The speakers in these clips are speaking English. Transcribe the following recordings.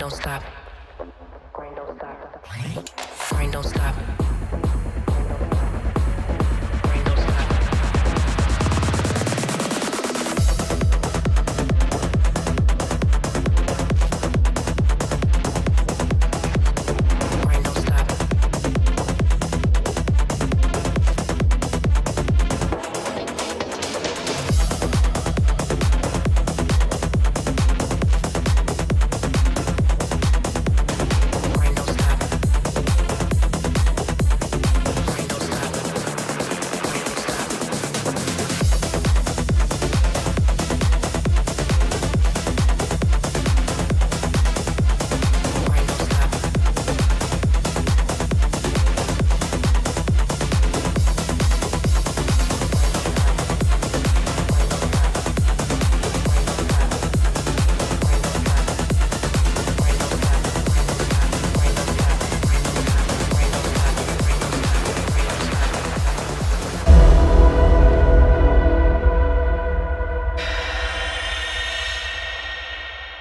don't stop. Grind don't stop. Grind don't stop. Grind don't stop.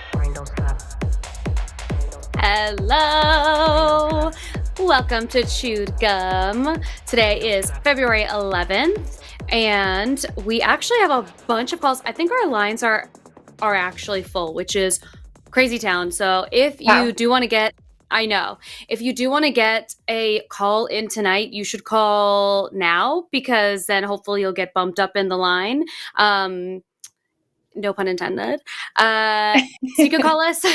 Grind don't stop. Hello! Welcome to Chewed Gum. Today is February 11th, and we actually have a bunch of calls. I think our lines are actually full, which is crazy town. So if you do want to get, if you do want to get a call in tonight, you should call now because then hopefully you'll get bumped up in the line. No pun intended. So you can call us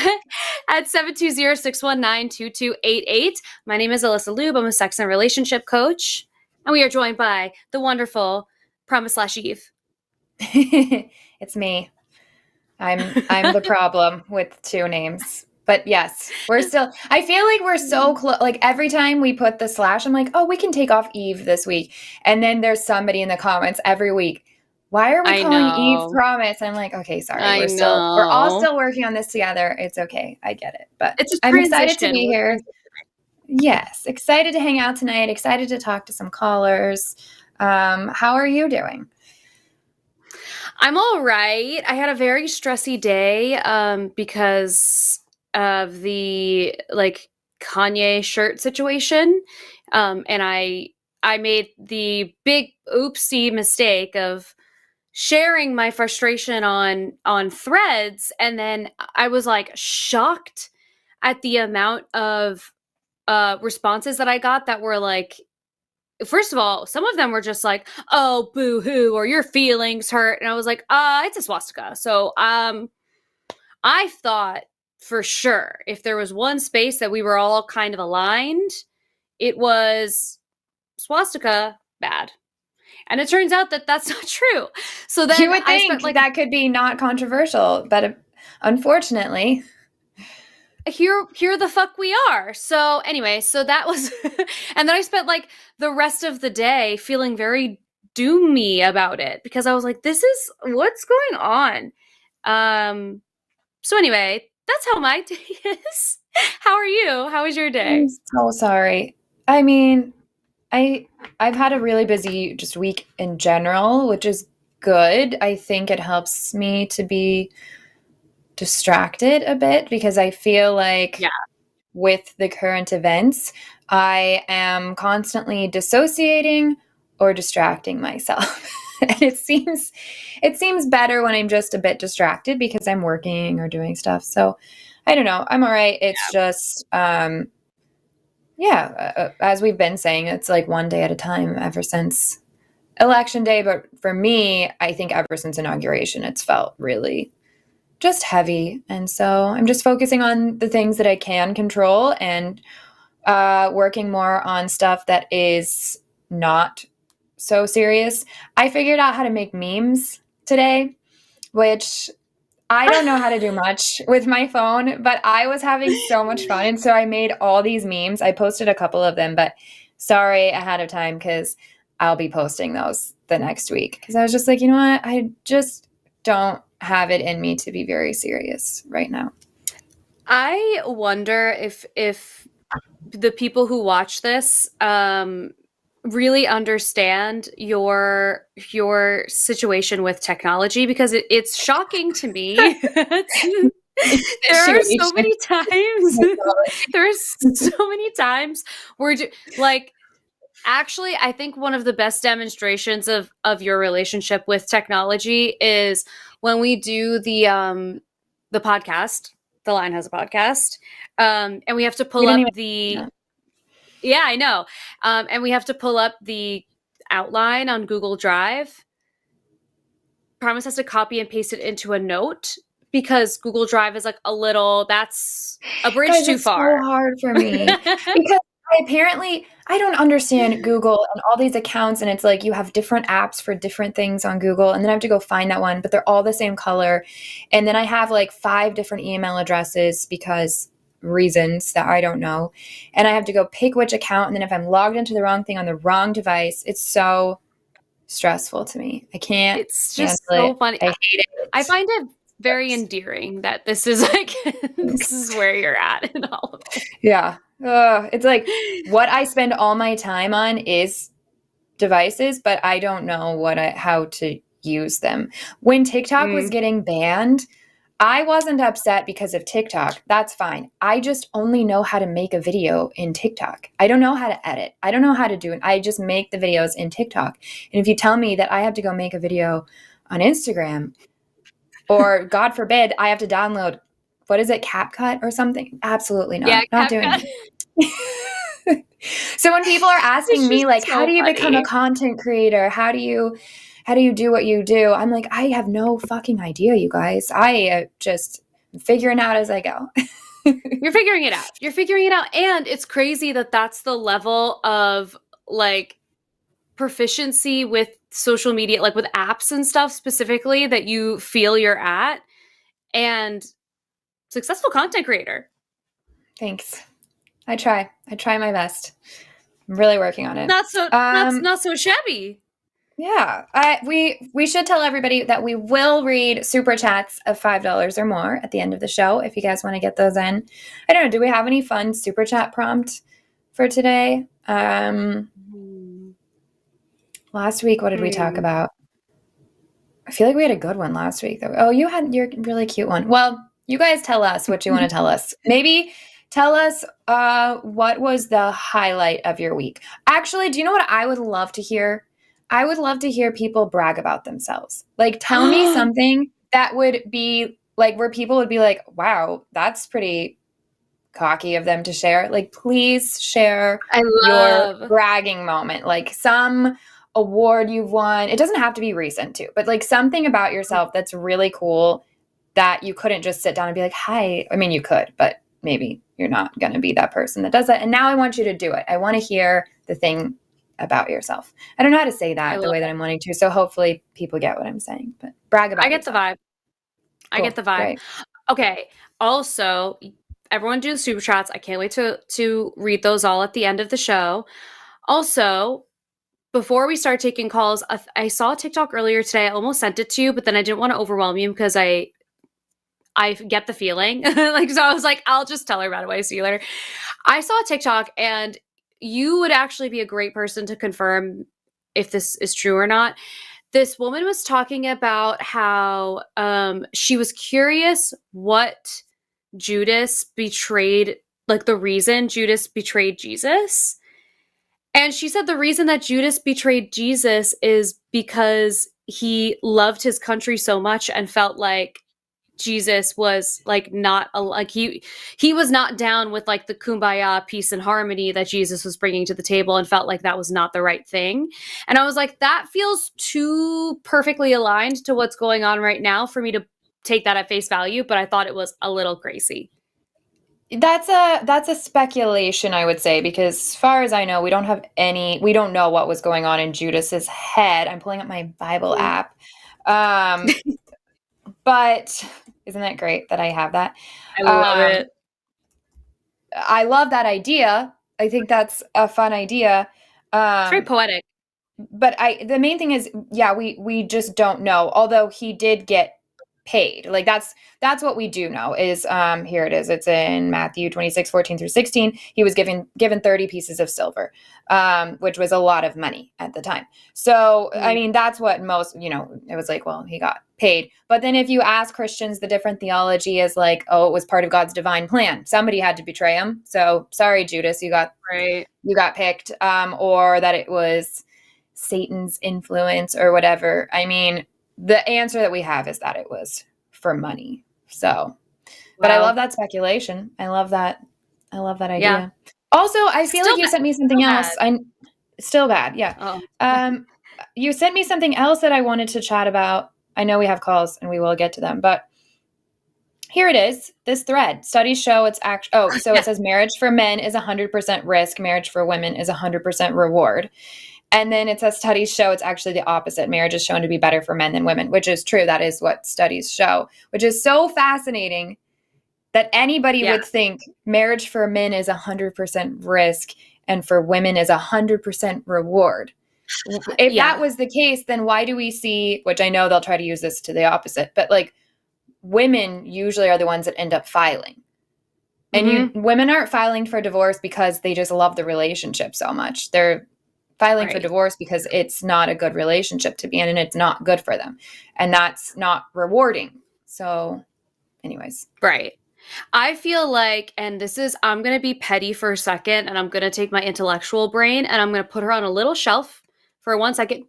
at 720-619-2288. My name is Alyssa Ljub. I'm a sex and relationship coach. And we are joined by the wonderful Promise/Eve. It's me. I'm the problem with two names. But yes, we're still, I feel like we're so close. Like every time we put the slash, I'm like, oh, we can take off Eve this week. And then there's somebody in the comments every week. Why are we calling Eve Promise? I'm like, okay, sorry. We're all still working on this together. It's okay. I get it. But I'm excited to be here. Yes. Excited to hang out tonight. Excited to talk to some callers. How are you doing? I'm all right. I had a very stressy day because of the Kanye shirt situation. And I made the big oopsie mistake of sharing my frustration on Threads, and then I was shocked at the amount of responses that I got that were first of all, some of them were just like, oh, boo-hoo, or your feelings hurt, and I was like, it's a swastika. So I thought for sure if there was one space that we were all kind of aligned, it was swastika bad. And it turns out that that's not true. So then you would think that could be not controversial, but unfortunately, here the fuck we are. So anyway, so that was, and then I spent the rest of the day feeling very doomy about it because I was like, this is what's going on. So anyway, that's how my day is. How are you? How was your day? I'm so sorry. I mean, I've had a really busy just week in general, which is good. I think it helps me to be distracted a bit because I feel like with the current events, I am constantly dissociating or distracting myself. And it seems better when I'm just a bit distracted because I'm working or doing stuff. So I don't know. I'm all right. It's just as we've been saying, it's one day at a time ever since election day. But for me, I think ever since inauguration, it's felt really just heavy. And so I'm just focusing on the things that I can control and working more on stuff that is not so serious. I figured out how to make memes today, which I don't know how to do much with my phone, but I was having so much fun. And so I made all these memes. I posted a couple of them, but sorry ahead of time because I'll be posting those the next week. Because I was just like, you know what? I just don't have it in me to be very serious right now. I wonder if the people who watch this really understand your situation with technology, because it's shocking to me There are so situation. many times. There are so many times where, like, actually, I think one of the best demonstrations of your relationship with technology is when we do the podcast. The Line has a podcast, and we have to pull up the. Yeah, I know, and we have to pull up the outline on Google Drive. Promise has to copy and paste it into a note because Google Drive is like that's a bridge Guys, too it's far. so hard for me because I don't understand Google and all these accounts, and it's like you have different apps for different things on Google, and then I have to go find that one, but they're all the same color. And then I have like 5 different email addresses because reasons that I don't know. And I have to go pick which account, and then if I'm logged into the wrong thing on the wrong device, it's so stressful to me. I can't It's just handle so it. funny. I hate it. I find it very endearing that this is like this is where you're at in all of it. Yeah. It's like what I spend all my time on is devices, but I don't know how to use them. When TikTok was getting banned, I wasn't upset because of TikTok. That's fine. I just only know how to make a video in TikTok. I don't know how to edit. I don't know how to do it. I just make the videos in TikTok. And if you tell me that I have to go make a video on Instagram, or God forbid, I have to download, what is it, CapCut or something? Absolutely not. Yeah, Not doing it. So when people are asking me, like, so how do you become a funny. content creator? How do you do what you do? I'm like, I have no fucking idea, you guys. I just figuring out as I go. You're figuring it out. You're figuring it out. And it's crazy that that's the level of like proficiency with social media, like with apps and stuff specifically, that you feel you're at. And successful content creator. Thanks. I try my best. I'm really working on it. Not so shabby. Yeah, we should tell everybody that we will read super chats of $5 or more at the end of the show if you guys want to get those in. I don't know. Do we have any fun super chat prompt for today? Last week, what did we talk about? I feel like we had a good one last week, though. Oh, you had your really cute one. Well, you guys tell us what you want to tell us. Maybe tell us what was the highlight of your week. Actually, do you know what I would love to hear? I would love to hear people brag about themselves. Like, tell me something that would be like where people would be like, wow, that's pretty cocky of them to share. Like, please share your bragging moment. Like some award you've won. It doesn't have to be recent too, but like something about yourself that's really cool that you couldn't just sit down and be like, hi. I mean, you could, but maybe you're not going to be that person that does that. And now I want you to do it. I want to hear the thing about yourself. I don't know how to say that the way that I'm wanting to. So hopefully people get what I'm saying, but brag about it. I get the vibe. Cool. I get the vibe. Great. Okay. Also, everyone do super chats. I can't wait to read those all at the end of the show. Also, before we start taking calls, I saw a TikTok earlier today. I almost sent it to you, but then I didn't want to overwhelm you because I get the feeling. Like, so I was like, I'll just tell her right away. See you later. I saw a TikTok, and you would actually be a great person to confirm if this is true or not. This woman was talking about how she was curious what Judas betrayed, like the reason Judas betrayed Jesus. And she said the reason that Judas betrayed Jesus is because he loved his country so much and felt like Jesus was like not like he was not down with like the kumbaya, peace and harmony that Jesus was bringing to the table, and felt like that was not the right thing. And I was like, that feels too perfectly aligned to what's going on right now for me to take that at face value, but I thought it was a little crazy. That's a speculation, I would say, because as far as I know, we don't know what was going on in Judas's head. I'm pulling up my Bible app. But isn't that great that I have that? I love it. I love that idea. I think that's a fun idea. It's very poetic. But the main thing is, yeah, we just don't know. Although he did get paid. Like that's what we do know is here it is. It's in Matthew 26:14-16. He was given 30 pieces of silver, which was a lot of money at the time. So I mean, that's what most, it was like, well, he got paid. But then if you ask Christians, the different theology is like, oh, it was part of God's divine plan. Somebody had to betray him. So sorry, Judas, you got picked, or that it was Satan's influence or whatever. I mean, the answer that we have is that it was for money. So, but I love that speculation. I love that idea. Yeah. Also, I feel like you sent me something else. Still bad. Yeah. Oh. You sent me something else that I wanted to chat about. I know we have calls and we will get to them, but here it is. This thread. Studies show it's so it says marriage for men is 100% risk. Marriage for women is 100% reward. And then it says studies show it's actually the opposite. Marriage is shown to be better for men than women, which is true. That is what studies show, which is so fascinating that anybody would think marriage for men is 100% risk and for women is 100% reward. If that was the case, then why do we see, which I know they'll try to use this to the opposite, but like women usually are the ones that end up filing. And women aren't filing for divorce because they just love the relationship so much. They're filing for divorce because it's not a good relationship to be in and it's not good for them. And that's not rewarding. So anyways. Right. I feel like, and I'm going to be petty for a second and I'm going to take my intellectual brain and I'm going to put her on a little shelf for 1 second.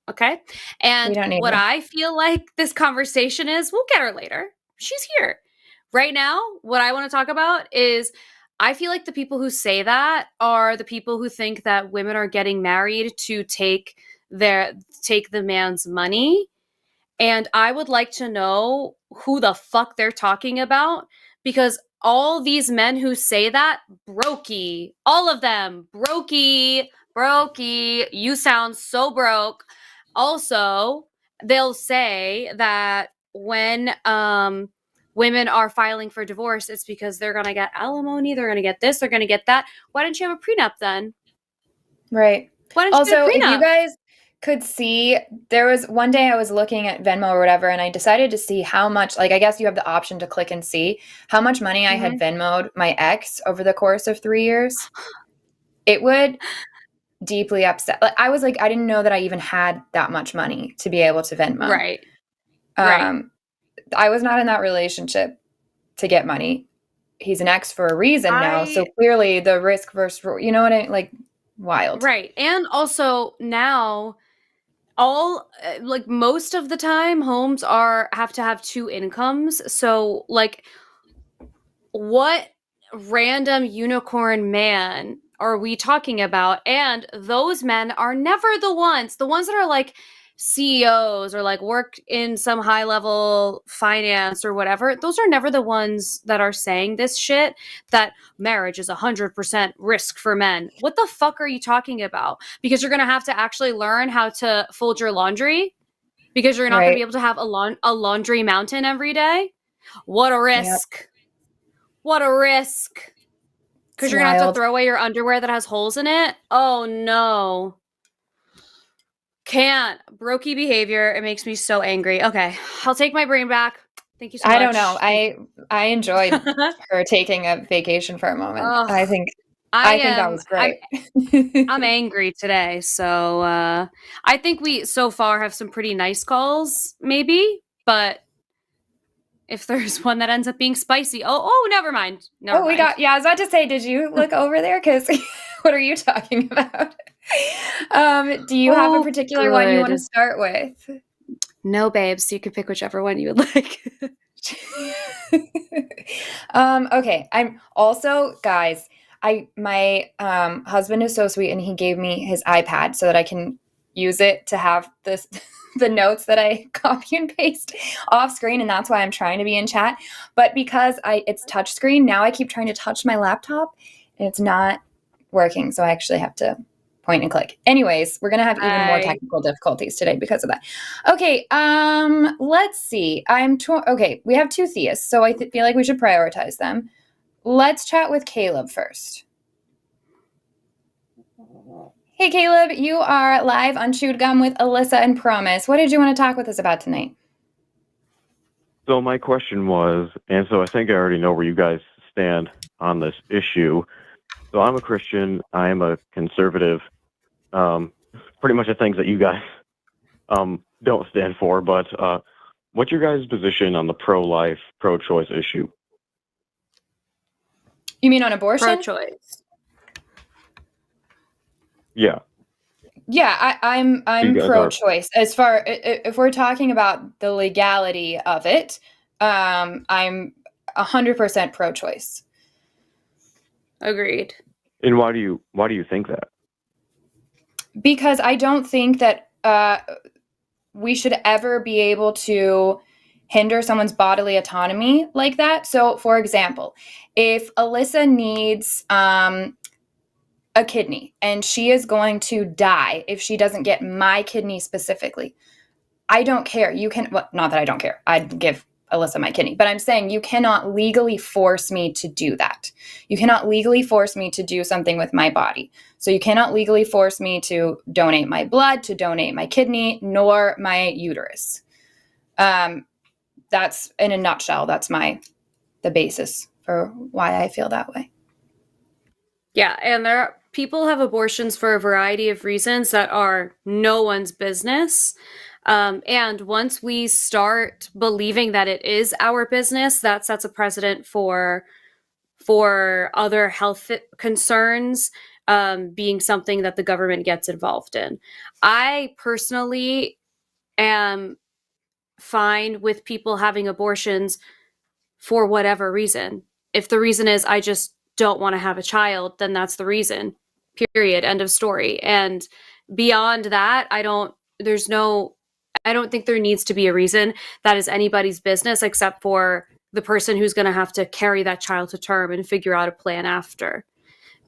Okay. And what I feel like this conversation is, we'll get her later. She's here. Right now, what I want to talk about is I feel like the people who say that are the people who think that women are getting married to take the man's money. And I would like to know who the fuck they're talking about, because all these men who say that, brokey, all of them, brokey, you sound so broke. Also, they'll say that when women are filing for divorce, it's because they're going to get alimony, they're going to get this, they're going to get that. Why don't you have a prenup then? Right. Why don't you have a prenup? If you guys could see, there was one day I was looking at Venmo or whatever, and I decided to see how much, like, I guess you have the option to click and see how much money I had Venmo'd my ex over the course of 3 years. It would deeply upset. Like, I was like, I didn't know that I even had that much money to be able to Venmo. Right. I was not in that relationship to get money. He's an ex for a reason now. So clearly the risk versus, you know what I like, wild. Right. And also now most of the time homes have to have 2 incomes. So like, what random unicorn man are we talking about? And those men are never the ones that are like CEOs or like work in some high level finance or whatever. Those are never the ones that are saying this shit that marriage is 100% risk for men. What the fuck are you talking about? Because you're going to have to actually learn how to fold your laundry because you're not going to be able to have a laundry mountain every day. What a risk. Yep. What a risk. Because you're going to have to throw away your underwear that has holes in it. Oh, no. Can't. Brokey behavior. It makes me so angry. Okay. I'll take my brain back. Thank you so much. I don't know. I enjoyed her taking a vacation for a moment. I think that was great. I'm angry today. So I think we so far have some pretty nice calls, maybe. But if there's one that ends up being spicy, never mind. I was about to say, did you look over there? Because what are you talking about? Do you have a particular one you want to start with? No, babes. You can pick whichever one you would like. Okay. I'm also, guys, my husband is so sweet and he gave me his iPad so that I can use it to have the notes that I copy and paste off screen, and that's why I'm trying to be in chat. But because it's touch screen, now I keep trying to touch my laptop and it's not working. So I actually have to point and click. Anyways, we're gonna have even more technical difficulties today because of that. Okay, let's see. Okay, we have 2 theists, so I feel like we should prioritize them. Let's chat with Caleb first. Hey, Caleb, you are live on Chewed Gum with Alyssa and Promise. What did you want to talk with us about tonight? So my question was, and so I think I already know where you guys stand on this issue. So I'm a Christian. I am a conservative. Pretty much the things that you guys don't stand for. But what's your guys' position on the pro-life, pro-choice issue? You mean on abortion? Pro-choice. Yeah. Yeah, I'm You guys are. pro-choice. As far if we're talking about the legality of it, I'm 100% pro-choice. Agreed. And why do you think that? Because I don't think that we should ever be able to hinder someone's bodily autonomy like that. So, for example, if Alyssa needs a kidney and she is going to die if she doesn't get my kidney specifically, I don't care. You can, well, not that I don't care. I'd give Alyssa my kidney, but I'm saying you cannot legally force me to do that. You cannot legally force me to do something with my body. So you cannot legally force me to donate my blood, to donate my kidney, nor my uterus. That's in a nutshell. That's the basis for why I feel that way. Yeah, and people have abortions for a variety of reasons that are no one's business. And once we start believing that it is our business, that sets a precedent for other health concerns being something that the government gets involved in. I personally am fine with people having abortions for whatever reason. If the reason is I just don't want to have a child, then that's the reason. Period. End of story. And beyond that, I don't think there needs to be a reason. That is anybody's business except for the person who's going to have to carry that child to term and figure out a plan after.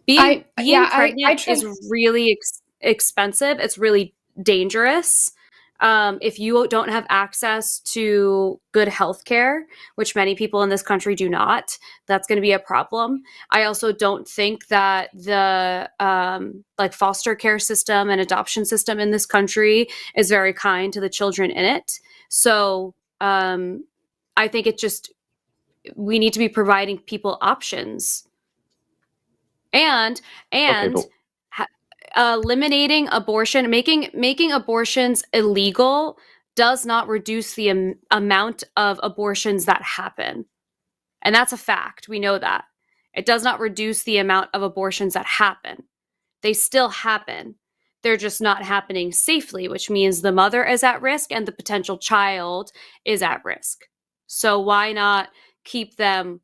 Being pregnant is really expensive. It's really dangerous. If you don't have access to good health care, which many people in this country do not, that's going to be a problem. I also don't think that the foster care system and adoption system in this country is very kind to the children in it. So I think we need to be providing people options. And eliminating abortion, making abortions illegal does not reduce the amount of abortions that happen. And that's a fact. We know that. It does not reduce the amount of abortions that happen. They still happen. They're just not happening safely, which means the mother is at risk and the potential child is at risk. So why not keep them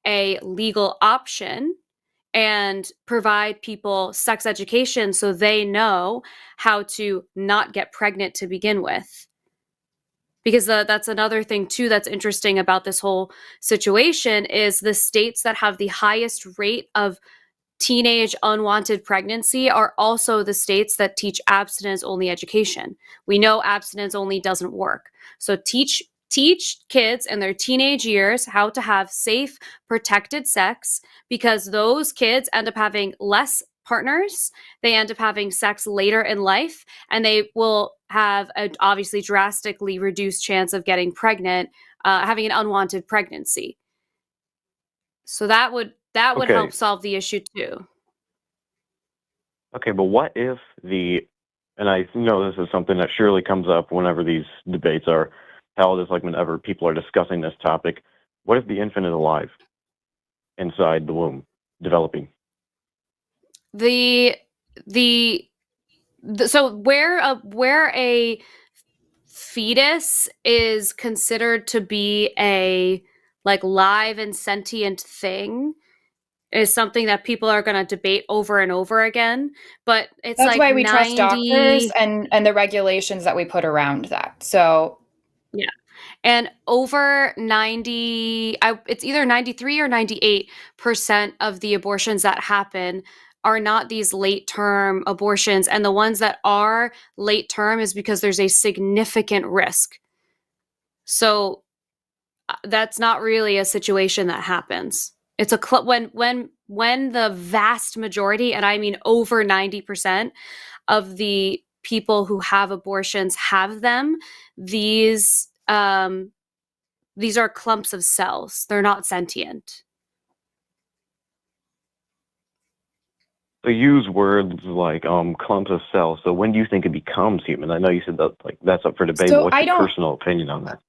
a legal option and provide people sex education so they know how to not get pregnant to begin with? Because that's another thing too that's interesting about this whole situation is the states that have the highest rate of teenage unwanted pregnancy are also the states that teach abstinence only education. We know abstinence only doesn't work. So teach kids in their teenage years how to have safe, protected sex, because those kids end up having less partners. They end up having sex later in life, and they will have an obviously drastically reduced chance of getting pregnant, having an unwanted pregnancy. So that would help solve the issue too. Okay, but what if and I know this is something that surely comes up whenever these debates are held, is like whenever people are discussing this topic, what if the infant is alive inside the womb, developing? So where a fetus is considered to be a live and sentient thing is something that people are going to debate over and over again. But that's why we trust doctors and the regulations that we put around that. So yeah. And over 90, it's either 93 or 98% of the abortions that happen are not these late-term abortions. And the ones that are late-term is because there's a significant risk. So that's not really a situation that happens. It's when the vast majority, and I mean over 90% of the people who have abortions have them, these these are clumps of cells. They're not sentient. So use words like clumps of cells. So when do you think it becomes human? I know you said that that's up for debate. So but what's I your don't- personal opinion on that?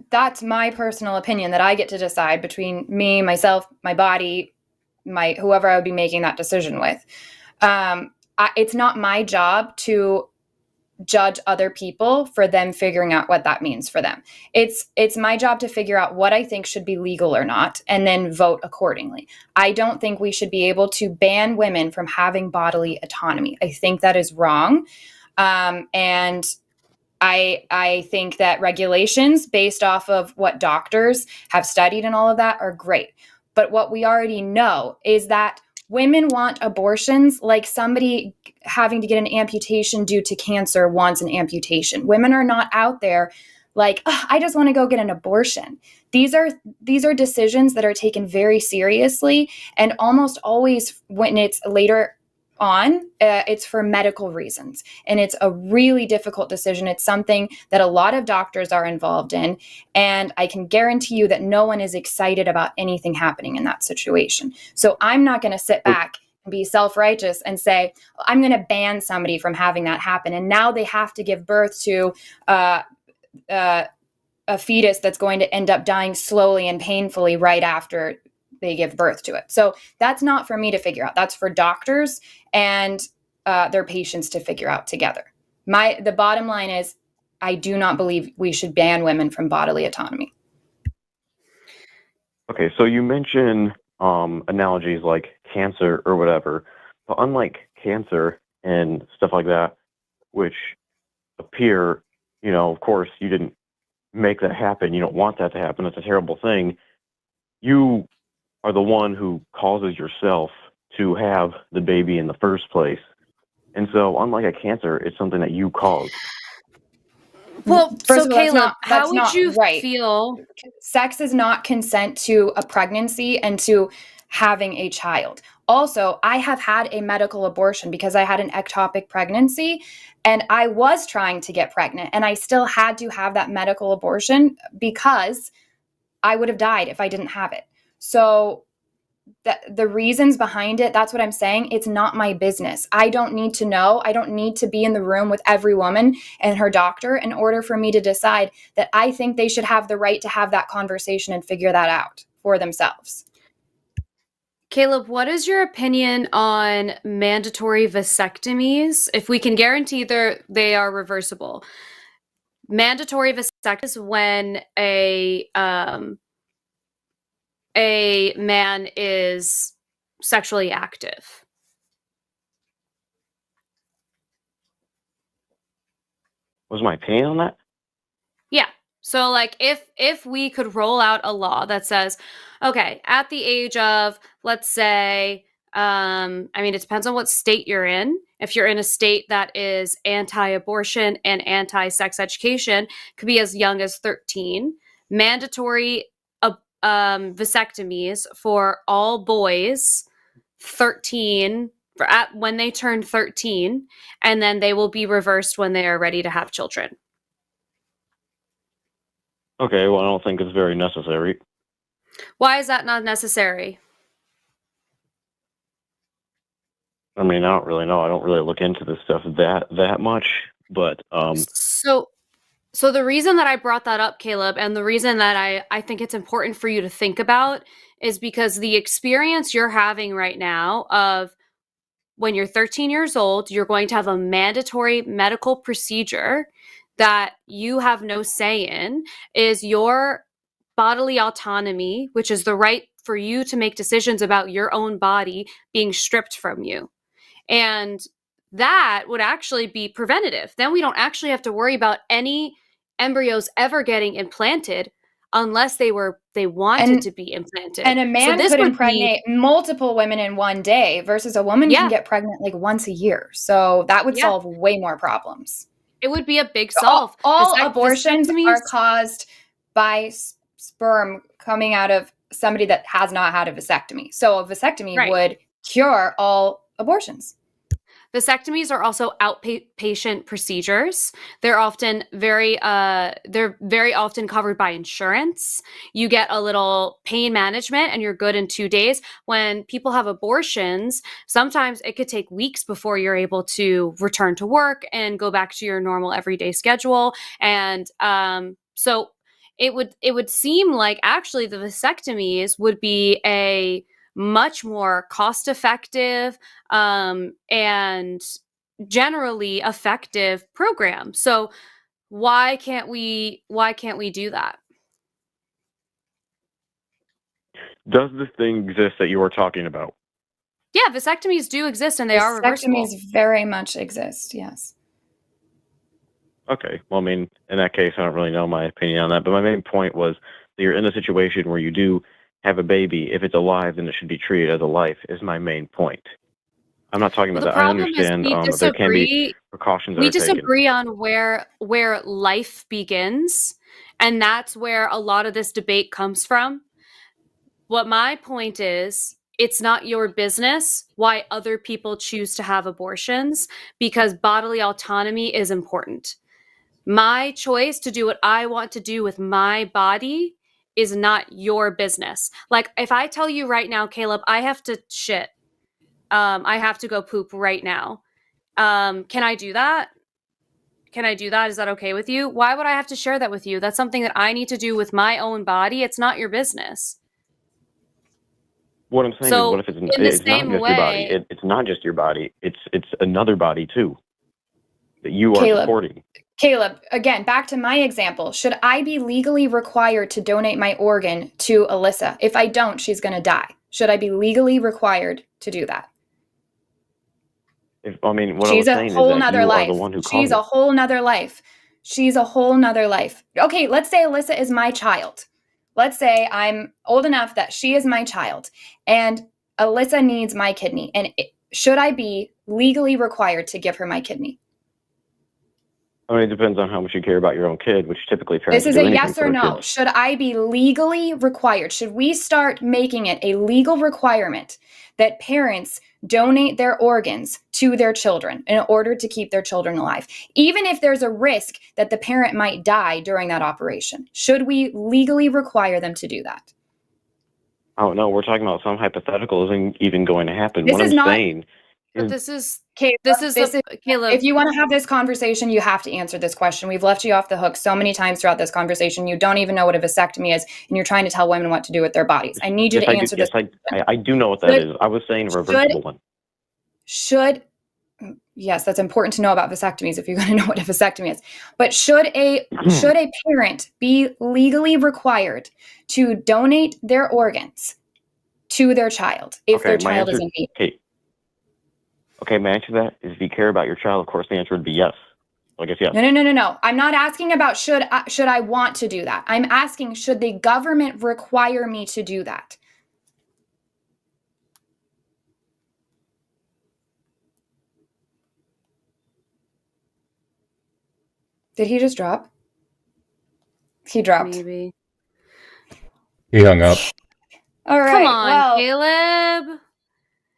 That's my personal opinion that I get to decide between me, myself, my body, my whoever I would be making that decision with. It's not my job to judge other people for them figuring out what that means for them. It's my job to figure out what I think should be legal or not, and then vote accordingly. I don't think we should be able to ban women from having bodily autonomy. I think that is wrong, and I think that regulations based off of what doctors have studied and all of that are great. But what we already know is that women want abortions like somebody having to get an amputation due to cancer wants an amputation. Women are not out there like, oh, I just want to go get an abortion. These are decisions that are taken very seriously, and almost always when it's later on, it's for medical reasons. And it's a really difficult decision. It's something that a lot of doctors are involved in. And I can guarantee you that no one is excited about anything happening in that situation. So I'm not going to sit back and be self-righteous and say, I'm going to ban somebody from having that happen. And now they have to give birth to a fetus that's going to end up dying slowly and painfully right after they give birth to it. So that's not for me to figure out. That's for doctors and their patients to figure out together. The bottom line is, I do not believe we should ban women from bodily autonomy. Okay, so you mention analogies like cancer or whatever, but unlike cancer and stuff like that, which appear, of course, you didn't make that happen. You don't want that to happen. It's a terrible thing. You are the one who causes yourself to have the baby in the first place. And so, unlike a cancer, it's something that you caused. Well, First so of all, Caleb, how that's would not you right. feel? Sex is not consent to a pregnancy and to having a child. Also, I have had a medical abortion because I had an ectopic pregnancy and I was trying to get pregnant, and I still had to have that medical abortion because I would have died if I didn't have it. So the reasons behind it, that's what I'm saying. It's not my business. I don't need to know. I don't need to be in the room with every woman and her doctor in order for me to decide that I think they should have the right to have that conversation and figure that out for themselves. Caleb, what is your opinion on mandatory vasectomies? If we can guarantee they are reversible. Mandatory vasectomy is when a man is sexually active. Was my opinion on that? Yeah. So like if we could roll out a law that says, okay, at the age of, let's say, it depends on what state you're in. If you're in a state that is anti-abortion and anti-sex education, could be as young as 13. Mandatory vasectomies for all boys 13 when they turn 13, and then they will be reversed when they are ready to have children. Okay, well, I don't think it's very necessary. Why is that not necessary? I don't really know. I don't really look into this stuff that much, but So the reason that I brought that up, Caleb, and the reason that I think it's important for you to think about is because the experience you're having right now of when you're 13 years old, you're going to have a mandatory medical procedure that you have no say in, is your bodily autonomy, which is the right for you to make decisions about your own body, being stripped from you. And that would actually be preventative. Then we don't actually have to worry about any embryos ever getting implanted unless they wanted to be implanted. And a man could impregnate multiple women in one day versus a woman can get pregnant like once a year. So that would solve way more problems. It would be a big solve. All abortions are caused by sperm coming out of somebody that has not had a vasectomy. So a vasectomy would cure all abortions. Vasectomies are also outpatient procedures. They're very often covered by insurance. You get a little pain management and you're good in 2 days. When people have abortions, sometimes it could take weeks before you're able to return to work and go back to your normal everyday schedule. And so it would seem like actually the vasectomies would be a much more cost-effective and generally effective program. So why can't we do that? Does this thing exist that you were talking about? Yeah, vasectomies do exist and they are reversible. Vasectomies very much exist, yes. Okay. Well, I mean, in that case, I don't really know my opinion on that. But my main point was that you're in a situation where you do have a baby. If it's alive, then it should be treated as a life, is my main point. I'm not talking about that. I understand that there can be precautions that are taken. We disagree on where life begins, and that's where a lot of this debate comes from. What my point is, it's not your business why other people choose to have abortions, because bodily autonomy is important. My choice to do what I want to do with my body is not your business. Like, if I tell you right now, Caleb, I have to shit, I have to go poop right now. Can I do that? Is that okay with you? Why would I have to share that with you? That's something that I need to do with my own body. It's not your business. What I'm saying is, what if it's not just your body? It's not just your body. It's another body too that you are supporting. Caleb, again, back to my example. Should I be legally required to donate my organ to Alyssa? If I don't, she's going to die. Should I be legally required to do that? She's a whole nother life. She's a whole nother life. She's a whole nother life. Okay, let's say Alyssa is my child. Let's say I'm old enough that she is my child and Alyssa needs my kidney. And should I be legally required to give her my kidney? I mean, it depends on how much you care about your own kid, which typically parents do. This is a yes or no. Kids. Should I be legally required? Should we start making it a legal requirement that parents donate their organs to their children in order to keep their children alive, even if there's a risk that the parent might die during that operation? Should we legally require them to do that? Oh, no, we're talking about some hypothetical isn't even going to happen. This what is I'm not, saying but this is Caleb, Caleb. If you want to have this conversation, you have to answer this question. We've left you off the hook so many times throughout this conversation. You don't even know what a vasectomy is, and you're trying to tell women what to do with their bodies. I need you to answer this. Yes, I do know what that is. I was saying a reversible one. Yes, that's important to know about vasectomies if you're going to know what a vasectomy is. But should a parent be legally required to donate their organs to their child if their child is in need? Okay, my answer to that is if you care about your child, of course the answer would be yes. I guess yes. No. I'm not asking about should I want to do that. I'm asking, should the government require me to do that? Did he just drop? He dropped. Maybe. He hung up. All right. Come on, Caleb.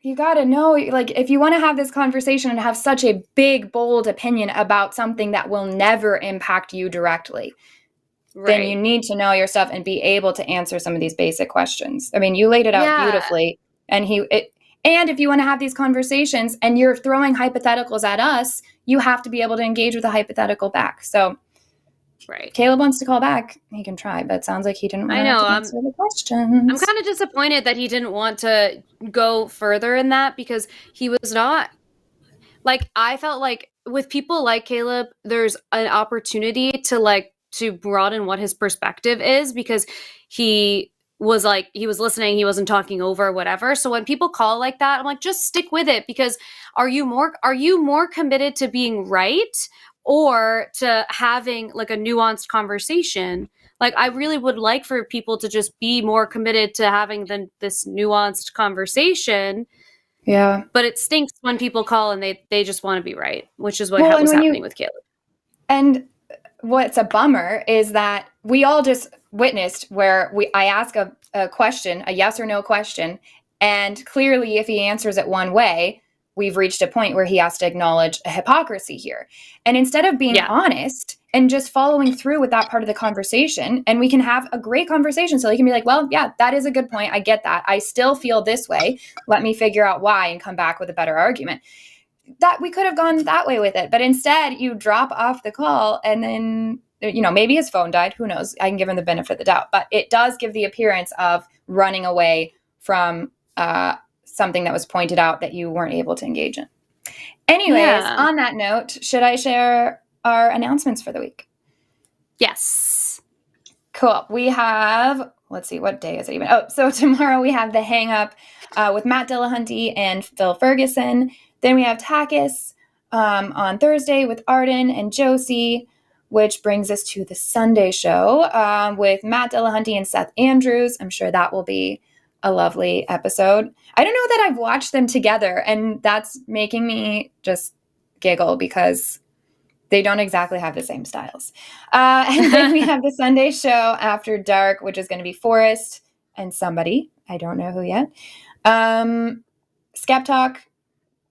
You got to know, like, if you want to have this conversation and have such a big, bold opinion about something that will never impact you directly, then you need to know your stuff and be able to answer some of these basic questions. I mean, you laid it out beautifully. And and if you want to have these conversations and you're throwing hypotheticals at us, you have to be able to engage with a hypothetical back. So Caleb wants to call back. He can try, but it sounds like he didn't want to answer the questions. I'm kind of disappointed that he didn't want to go further in that, because he was not, like, I felt like with people like Caleb, there's an opportunity to broaden what his perspective is, because he was listening, he wasn't talking over, whatever. So when people call like that, I'm like, just stick with it, because are you more committed to being right or to having like a nuanced conversation? Like, I really would like for people to just be more committed to having this nuanced conversation. Yeah. But it stinks when people call and they just want to be right, which is what was happening with Caleb. And what's a bummer is that we all just witnessed where I ask a question, a yes or no question, and clearly if he answers it one way, we've reached a point where he has to acknowledge a hypocrisy here. And instead of being Yeah. honest and just following through with that part of the conversation, and we can have a great conversation. So he can be like, well, yeah, that is a good point. I get that. I still feel this way. Let me figure out why and come back with a better argument. That we could have gone that way with it. But instead you drop off the call and then, maybe his phone died. Who knows? I can give him the benefit of the doubt. But it does give the appearance of running away from something that was pointed out that you weren't able to engage in. Anyways, Yeah. on that note, should I share our announcements for the week? Yes. Cool. We have, let's see, what day is it even? Oh, so tomorrow we have the Hang Up with Matt Dillahunty and Phil Ferguson. Then we have TACIS on Thursday with Arden and Josie, which brings us to the Sunday show with Matt Dillahunty and Seth Andrews. I'm sure that will be a lovely episode. I don't know that I've watched them together, and that's making me just giggle because they don't exactly have the same styles. And then we have the Sunday show after dark, which is going to be Forrest and somebody. I don't know who yet. Skeptalk,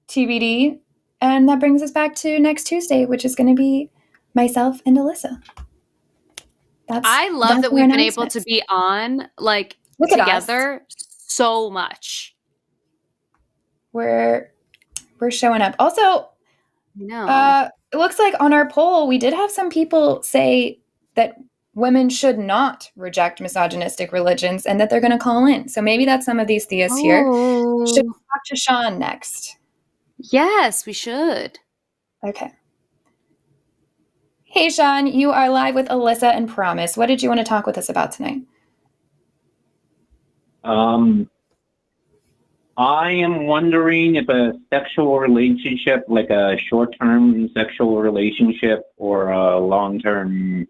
TBD. And that brings us back to next Tuesday, which is going to be myself and Alyssa. I love that we've been able to be on Look at together so much. We're showing up. Also, No. it looks like on our poll, we did have some people say that women should not reject misogynistic religions and that they're going to call in. So maybe that's some of these theists here. Should we talk to Sean next? Yes, we should. Okay. Hey, Sean, you are live with Alyssa and Promise. What did you want to talk with us about tonight? I am wondering if a sexual relationship, like a short-term sexual relationship or a long-term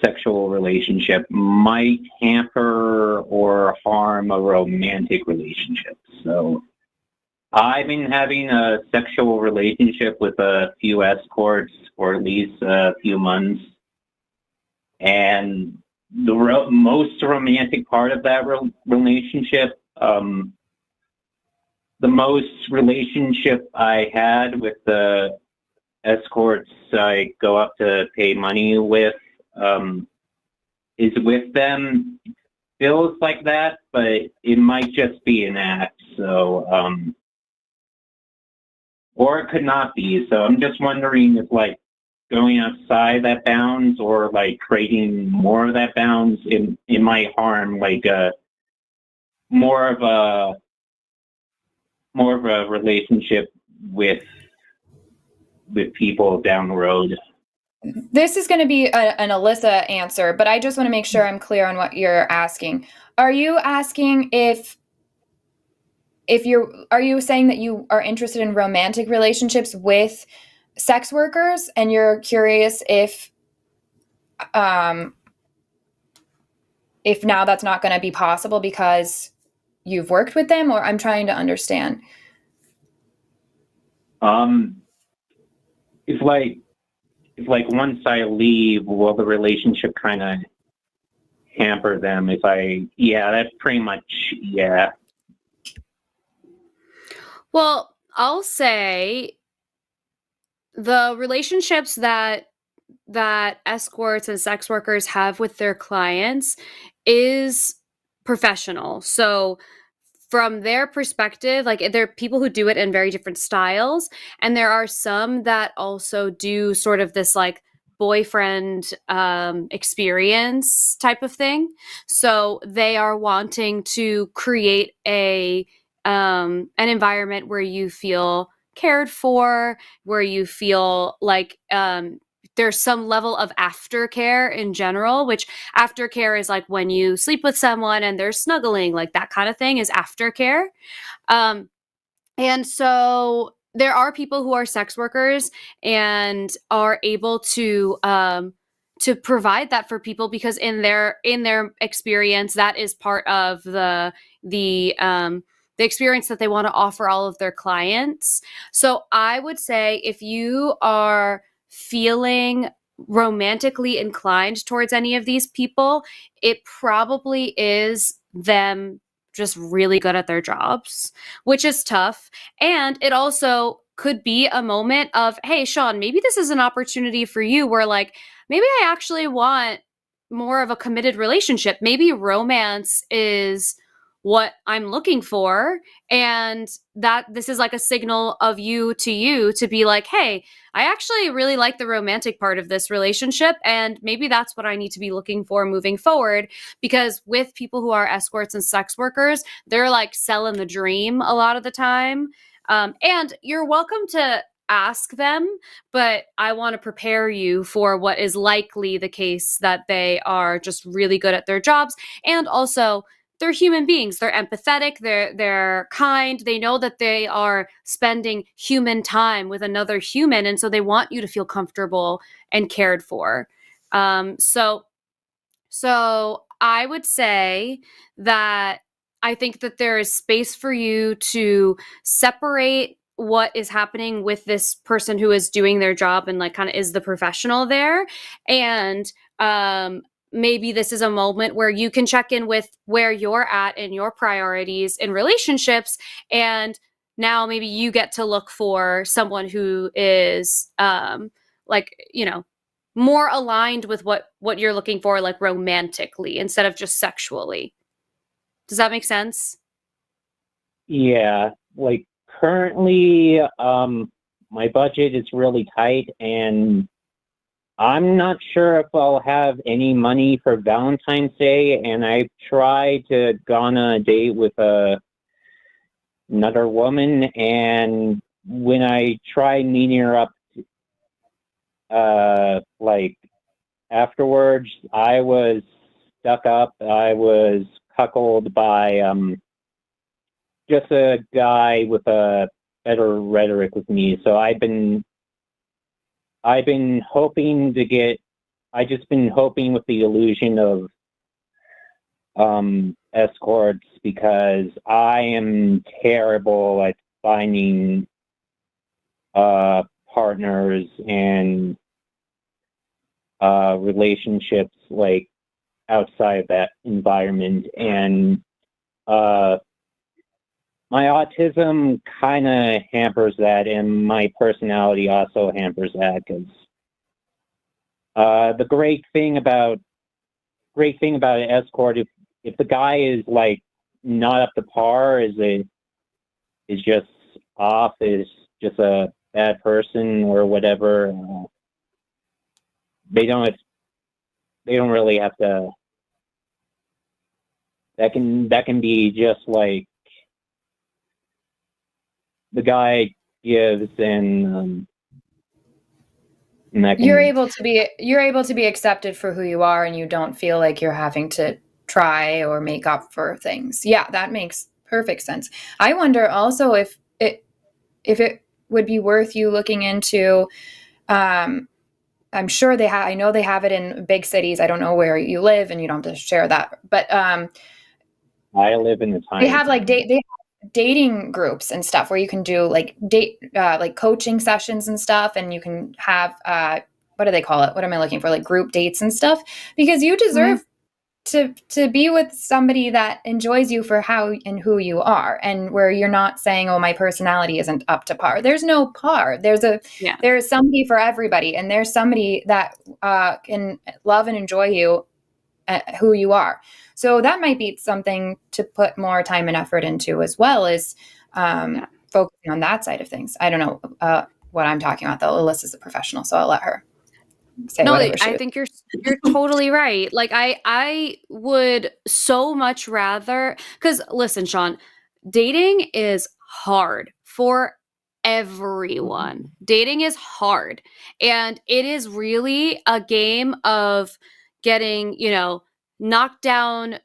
sexual relationship, might hamper or harm a romantic relationship. So I've been having a sexual relationship with a few escorts for at least a few months. And the most romantic part of that relationship, the most relationship I had with the escorts I go up to pay money with is with them. Feels like that, but it might just be an act. So, or it could not be. So I'm just wondering if going outside that bounds or creating more of that bounds, it might harm more of a relationship with people down the road. This is going to be an Alyssa answer, but I just want to make sure I'm clear on what you're asking. Are you asking are you saying that you are interested in romantic relationships with sex workers, and you're curious if now that's not going to be possible because you've worked with them? Or I'm trying to understand. If once I leave, will the relationship kind of hamper them? That's pretty much, yeah. Well, I'll say the relationships that escorts and sex workers have with their clients is professional. So from their perspective, there are people who do it in very different styles, and there are some that also do sort of this boyfriend experience type of thing. So they are wanting to create an environment where you feel cared for, where you feel there's some level of aftercare in general, which aftercare is when you sleep with someone and they're snuggling, that kind of thing is aftercare. And so there are people who are sex workers and are able to provide that for people because in their experience, that is part of the experience that they want to offer all of their clients. So I would say if you are feeling romantically inclined towards any of these people, it probably is them just really good at their jobs, which is tough. And it also could be a moment of, hey, Sean, maybe this is an opportunity for you where like, maybe I actually want more of a committed relationship. Maybe romance is what I'm looking for. And that this is like a signal of you to be like, hey, I actually really like the romantic part of this relationship. And maybe that's what I need to be looking for moving forward. Because with people who are escorts and sex workers, they're like selling the dream a lot of the time. And you're welcome to ask them, but I want to prepare you for what is likely the case, that they are just really good at their jobs. And also, they're human beings. They're empathetic. They're kind. They know that they are spending human time with another human, and so they want you to feel comfortable and cared for. So I would say that I think that there is space for you to separate what is happening with this person who is doing their job and like kind of is the professional there, and maybe this is a moment where you can check in with where you're at and your priorities in relationships. And now maybe you get to look for someone who is more aligned with what you're looking for, like romantically instead of just sexually. Does that make sense? Yeah, like currently, my budget is really tight, and I'm not sure if I'll have any money for Valentine's Day, and I tried to go on a date with another woman, and when I tried meeting her up, like afterwards, I was stuck up. I was cuckolded by just a guy with a better rhetoric with me. So I've been hoping to get. I just been hoping with the illusion of escorts, because I am terrible at finding partners and relationships like outside of that environment. And my autism kind of hampers that, and my personality also hampers that, because the great thing about an escort, if the guy is like not up to par, is just off, is just a bad person or whatever, they don't really have to. That can be just like the guy gives, and that can, You're able to be accepted for who you are, and you don't feel like you're having to try or make up for things. Yeah, that makes perfect sense. I wonder also if it would be worth you looking into. I'm sure they have. I know they have it in big cities. I don't know where you live, and you don't have to share that. But I live in the tiny. They have like they have dating groups and stuff where you can do like like coaching sessions and stuff, and you can have what do they call it? What am I looking for? Like group dates and stuff, because you deserve to be with somebody that enjoys you for how and who you are, and where you're not saying, oh, my personality isn't up to par. There's no par. There is somebody for everybody, and there's somebody that can love and enjoy you who you are. So that might be something to put more time and effort into, as well as focusing on that side of things. I don't know what I'm talking about, though. Alyssa's a professional, so I'll let her say whatever she I think you're totally right. Like I would so much rather, because listen, Sean, dating is hard for everyone. Dating is hard, and it is really a game of getting, knocked down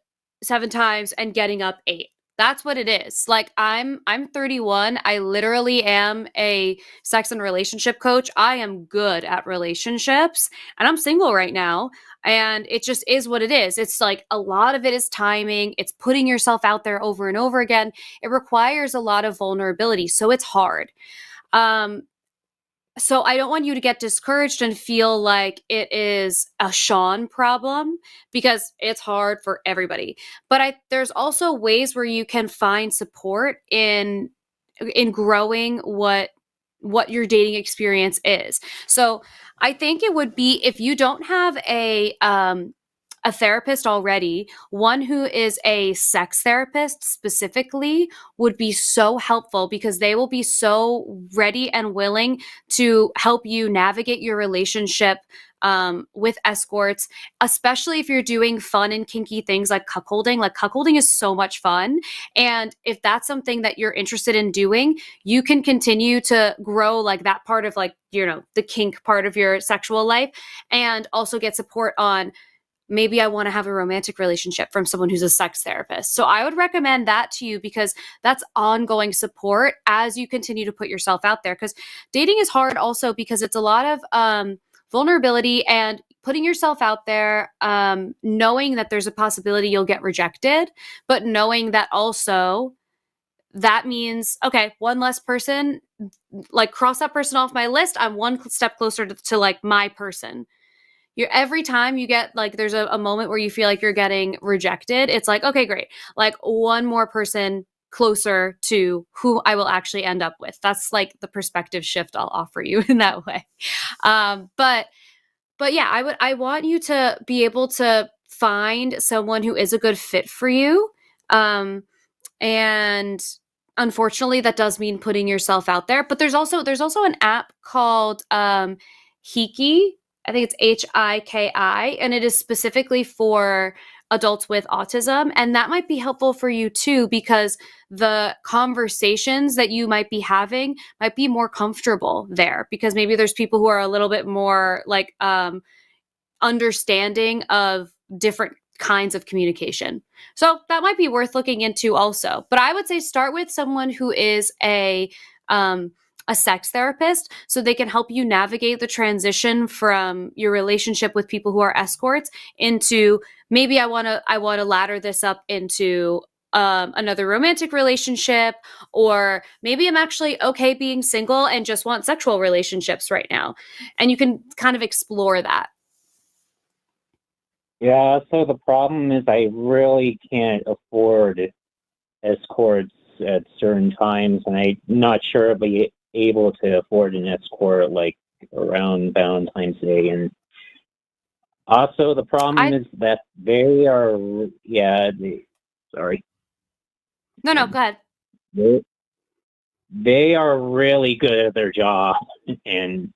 7 times and getting up 8. That's what it is. Like I'm 31. I literally am a sex and relationship coach. I am good at relationships, and I'm single right now. And it just is what it is. It's like a lot of it is timing. It's putting yourself out there over and over again. It requires a lot of vulnerability. So it's hard. so I don't want you to get discouraged and feel like it is a Sean problem, because it's hard for everybody. But there's also ways where you can find support in growing what your dating experience is. So I think it would be, if you don't have a therapist already, one who is a sex therapist specifically would be so helpful, because they will be so ready and willing to help you navigate your relationship with escorts, especially if you're doing fun and kinky things like cuckolding. Like, cuckolding is so much fun. And if that's something that you're interested in doing, you can continue to grow like that part of, like, you know, the kink part of your sexual life, and also get support on, maybe I want to have a romantic relationship from someone who's a sex therapist. So I would recommend that to you, because that's ongoing support as you continue to put yourself out there. Because dating is hard also, because it's a lot of vulnerability and putting yourself out there, knowing that there's a possibility you'll get rejected, but knowing that also that means, okay, one less person, like, cross that person off my list. I'm one step closer to like my person. Every time you get, like, there's a moment where you feel like you're getting rejected, it's like, okay, great, like, one more person closer to who I will actually end up with. That's like the perspective shift I'll offer you in that way. But yeah, I want you to be able to find someone who is a good fit for you. And unfortunately, that does mean putting yourself out there. But there's also an app called Hiki. I think it's HIKI, and it is specifically for adults with autism. And that might be helpful for you too, because the conversations that you might be having might be more comfortable there, because maybe there's people who are a little bit more like understanding of different kinds of communication. So that might be worth looking into also. But I would say start with someone who is a sex therapist, so they can help you navigate the transition from your relationship with people who are escorts into, maybe I want to ladder this up into another romantic relationship, or maybe I'm actually okay being single and just want sexual relationships right now. And you can kind of explore that. Yeah, so the problem is I really can't afford escorts at certain times, and I'm not sure I'll be able to afford an escort like around Valentine's Day. And also the problem is that they are, sorry. No, go ahead. They are really good at their job, and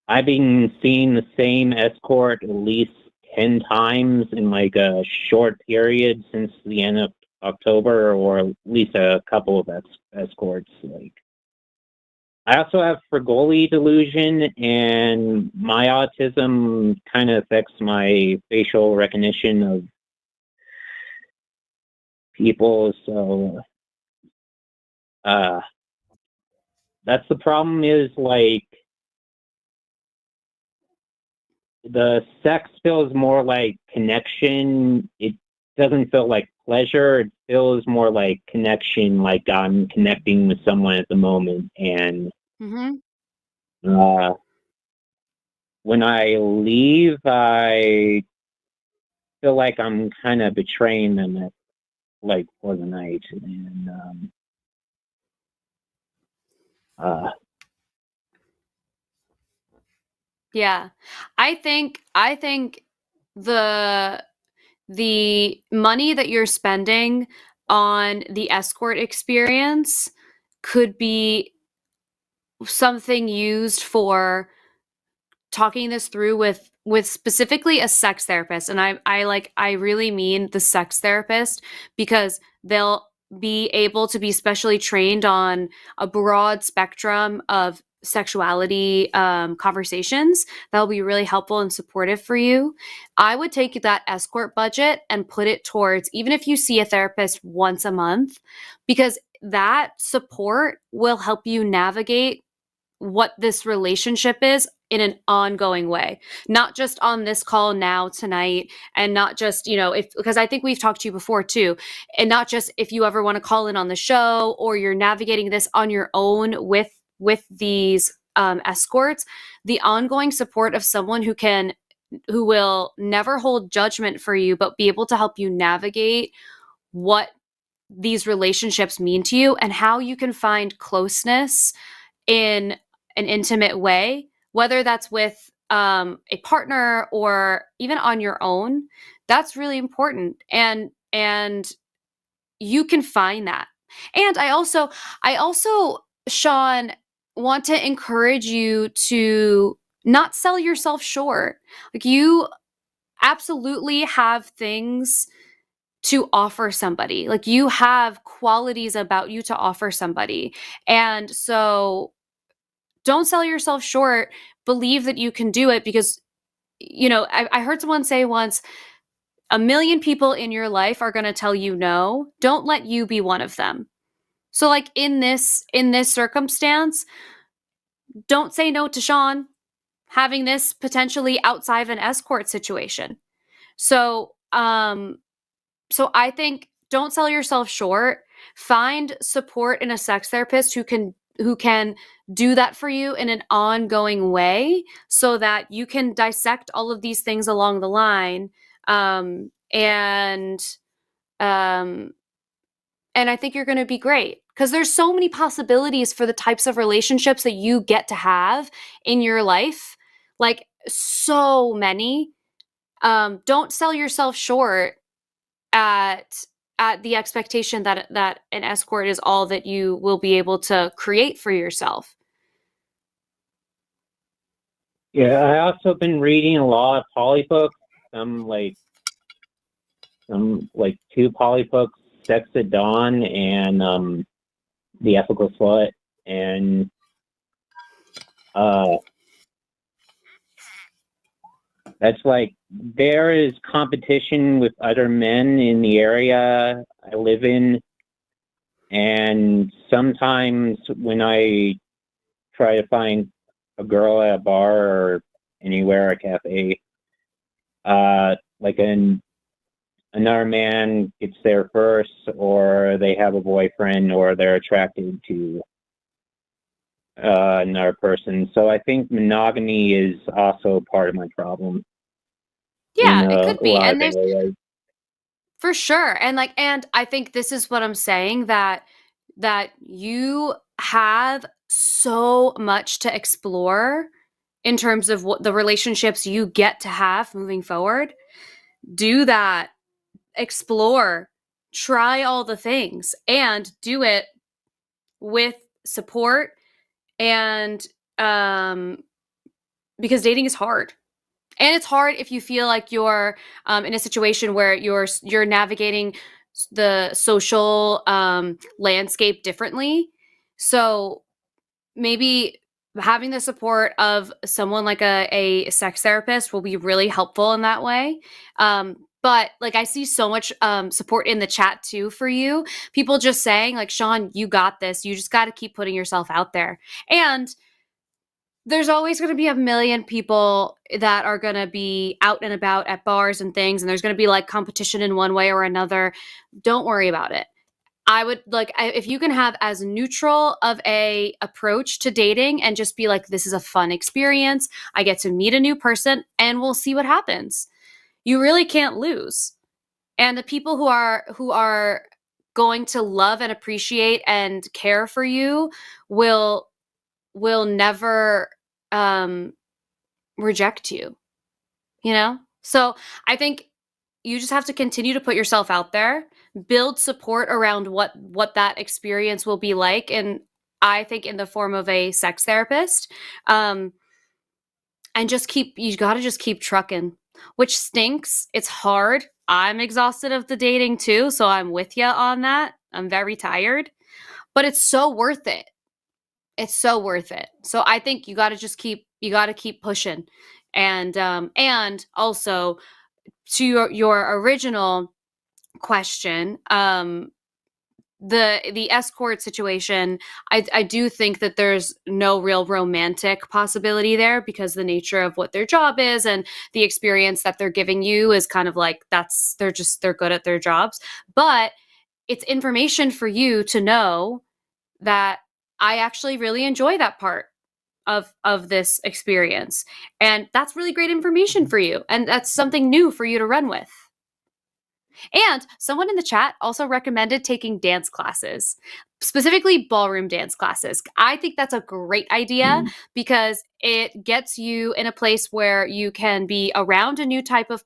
I've been seeing the same escort at least 10 times in like a short period since the end of October, or at least a couple of escorts. Like, I also have Fragoli delusion, and my autism kind of affects my facial recognition of people. So that's the problem, is like the sex feels more like connection. It doesn't feel like pleasure. It feels more like connection, like I'm connecting with someone at the moment. And when I leave, I feel like I'm kind of betraying them at, like, for the night. And yeah, I think the money that you're spending on the escort experience could be something used for talking this through with specifically a sex therapist. And I really mean the sex therapist, because they'll be able to be specially trained on a broad spectrum of sexuality conversations that'll be really helpful and supportive for you. I would take that escort budget and put it towards, even if you see a therapist once a month, because that support will help you navigate what this relationship is in an ongoing way, not just on this call now tonight, and not just, because I think we've talked to you before too, and not just if you ever want to call in on the show, or you're navigating this on your own with these escorts, the ongoing support of someone who will never hold judgment for you, but be able to help you navigate what these relationships mean to you and how you can find closeness in an intimate way, whether that's with a partner or even on your own. That's really important. And you can find that. And I also, Sean, want to encourage you to not sell yourself short. Like, you absolutely have things to offer somebody. Like, you have qualities about you to offer somebody. And so don't sell yourself short. Believe that you can do it, because, I heard someone say once, 1,000,000 people in your life are going to tell you no. Don't let you be one of them. So, like, in this circumstance, don't say no to Sean having this potentially outside of an escort situation. So, I think don't sell yourself short. Find support in a sex therapist who can do that for you in an ongoing way, so that you can dissect all of these things along the line. And I think you're going to be great, because there's so many possibilities for the types of relationships that you get to have in your life. Like, so many. Don't sell yourself short at the expectation that an escort is all that you will be able to create for yourself. Yeah, I also been reading a lot of poly books. Some two poly books, Sex at Dawn and The Ethical Slut, and that's like, there is competition with other men in the area I live in, and sometimes when I try to find a girl at a bar or anywhere, a cafe, another man gets there first, or they have a boyfriend, or they're attracted to another person. So I think monogamy is also part of my problem. Yeah, it could be. And there's areas. for sure. And I think this is what I'm saying, that you have so much to explore in terms of what the relationships you get to have moving forward. Do that. Explore. Try all the things, and do it with support. And because dating is hard. And it's hard if you feel like you're in a situation where you're navigating the social landscape differently. So maybe having the support of someone like a sex therapist will be really helpful in that way. But I see so much support in the chat too for you. People just saying, like, Sean, you got this. You just got to keep putting yourself out there. And there's always going to be 1,000,000 people that are going to be out and about at bars and things, and there's going to be competition in one way or another. Don't worry about it. I would if you can have as neutral of a approach to dating and just be like, this is a fun experience. I get to meet a new person and we'll see what happens. You really can't lose. And the people who are going to love and appreciate and care for you will never reject you, So I think you just have to continue to put yourself out there, build support around what that experience will be like. And I think in the form of a sex therapist, and you got to just keep trucking, which stinks. It's hard. I'm exhausted of the dating too. So I'm with you on that. I'm very tired, but it's so worth it. It's so worth it. So I think you got to keep pushing. And also, to your original question, the escort situation, I do think that there's no real romantic possibility there, because the nature of what their job is and the experience that they're giving you is kind of like, they're good at their jobs. But it's information for you to know that I actually really enjoy that part of this experience. And that's really great information for you. And that's something new for you to run with. And someone in the chat also recommended taking dance classes, specifically ballroom dance classes. I think that's a great idea because it gets you in a place where you can be around a new type of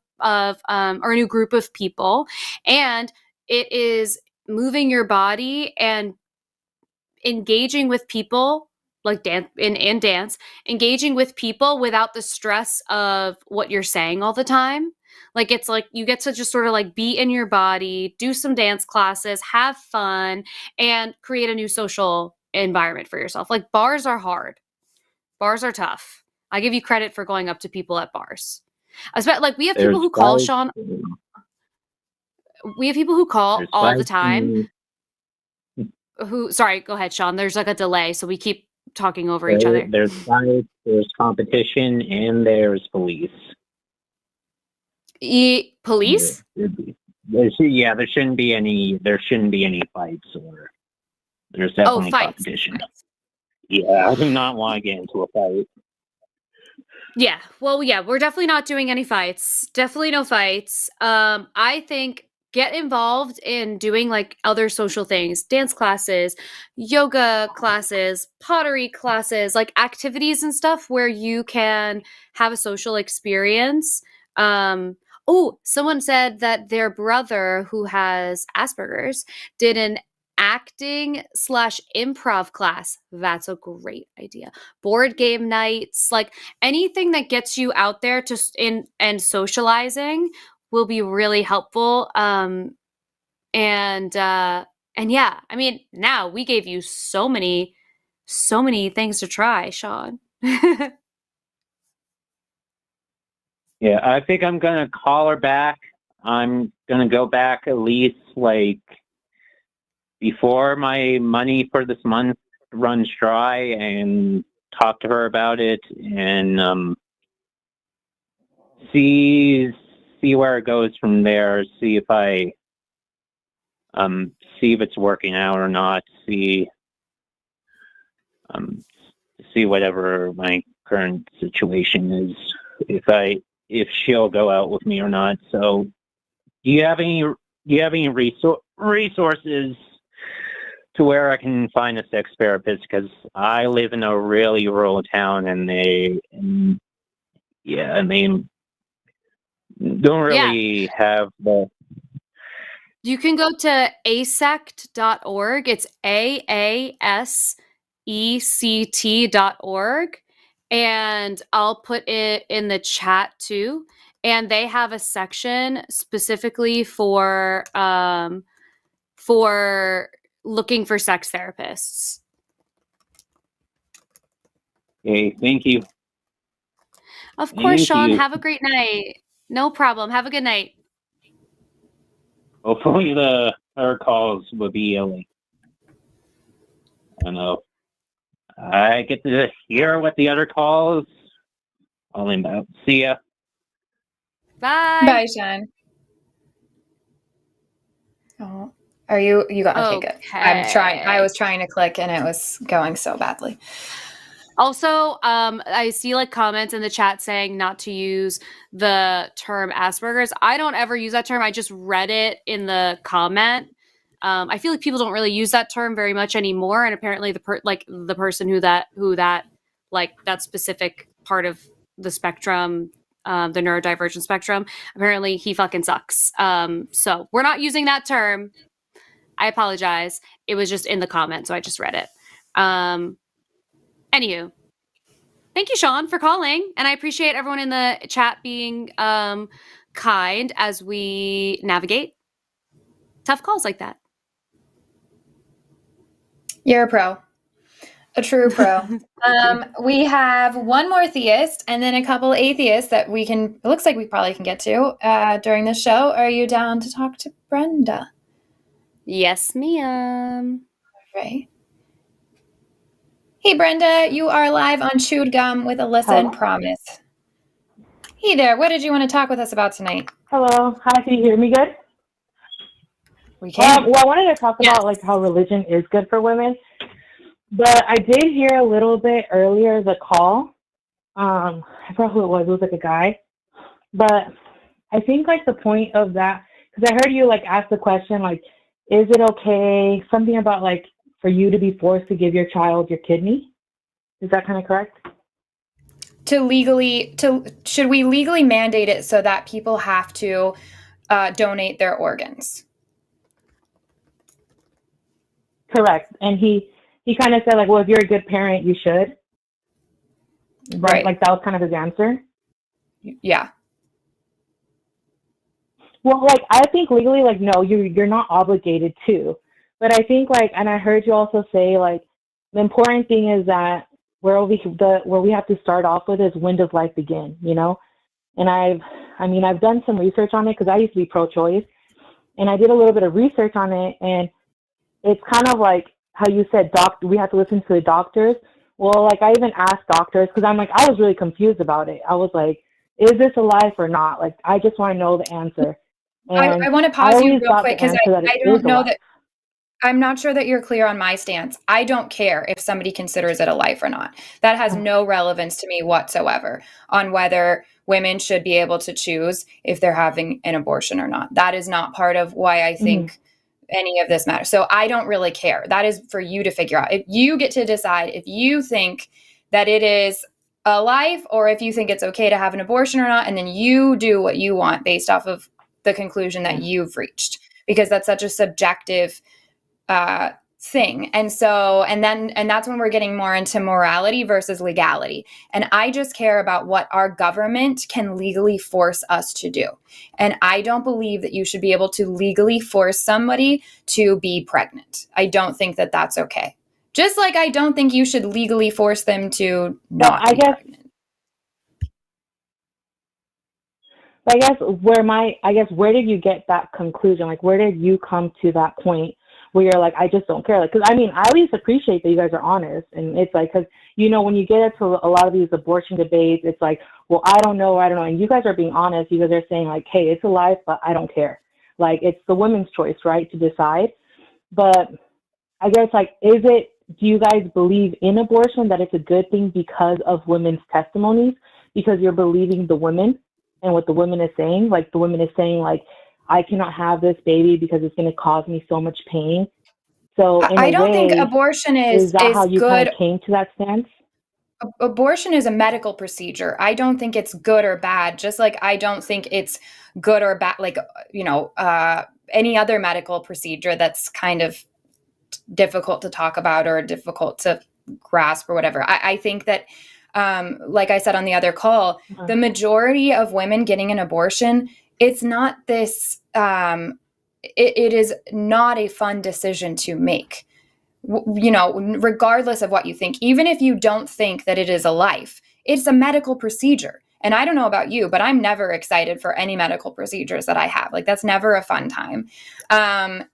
or a new group of people, and it is moving your body and engaging with people like dance in dance, engaging with people without the stress of what you're saying all the time. Like it's like you get to just sort of like be in your body, do some dance classes, have fun, and create a new social environment for yourself. Like bars are hard. Bars are tough. I give you credit for going up to people at bars. Like we have people who call Sean. We have people who call all the time. Sorry, go ahead, Sean. There's like a delay, so we keep talking over each other. There's fights, there's competition, and there's police. Police? There shouldn't be any fights, or there's definitely competition. Yeah, I do not want to get into a fight. Yeah, well, yeah, we're definitely not doing any fights. Definitely no fights. I think get involved in doing like other social things, dance classes, yoga classes, pottery classes, like activities and stuff where you can have a social experience. Someone said that their brother who has Asperger's did an acting/improv class. That's a great idea. Board game nights, like anything that gets you out there and socializing will be really helpful. And yeah, I mean, now we gave you so many things to try, Sean. Yeah, I think I'm gonna call her back. I'm gonna go back at least like before my money for this month runs dry and talk to her about it and see where it goes from there. See if it's working out or not. See whatever my current situation is. If she'll go out with me or not. So, do you have any resources to where I can find a sex therapist? Because I live in a really rural town, and they don't really have the. You can go to asect.org. It's AASECT.org. And I'll put it in the chat too. And they have a section specifically for looking for sex therapists. Okay, thank you. Of course, Sean. Have a great night. No problem. Have a good night. Hopefully our calls will be I don't know. I get to hear what the other calls all about. See ya. Bye. Bye, Sean. Oh, are you got okay, good. I was trying to click and it was going so badly. Also, I see like comments in the chat saying not to use the term Asperger's. I don't ever use that term. I just read it in the comment. I feel like people don't really use that term very much anymore, and apparently the person who that specific part of the spectrum, the neurodivergent spectrum, apparently he fucking sucks. So we're not using that term. I apologize. It was just in the comment, so I just read it. Anywho, thank you, Sean, for calling, and I appreciate everyone in the chat being kind as we navigate tough calls like that. You're a pro. A true pro. We have one more theist and then a couple atheists that it looks like we probably can get to during the show. Are you down to talk to Brenda? Yes, ma'am. Right. Hey, Brenda, you are live on Chewed Gum with Alyssa and Promise. Hey there, what did you want to talk with us about tonight? Hello. Hi, can you hear me good? We can. Well, I wanted to talk about like how religion is good for women. But I did hear a little bit earlier the call. I forgot who it was. It was like a guy. But I think like the point of that, because I heard you like ask the question like, is it okay? Something about like for you to be forced to give your child your kidney. Is that kind of correct? Should we legally mandate it so that people have to donate their organs? Correct. And he kind of said like, well, if you're a good parent, you should. Right. Like that was kind of his answer. Yeah. Well, like I think legally, like no, you're not obligated to. But I think like, and I heard you also say like, the important thing is that where we have to start off with is when does life begin, you know? And I've done some research on it because I used to be pro-choice, and I did a little bit of research on it, and it's kind of like how you said, we have to listen to the doctors. Well, like I even asked doctors because I'm like, I was really confused about it. I was like, is this a life or not? Like, I just want to know the answer. And I want to pause you real quick because I don't know that. I'm not sure that you're clear on my stance. I don't care if somebody considers it a life or not. That has no relevance to me whatsoever on whether women should be able to choose if they're having an abortion or not. That is not part of why I think any of this matters. So I don't really care. That is for you to figure out. If you get to decide if you think that it is a life or if you think it's okay to have an abortion or not, and then you do what you want based off of the conclusion that you've reached, because that's such a subjective thing. And that's when we're getting more into morality versus legality. And I just care about what our government can legally force us to do. And I don't believe that you should be able to legally force somebody to be pregnant. I don't think that that's okay. Just like I don't think you should legally force them to not be pregnant. Where did you get that conclusion? Like, where did you come to that point where you're like, I just don't care? Like, because I at least appreciate that you guys are honest. And it's like, because, when you get into a lot of these abortion debates, it's like, well, I don't know. And you guys are being honest. You guys are saying like, hey, it's a life, but I don't care. Like, it's the women's choice, right, to decide. But I guess, like, do you guys believe in abortion, that it's a good thing because of women's testimonies, because you're believing the women and what the women is saying? Like, the women is saying, like, I cannot have this baby because it's going to cause me so much pain. So I don't think abortion is that how you good. kind of came to that stance? Abortion is a medical procedure. I don't think it's good or bad, just like I don't think it's good or bad, like, any other medical procedure that's kind of difficult to talk about or difficult to grasp or whatever. I think that, like I said on the other call, the majority of women getting an abortion, it's not this, it is not a fun decision to make. Regardless of what you think, even if you don't think that it is a life, it's a medical procedure. And I don't know about you, but I'm never excited for any medical procedures that I have. Like, that's never a fun time. And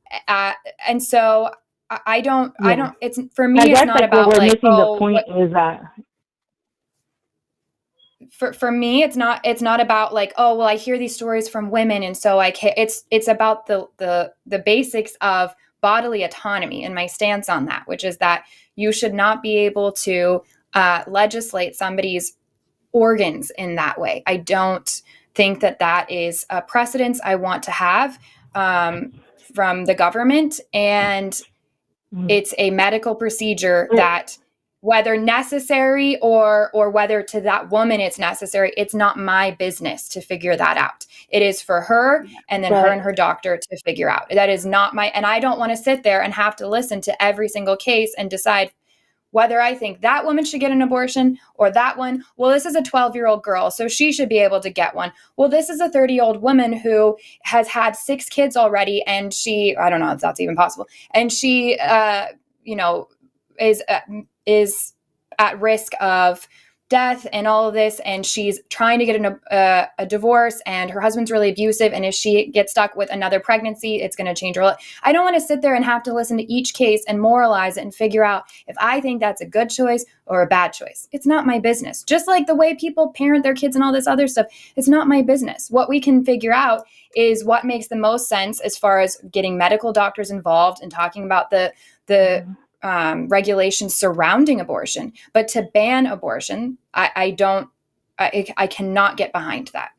so I don't, it's, for me, it's not about what we're like, missing the point is that. For me, it's not about like, oh, well, I hear these stories from women, and so I can't. It's about the basics of bodily autonomy and my stance on that, which is that you should not be able to legislate somebody's organs in that way. I don't think that is a precedence I want to have from the government, and it's a medical procedure that, whether necessary or whether to that woman it's necessary, it's not my business to figure that out. It is for her and then her and her doctor to figure out. That is not and I don't want to sit there and have to listen to every single case and decide whether I think that woman should get an abortion or that one. Well, this is a 12-year-old girl, so she should be able to get one. Well, this is a 30-year-old woman who has had 6 kids already, and I don't know if that's even possible. And she, is at risk of death and all of this, and she's trying to get a divorce, and her husband's really abusive, and if she gets stuck with another pregnancy, it's going to change her life. I don't want to sit there and have to listen to each case and moralize it and figure out if I think that's a good choice or a bad choice. It's not my business. Just like the way people parent their kids and all this other stuff, it's not my business. What we can figure out is what makes the most sense as far as getting medical doctors involved and talking about the regulations surrounding abortion, but to ban abortion, I cannot get behind that.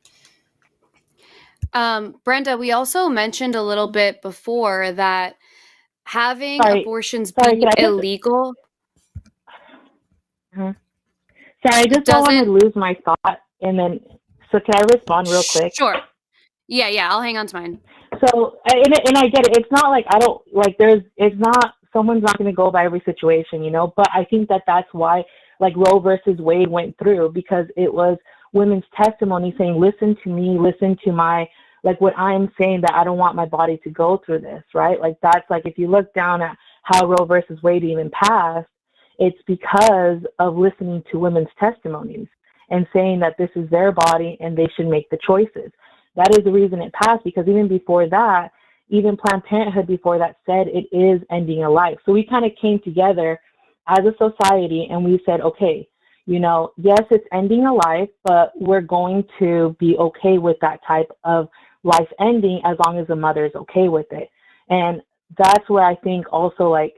Brenda, we also mentioned a little bit before that having abortions Sorry, be can I just- illegal. Sorry, I just don't want to doesn't- lose my thought. And then, so can I respond real quick? Sure. Yeah, I'll hang on to mine. So, and I get it. It's not like I don't, like, it's not, someone's not going to go by every situation, you know, but I think that that's why, like, Roe versus Wade went through, because it was women's testimony saying, listen to me, listen to my, like, what I'm saying, that I don't want my body to go through this, right? Like, that's, like, if you look down at how Roe versus Wade even passed, it's because of listening to women's testimonies and saying that this is their body and they should make the choices. That is the reason it passed, because even before that, even Planned Parenthood before that said it is ending a life. So we kind of came together as a society and we said, okay, you know, yes, it's ending a life, but we're going to be okay with that type of life ending as long as the mother is okay with it. And that's where I think also, like,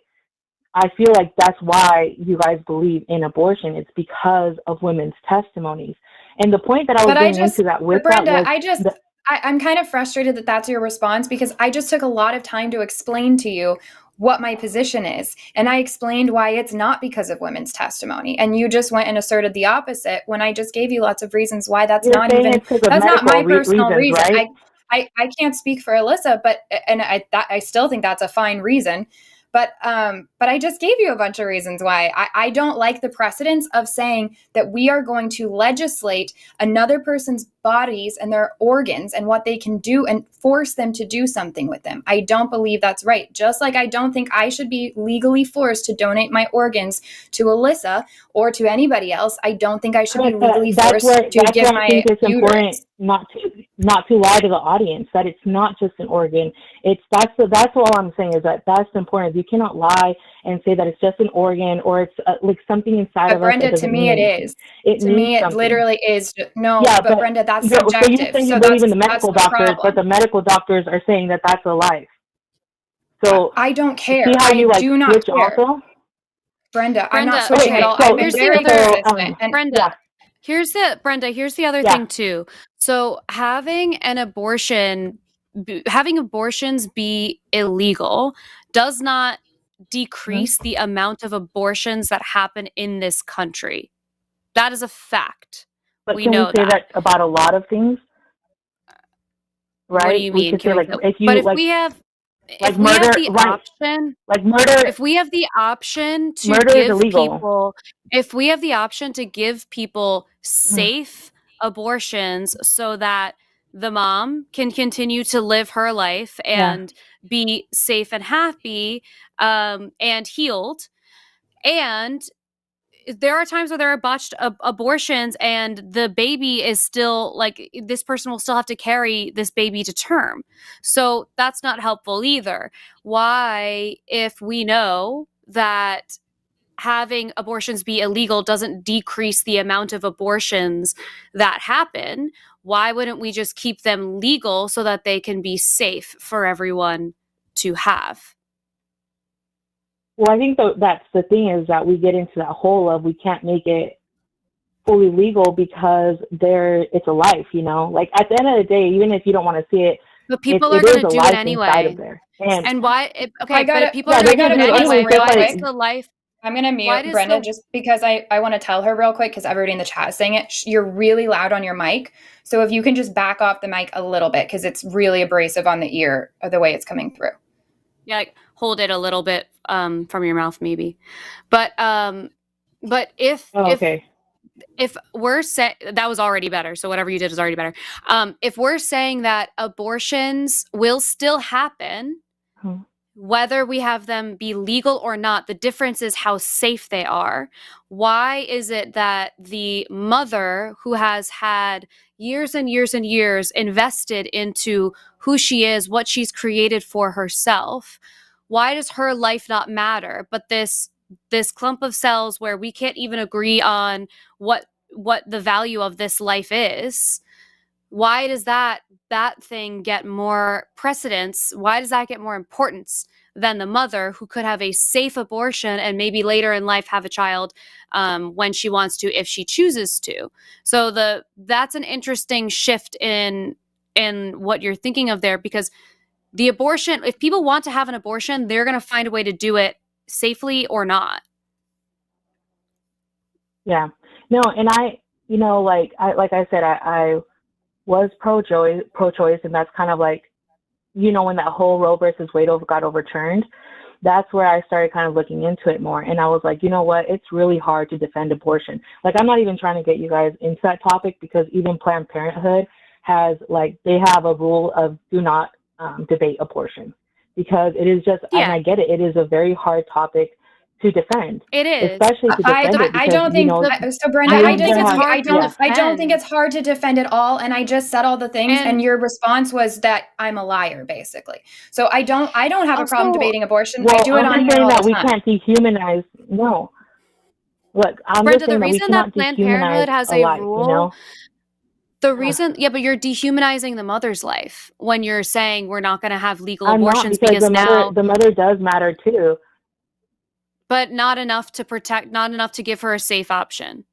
I feel like that's why you guys believe in abortion. It's because of women's testimonies. And the point that I was getting into that with Brenda, that was I'm kind of frustrated that that's your response, because I just took a lot of time to explain to you what my position is. And I explained why it's not because of women's testimony. And you just went and asserted the opposite when I just gave you lots of reasons why that's not my personal reason. Right? I can't speak for Alyssa, but I still think that's a fine reason. But I just gave you a bunch of reasons why I don't like the precedence of saying that we are going to legislate another person's bodies and their organs and what they can do and force them to do something with them. I don't believe that's right. Just like I don't think I should be legally forced to donate my organs to Alyssa or to anybody else. I don't think I should be legally forced to give my uterus. Not to lie to the audience that it's not just an organ. That's all I'm saying, is that that's important. You cannot lie and say that it's just an organ or it's like something inside of Brenda, us. to me it is. To me it literally is. No, yeah, but Brenda, that's subjective. So you're saying you believe in the medical doctors, but the medical doctors are saying that that's a life. So I don't care. See how you do not care. Also? Brenda, I'm not switching at all. Here's the other, Brenda. Here's the other thing too. So having abortions be illegal does not decrease the amount of abortions that happen in this country. That is a fact. But we know say that about a lot of things, right? What do you mean? If we have the option, like murder, if we have the option to give people safe abortions so that the mom can continue to live her life and be safe and happy and healed, and there are times where there are botched abortions and the baby is still, like, this person will still have to carry this baby to term. So that's not helpful either. Why, if we know that having abortions be illegal doesn't decrease the amount of abortions that happen, why wouldn't we just keep them legal so that they can be safe for everyone to have? Well, I think that's the thing, is that we get into that hole of we can't make it fully legal because it's a life, you know? Like, at the end of the day, even if you don't want to see it, but people are going to do it anyway. And why? But people are going to do it anyway. Why is the life? I'm going to mute Brenda just because I want to tell her real quick, because everybody in the chat is saying it. You're really loud on your mic. So if you can just back off the mic a little bit, because it's really abrasive on the ear of the way it's coming through. Yeah, like hold it a little bit from your mouth, maybe. But if we're saying that was already better, so whatever you did is already better. If we're saying that abortions will still happen, whether we have them be legal or not, the difference is how safe they are. Why is it that the mother who has had years and years and years invested into who she is, what she's created for herself, why does her life not matter? But this clump of cells where we can't even agree on what the value of this life is, why does that thing get more precedence? Why does that get more importance than the mother, who could have a safe abortion and maybe later in life have a child when she wants to, if she chooses to. So that's an interesting shift in what you're thinking of there, because the abortion, if people want to have an abortion, they're going to find a way to do it safely or not. Yeah. No, and I said, I was pro-choice, and that's kind of like, when that whole Roe versus Wade got overturned, that's where I started kind of looking into it more. And I was like, you know what? It's really hard to defend abortion. Like, I'm not even trying to get you guys into that topic, because even Planned Parenthood has, they have a rule of do not debate abortion, because it is just, and I get it, it is a very hard topic to defend. It is, especially to defend it, because, I don't think so, Brenda. I don't think it's hard to defend it all. And I just said all the things, and your response was that I'm a liar, basically. So I don't have a problem debating abortion. Well, I do it on here all the time. We can't dehumanize. No, look, I'm Brenda, just saying the reason that Planned Parenthood has a rule. The reason, but you're dehumanizing the mother's life when you're saying we're not going to have legal abortions, because the now the mother does matter too. But not enough to protect, not enough to give her a safe option.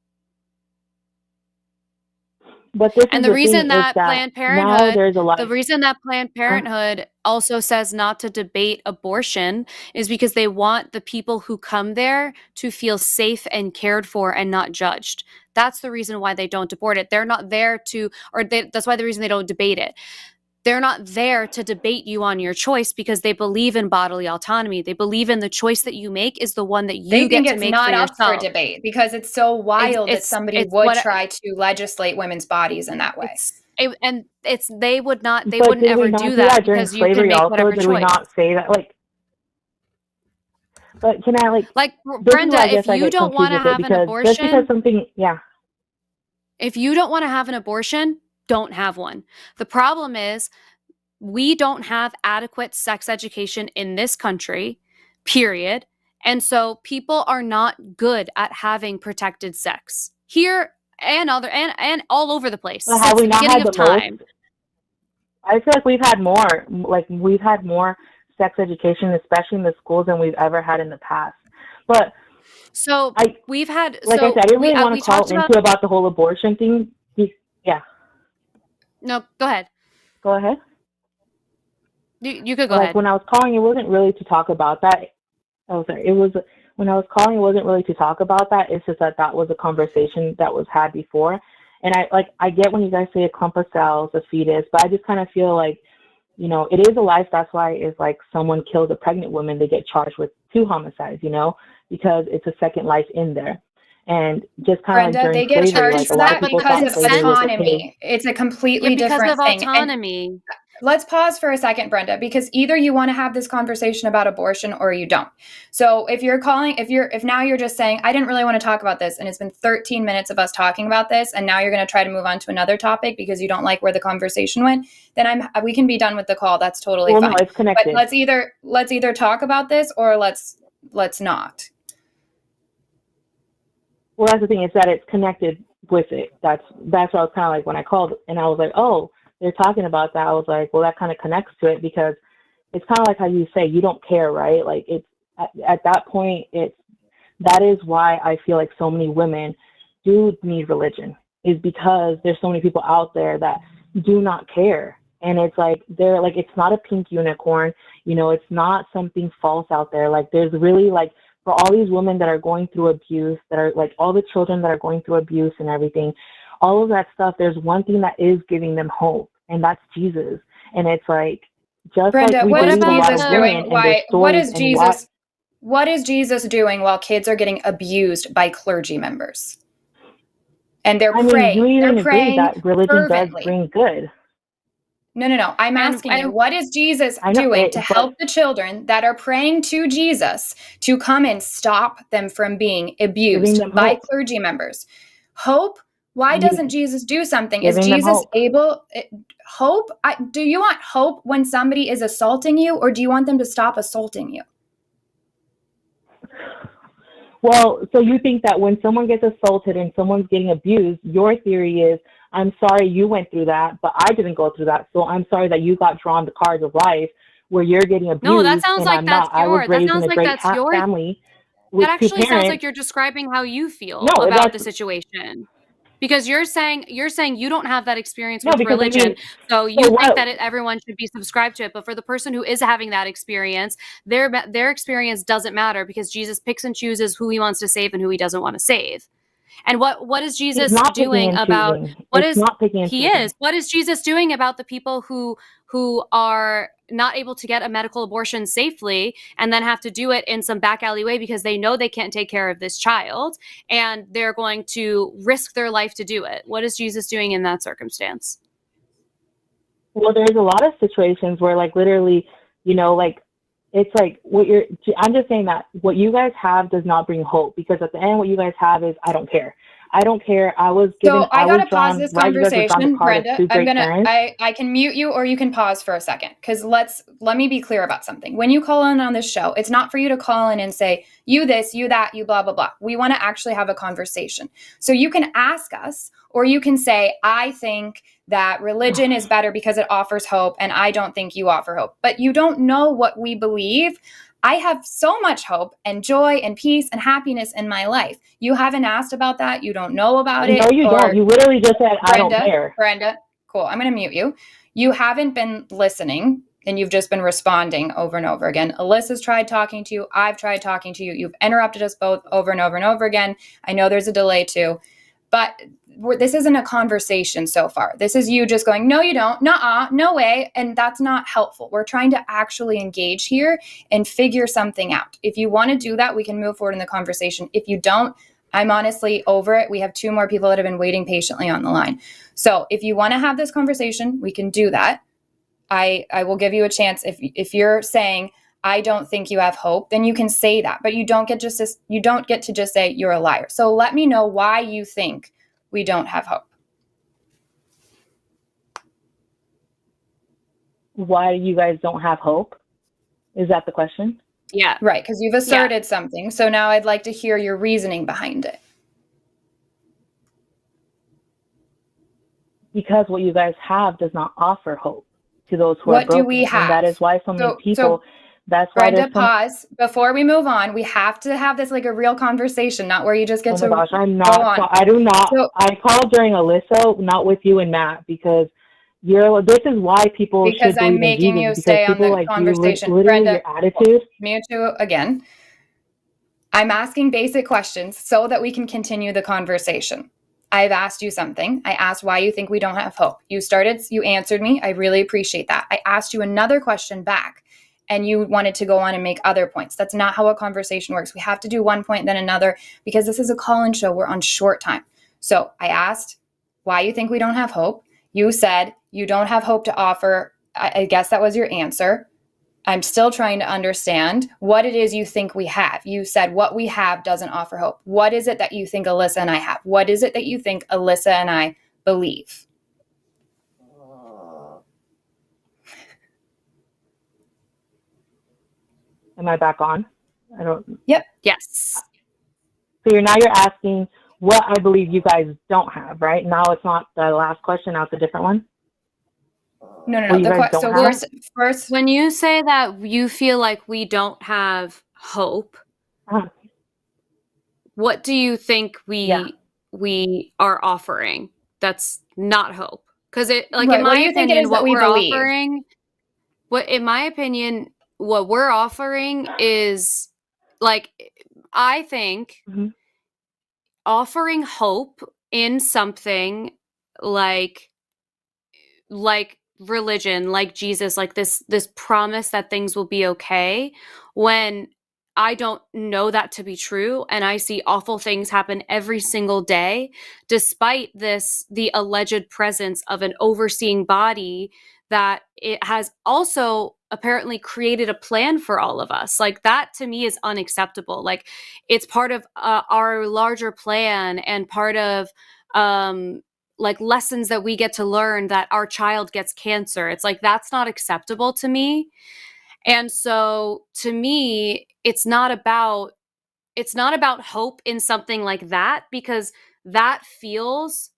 But the reason that Planned Parenthood, the reason that Planned Parenthood also says not to debate abortion is because they want the people who come there to feel safe and cared for and not judged. That's the reason why they don't abort it. They're not there to, that's why the reason they don't debate it. They're not there to debate you on your choice, because they believe in bodily autonomy. They believe in the choice that you make is the one that you get to make for yourself. They think it's not up for debate, because it's so wild that somebody would try to legislate women's bodies in that way. They wouldn't ever do that, because you can make whatever choice. Did we not say that? But can I Brenda, if you don't want to have an abortion, just because something, if you don't want to have an abortion, don't have one. The problem is we don't have adequate sex education in this country, period. And so people are not good at having protected sex here and all over the place. Well, have we not had the time? I feel like we've had more sex education, especially in the schools, than we've ever had in the past. But we've had, I said, I didn't really want to call into about the whole abortion thing. Yeah. No, go ahead. Go ahead. You could go ahead. When I was calling, it wasn't really to talk about that. Oh, sorry. When I was calling, it wasn't really to talk about that. It's just that was a conversation that was had before. And I get when you guys say a clump of cells, a fetus, but I just kind of feel like, it is a life. That's why it's like someone kills a pregnant woman, they get charged with 2 homicides, because it's a second life in there. And just kind of they get charged for that because of autonomy. It's a completely different thing. Because of autonomy. And let's pause for a second, Brenda, because either you want to have this conversation about abortion or you don't. So if now you're just saying, I didn't really want to talk about this, and it's been 13 minutes of us talking about this, and now you're going to try to move on to another topic because you don't like where the conversation went, then we can be done with the call. That's totally fine. No, it's connected. But let's either talk about this or let's not. Well, that's the thing, is that it's connected with it. That's what I was kind of like when I called, and I was like, oh, they're talking about that. I was like, well, that kind of connects to it, because it's kind of like how you say you don't care, right? Like, it's at that point, that is why I feel like so many women do need religion, is because there's so many people out there that do not care. And it's like, it's not a pink unicorn, it's not something false out there. Like, there's really for all these women that are going through abuse, that are all the children that are going through abuse and everything, all of that stuff, there's one thing that is giving them hope, and that's Jesus. And it's just Brenda, like what is Jesus doing? What is Jesus doing while kids are getting abused by clergy members? And they're praying. You even agree that religion fervently. Does bring good. No. I'm asking you, what is Jesus doing to help the children that are praying to Jesus to come and stop them from being abused by clergy members? Hope? Why doesn't Jesus do something? Is Jesus able? Hope? Do you want hope when somebody is assaulting you, or do you want them to stop assaulting you? Well, so you think that when someone gets assaulted and someone's getting abused, your theory is, I'm sorry you went through that, but I didn't go through that. So I'm sorry that you got drawn the cards of life where you're getting abused No, that sounds and like I'm that's not. I was your. That raised in sounds a like great that's your. family That with two actually sounds parents. like you're describing how you feel No, about the that's situation. Because you're saying you don't have that experience no, with because I religion, mean, so so you think what? that everyone should be subscribed to it. But for the person who is having that experience, their experience doesn't matter because Jesus picks and chooses who he wants to save and who he doesn't want to save. And what is He's Jesus not picking doing and about choosing. what It's is not picking and he choosing. is what is Jesus doing about the people who are not able to get a medical abortion safely and then have to do it in some back alleyway because they know they can't take care of this child and they're going to risk their life to do it? What is Jesus doing in that circumstance? Well, there's a lot of situations where, like, literally, you know, like, it's like I'm just saying that what you guys have does not bring hope, because at the end, what you guys have is, I don't care. I don't care. I was given, So I gotta was pause drawn, this right? You guys were drawn to conversation, card of Brenda. two great parents. I can mute you, or you can pause for a second, because let me be clear about something. When you call in on this show, it's not for you to call in and say you this, you that, you blah blah blah. We want to actually have a conversation. So you can ask us, or you can say, I think that religion is better because it offers hope, and I don't think you offer hope. But you don't know what we believe. I have so much hope and joy and peace and happiness in my life. You haven't asked about that. You don't know about it. No, you or don't. You literally just said, I don't care. Brenda, cool. I'm going to mute you. You haven't been listening, and you've just been responding over and over again. Alyssa's tried talking to you. I've tried talking to you. You've interrupted us both over and over and over again. I know there's a delay too, but this isn't a conversation so far. This is you just going, no, you don't, nuh-uh, no way. And that's not helpful. We're trying to actually engage here and figure something out. If you want to do that, we can move forward in the conversation. If you don't, I'm honestly over it. We have 2 more people that have been waiting patiently on the line. So if you want to have this conversation, we can do that. I will give you a chance. If you're saying, I don't think you have hope, then you can say that, but you don't get to just say you're a liar. So let me know why you think we don't have hope. Why you guys don't have hope? Is that the question? Yeah. Right, because you've asserted something. So now I'd like to hear your reasoning behind it. Because what you guys have does not offer hope to those who are What broken. do we have? And that is why so many people, that's why Brenda, there's some, pause. Before we move on, we have to have this like a real conversation, not where you just get oh my to gosh, I'm go not, on. I do not, So- I called during Alyssa, not with you and Matt, because this is why people Because should I'm believe in making Jesus, you because stay on people the like conversation. you, literally Brenda, your attitude. mute you again. I'm asking basic questions so that we can continue the conversation. I've asked you something. I asked why you think we don't have hope. You answered me. I really appreciate that. I asked you another question back, and you wanted to go on and make other points. That's not how a conversation works. We have to do one point, then another, because this is a call-in show. We're on short time. So I asked why you think we don't have hope. You said you don't have hope to offer. I guess that was your answer. I'm still trying to understand what it is you think we have. You said what we have doesn't offer hope. What is it that you think Alyssa and I have? What is it that you think Alyssa and I believe? Am I back on? I don't. Yep. Yes. So you're asking what I believe you guys don't have, right? Now it's not the last question. Now it's a different one. No. Well, you guys don't So have? first, When you say that you feel like we don't have hope, what do you think we are offering that's not hope? Because it, like, right, in what my do you think it opinion, is that what we we're believe? offering, what we're offering is, like, I think Mhm. offering hope in something like religion, like Jesus, like this promise that things will be okay, when I don't know that to be true, and I see awful things happen every single day, despite the alleged presence of an overseeing body that it has also apparently created a plan for all of us. Like, that to me is unacceptable. Like, it's part of our larger plan and part of like lessons that we get to learn, that our child gets cancer. It's like, that's not acceptable to me. And so to me, it's not about hope in something like that, because that feels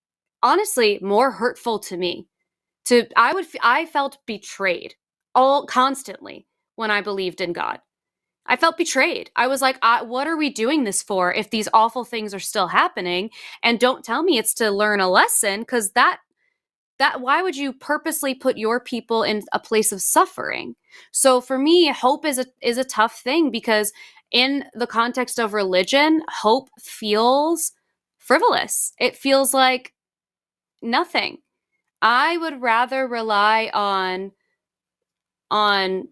honestly more hurtful to me. I felt betrayed all constantly when I believed in God. I felt betrayed. I was like, what are we doing this for if these awful things are still happening? And don't tell me it's to learn a lesson, because that why would you purposely put your people in a place of suffering? So for me, hope is a tough thing, because in the context of religion, hope feels frivolous. It feels like nothing. I would rather rely on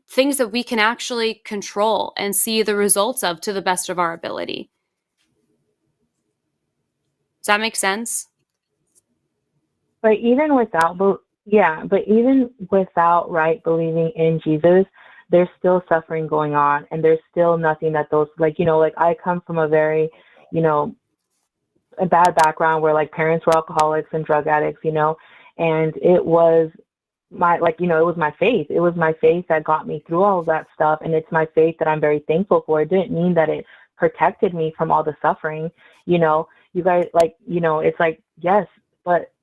things that we can actually control and see the results of to the best of our ability. Does that make sense? But even without, even without believing in Jesus, there's still suffering going on, and there's still nothing that those, like, I come from a very, a bad background where like parents were alcoholics and drug addicts, and it was my, it was my faith. It was my faith that got me through all of that stuff, and it's my faith that I'm very thankful for. It didn't mean that it protected me from all the suffering. You guys, it's like, yes, but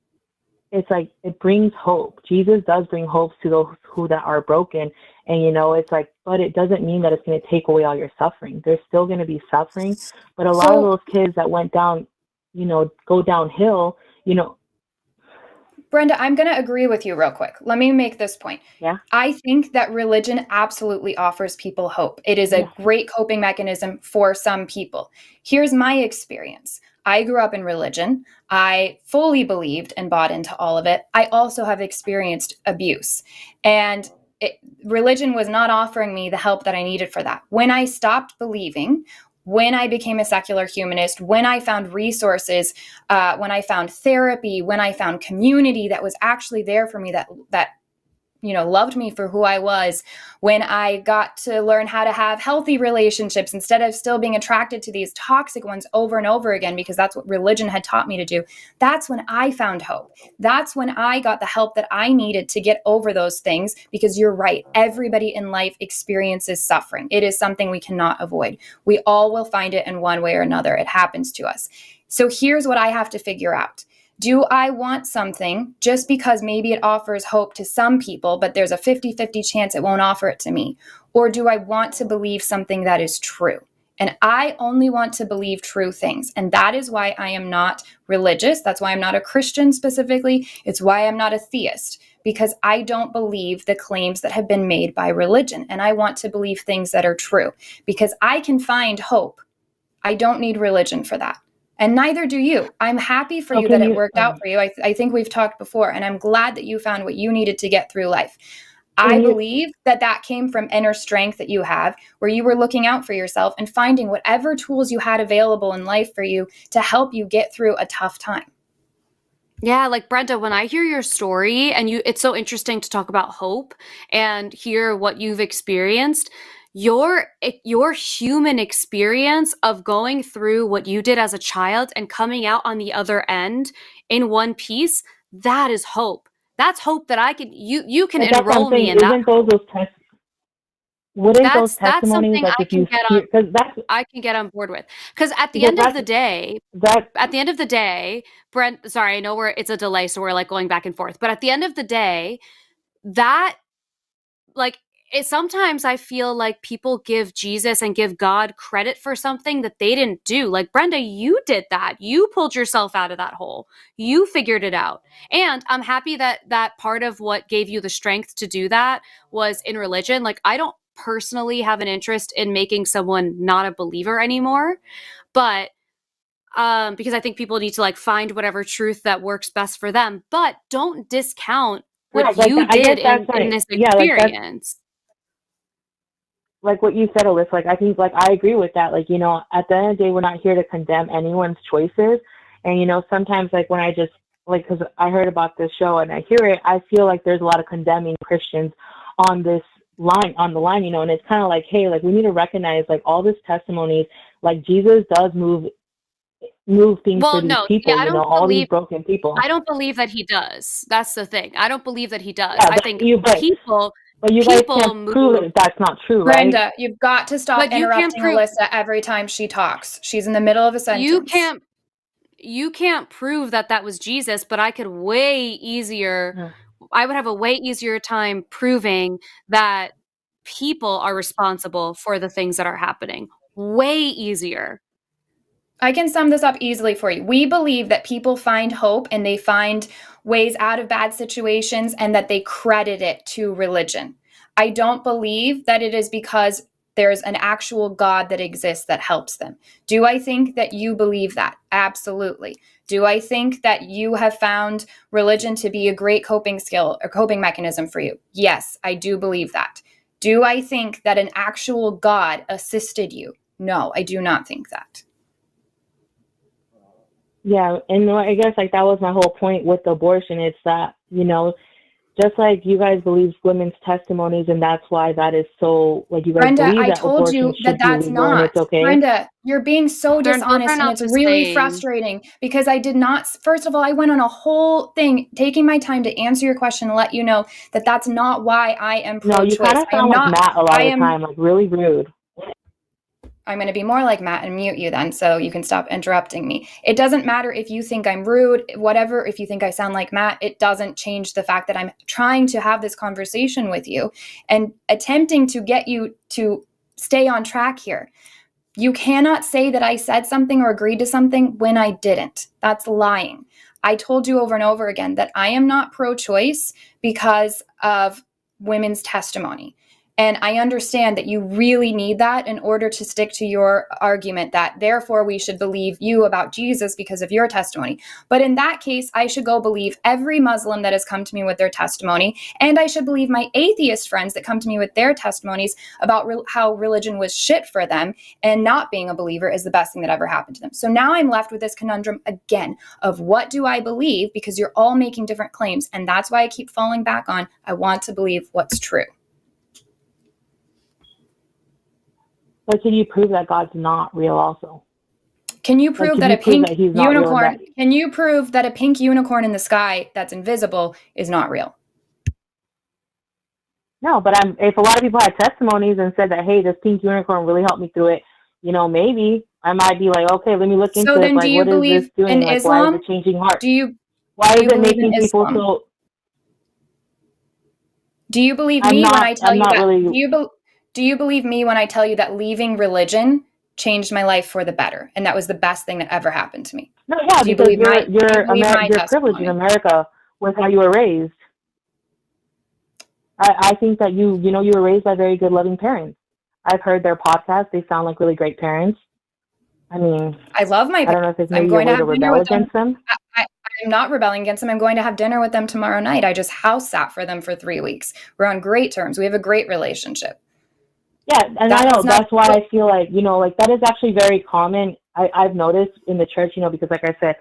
it's like, it brings hope. Jesus does bring hope to those who that are broken. And, it's like, but it doesn't mean that it's going to take away all your suffering. There's still going to be suffering. But a lot of those kids that went down, go downhill, Brenda, I'm going to agree with you real quick. Let me make this point. Yeah. I think that religion absolutely offers people hope. It is a great coping mechanism for some people. Here's my experience. I grew up in religion. I fully believed and bought into all of it. I also have experienced abuse. And religion was not offering me the help that I needed for that. When I stopped believing, when I became a secular humanist, when I found resources, when I found therapy, when I found community that was actually there for me, that loved me for who I was, when I got to learn how to have healthy relationships instead of still being attracted to these toxic ones over and over again, because that's what religion had taught me to do. That's when I found hope. That's when I got the help that I needed to get over those things, because you're right. Everybody in life experiences suffering. It is something we cannot avoid. We all will find it in one way or another. It happens to us. So here's what I have to figure out. Do I want something just because maybe it offers hope to some people, but there's a 50-50 chance it won't offer it to me? Or do I want to believe something that is true? And I only want to believe true things. And that is why I am not religious. That's why I'm not a Christian specifically. It's why I'm not a theist, because I don't believe the claims that have been made by religion. And I want to believe things that are true, because I can find hope. I don't need religion for that. And neither do you. I'm happy for you that it worked out for you. I think we've talked before, and I'm glad that you found what you needed to get through life. I believe that came from inner strength that you have, where you were looking out for yourself and finding whatever tools you had available in life for you to help you get through a tough time. Yeah, like Brenda, when I hear your story, and it's so interesting to talk about hope and hear what you've experienced. Your human experience of going through what you did as a child and coming out on the other end in one piece, that is hope. That's hope that I can, you can enroll me in that. Wouldn't those testimonies, that's something like, I can get on board with. Because at the end of the day, Brent, sorry, I know it's a delay, so we're like going back and forth. But at the end of the day, that, like, sometimes I feel like people give Jesus and give God credit for something that they didn't do. Like, Brenda, you did that. You pulled yourself out of that hole. You figured it out. And I'm happy that part of what gave you the strength to do that was in religion. Like, I don't personally have an interest in making someone not a believer anymore, but because I think people need to like find whatever truth that works best for them. But don't discount what you did in this experience. Like what you said, Alyssa, like, I think, like, I agree with that. Like, at the end of the day, we're not here to condemn anyone's choices. And, sometimes, like, when I just, like, because I heard about this show and I hear it, I feel like there's a lot of condemning Christians on the line, and it's kind of like, hey, like, we need to recognize, like, all this testimonies, like, Jesus does move things for these people, all these broken people. I don't believe that he does. That's the thing. I don't believe that he does. Yeah, I think people... But you guys can't prove that that's not true, right? Brenda, you've got to stop interrupting Alyssa every time she talks. She's in the middle of a sentence. You can't prove that was Jesus, but I could way easier I would have a way easier time proving that people are responsible for the things that are happening. Way easier. I can sum this up easily for you. We believe that people find hope and they find ways out of bad situations and that they credit it to religion. I don't believe that it is because there's an actual God that exists that helps them. Do I think that you believe that? Absolutely. Do I think that you have found religion to be a great coping skill or coping mechanism for you? Yes, I do believe that. Do I think that an actual God assisted you? No, I do not think that. Yeah, and I guess like that was my whole point with the abortion. It's that, just like you guys believe women's testimonies, and that's why that is so, like, you guys Brenda, believe I that told abortion you that should be that's legal and not. it's okay. Brenda, you're being so They're dishonest, and not it's the really same. frustrating because I did not. First of all, I went on a whole thing taking my time to answer your question and let you know that that's not why I am No, you pro-choice. kind of sound like Matt a lot of the time, like really rude. I'm going to be more like Matt and mute you then so you can stop interrupting me. It doesn't matter if you think I'm rude, whatever, if you think I sound like Matt, it doesn't change the fact that I'm trying to have this conversation with you and attempting to get you to stay on track here. You cannot say that I said something or agreed to something when I didn't. That's lying. I told you over and over again that I am not pro-choice because of women's testimony. And I understand that you really need that in order to stick to your argument that therefore we should believe you about Jesus because of your testimony. But in that case, I should go believe every Muslim that has come to me with their testimony. And I should believe my atheist friends that come to me with their testimonies about how religion was shit for them and not being a believer is the best thing that ever happened to them. So now I'm left with this conundrum again of what do I believe, because you're all making different claims. And that's why I keep falling back on, I want to believe what's true. But can you prove that God's not real also? Can you prove that a pink unicorn, can you prove that a pink unicorn in the sky that's invisible is not real? No, but if a lot of people had testimonies and said that, hey, this pink unicorn really helped me through it, maybe I might be like, okay, let me look into it. Like, what is this doing? Like, why is it changing hearts? Why is it making people so? Do you believe me when I tell you that? Do you believe me when I tell you that leaving religion changed my life for the better, and that was the best thing that ever happened to me? No, yeah, because you're privileged in America with how you were raised. I think that you were raised by very good, loving parents. I've heard their podcasts; they sound like really great parents. I mean, I love my parents. I don't know if it's maybe a way to rebel against them. I'm not rebelling against them. I'm going to have dinner with them tomorrow night. I just house sat for them for 3 weeks. We're on great terms. We have a great relationship. Yeah, and I know that's why I feel like, like that is actually very common. I've noticed in the church, because like I said,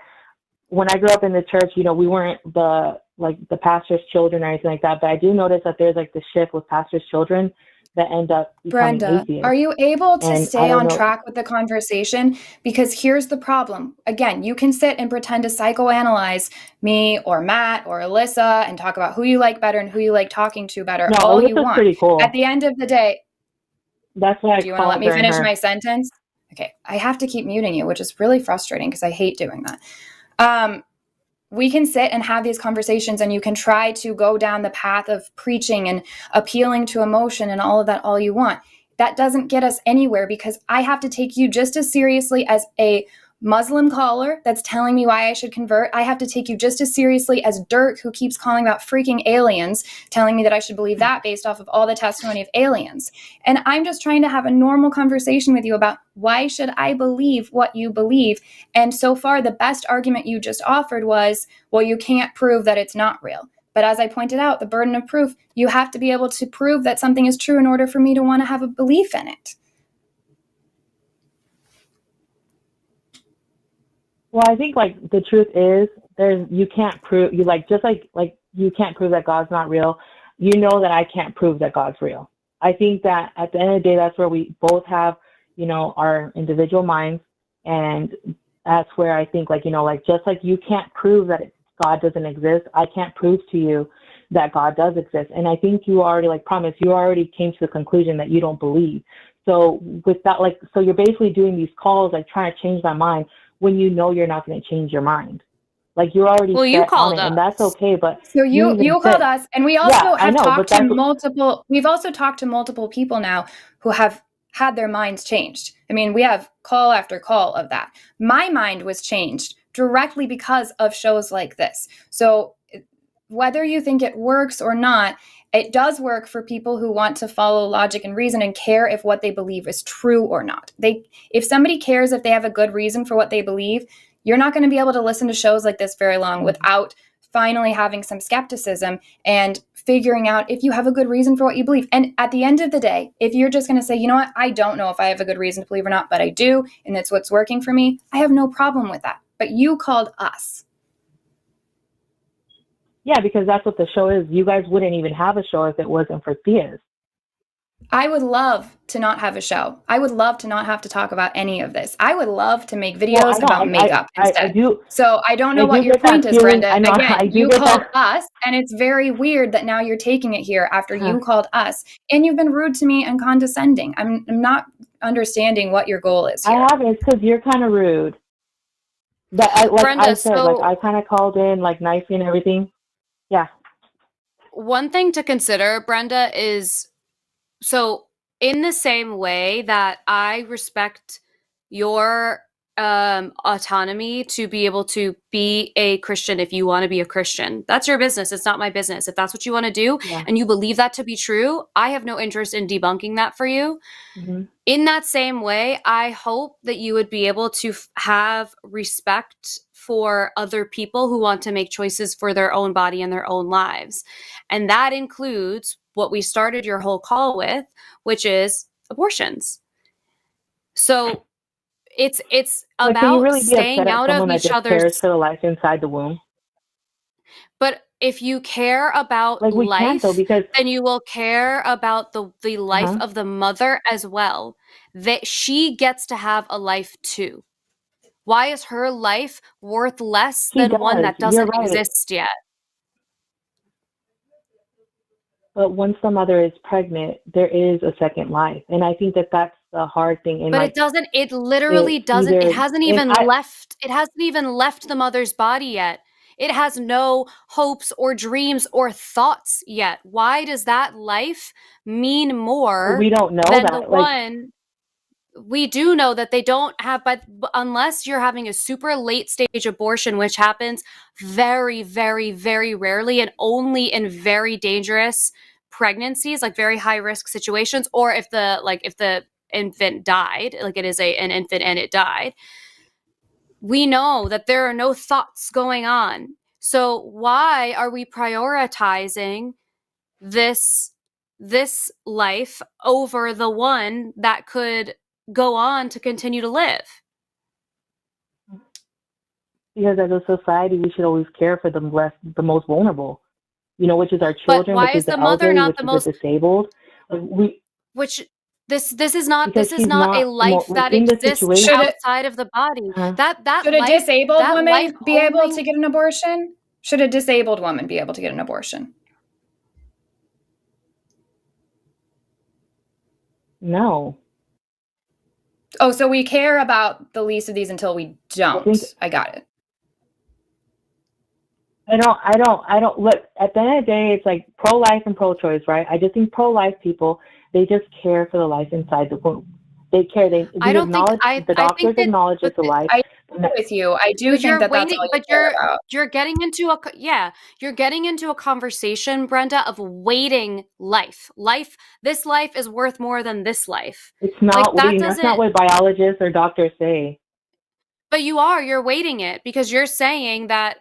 when I grew up in the church, we weren't the pastor's children or anything like that. But I do notice that there's like the shift with pastor's children that end up becoming atheists. Are you able to stay on track with the conversation? Because here's the problem. Again, you can sit and pretend to psychoanalyze me or Matt or Alyssa and talk about who you like better and who you like talking to better all you want. Pretty cool. At the end of the day, that's why. Do you want to let me finish my sentence? Okay, I have to keep muting you, which is really frustrating because I hate doing that. We can sit and have these conversations, and you can try to go down the path of preaching and appealing to emotion and all of that all you want. That doesn't get us anywhere because I have to take you just as seriously as a Muslim caller that's telling me why I should convert. I have to take you just as seriously as Dirk, who keeps calling about freaking aliens, telling me that I should believe that based off of all the testimony of aliens. And I'm just trying to have a normal conversation with you about why should I believe what you believe. And so far, the best argument you just offered was, well, you can't prove that it's not real. But as I pointed out, the burden of proof, you have to be able to prove that something is true in order for me to want to have a belief in it. Well, I think like the truth is you can't prove you you can't prove that God's not real. You know that I can't prove that God's real. I think that at the end of the day, that's where we both have, our individual minds. And that's where I think just like you can't prove that God doesn't exist, I can't prove to you that God does exist. And I think you already you already came to the conclusion that you don't believe. So with that, so you're basically doing these calls, trying to change my mind when you know you're not going to change your mind. Like you're already Well, you set on called it, and that's us. okay. But So you even called said, us, and we also yeah, I have know, but talked to that's multiple. We've also talked to multiple people now who have had their minds changed. I mean, we have call after call of that. My mind was changed directly because of shows like this. So whether you think it works or not, it does work for people who want to follow logic and reason and care if what they believe is true or not. If somebody cares if they have a good reason for what they believe, you're not going to be able to listen to shows like this very long without finally having some skepticism and figuring out if you have a good reason for what you believe. And at the end of the day, if you're just going to say, you know what, I don't know if I have a good reason to believe or not, but I do, and it's what's working for me, I have no problem with that. But you called us. yeah, because that's what the show is. You guys wouldn't even have a show if it wasn't for Theas. I would love to not have a show. I would love to not have to talk about any of this. I would love to make videos Well, I know, about makeup instead. I do. So I don't know I what do your get that point is, feeling. Brenda. I know, Again, I do you get called that. us, and it's very weird that now you're taking it here after you called us, and you've been rude to me and condescending. I'm not understanding what your goal is here. I haven't. It's because you're kind of rude. That Brenda, I said, like so I kind of called in, like nicely and everything. Yeah. one thing to consider, Brenda, is so in the same way that I respect your autonomy to be able to be a Christian if you want to be a Christian. That's your business. It's not my business. If that's what you want to do Yeah. and you believe that to be true, I have no interest in debunking that for you. Mm-hmm. In that same way, I hope that you would be able to have respect for other people who want to make choices for their own body and their own lives. And that includes what we started your whole call with, which is abortions. So it's Like, can you about really be staying upset at out of someone that each just cares other's. for the life inside the womb? But if you care about Like, we can't life, though, because then you will care about the life of the mother as well. That she gets to have a life too. Why is her life worth less she than one does. that You're doesn't right. exist yet? But once the mother is pregnant, there is a second life, and I think that that's the hard thing. And But like, it doesn't. It literally doesn't. either, It hasn't and even left. It hasn't even left the mother's body yet. It has no hopes or dreams or thoughts yet. Why does that life mean more we don't know than that. the Like, one? We do know that they don't have, but unless you're having a super late stage abortion, which happens very, very, very rarely and only in very dangerous pregnancies, like very high risk situations, or if the infant died, like it is an infant and it died, we know that there are no thoughts going on. So why are we prioritizing this life over the one that could go on to continue to live? because as a society, we should always care for the most vulnerable. You know, which is our But children, why which is is the the mother elderly, not which the is the most, disabled. which this is not Because this is she's not a not life that in this exists situation. outside of the body. That Should a life disabled that life woman be able only to get an abortion? Should a disabled woman be able to get an abortion? No. Oh, so we care about the least of these until we don't. I got it. I don't look, at the end of the day, it's like pro-life and pro-choice, right? I just think pro-life people, they just care for the life inside the womb. They care. The doctors acknowledge it's a life. I agree with you. I do But think you're that that's waiting, all you but care about. you're getting into you're getting into a conversation, Brenda, of waiting life. This life is worth more than this life. It's not Like, waiting. That's not what biologists or doctors say. But you're waiting it because you're saying that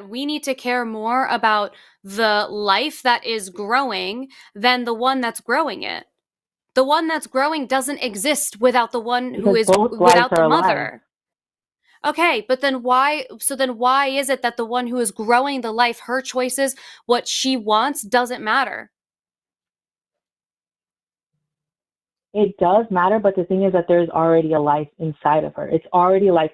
we need to care more about the life that is growing than the one that's growing it. The one that's growing doesn't exist without the one who Because is both lives without the are alive. mother. Okay, but then why is it that the one who is growing the life, her choices, what she wants, doesn't matter? It does matter, but the thing is that there's already a life inside of her. It's already like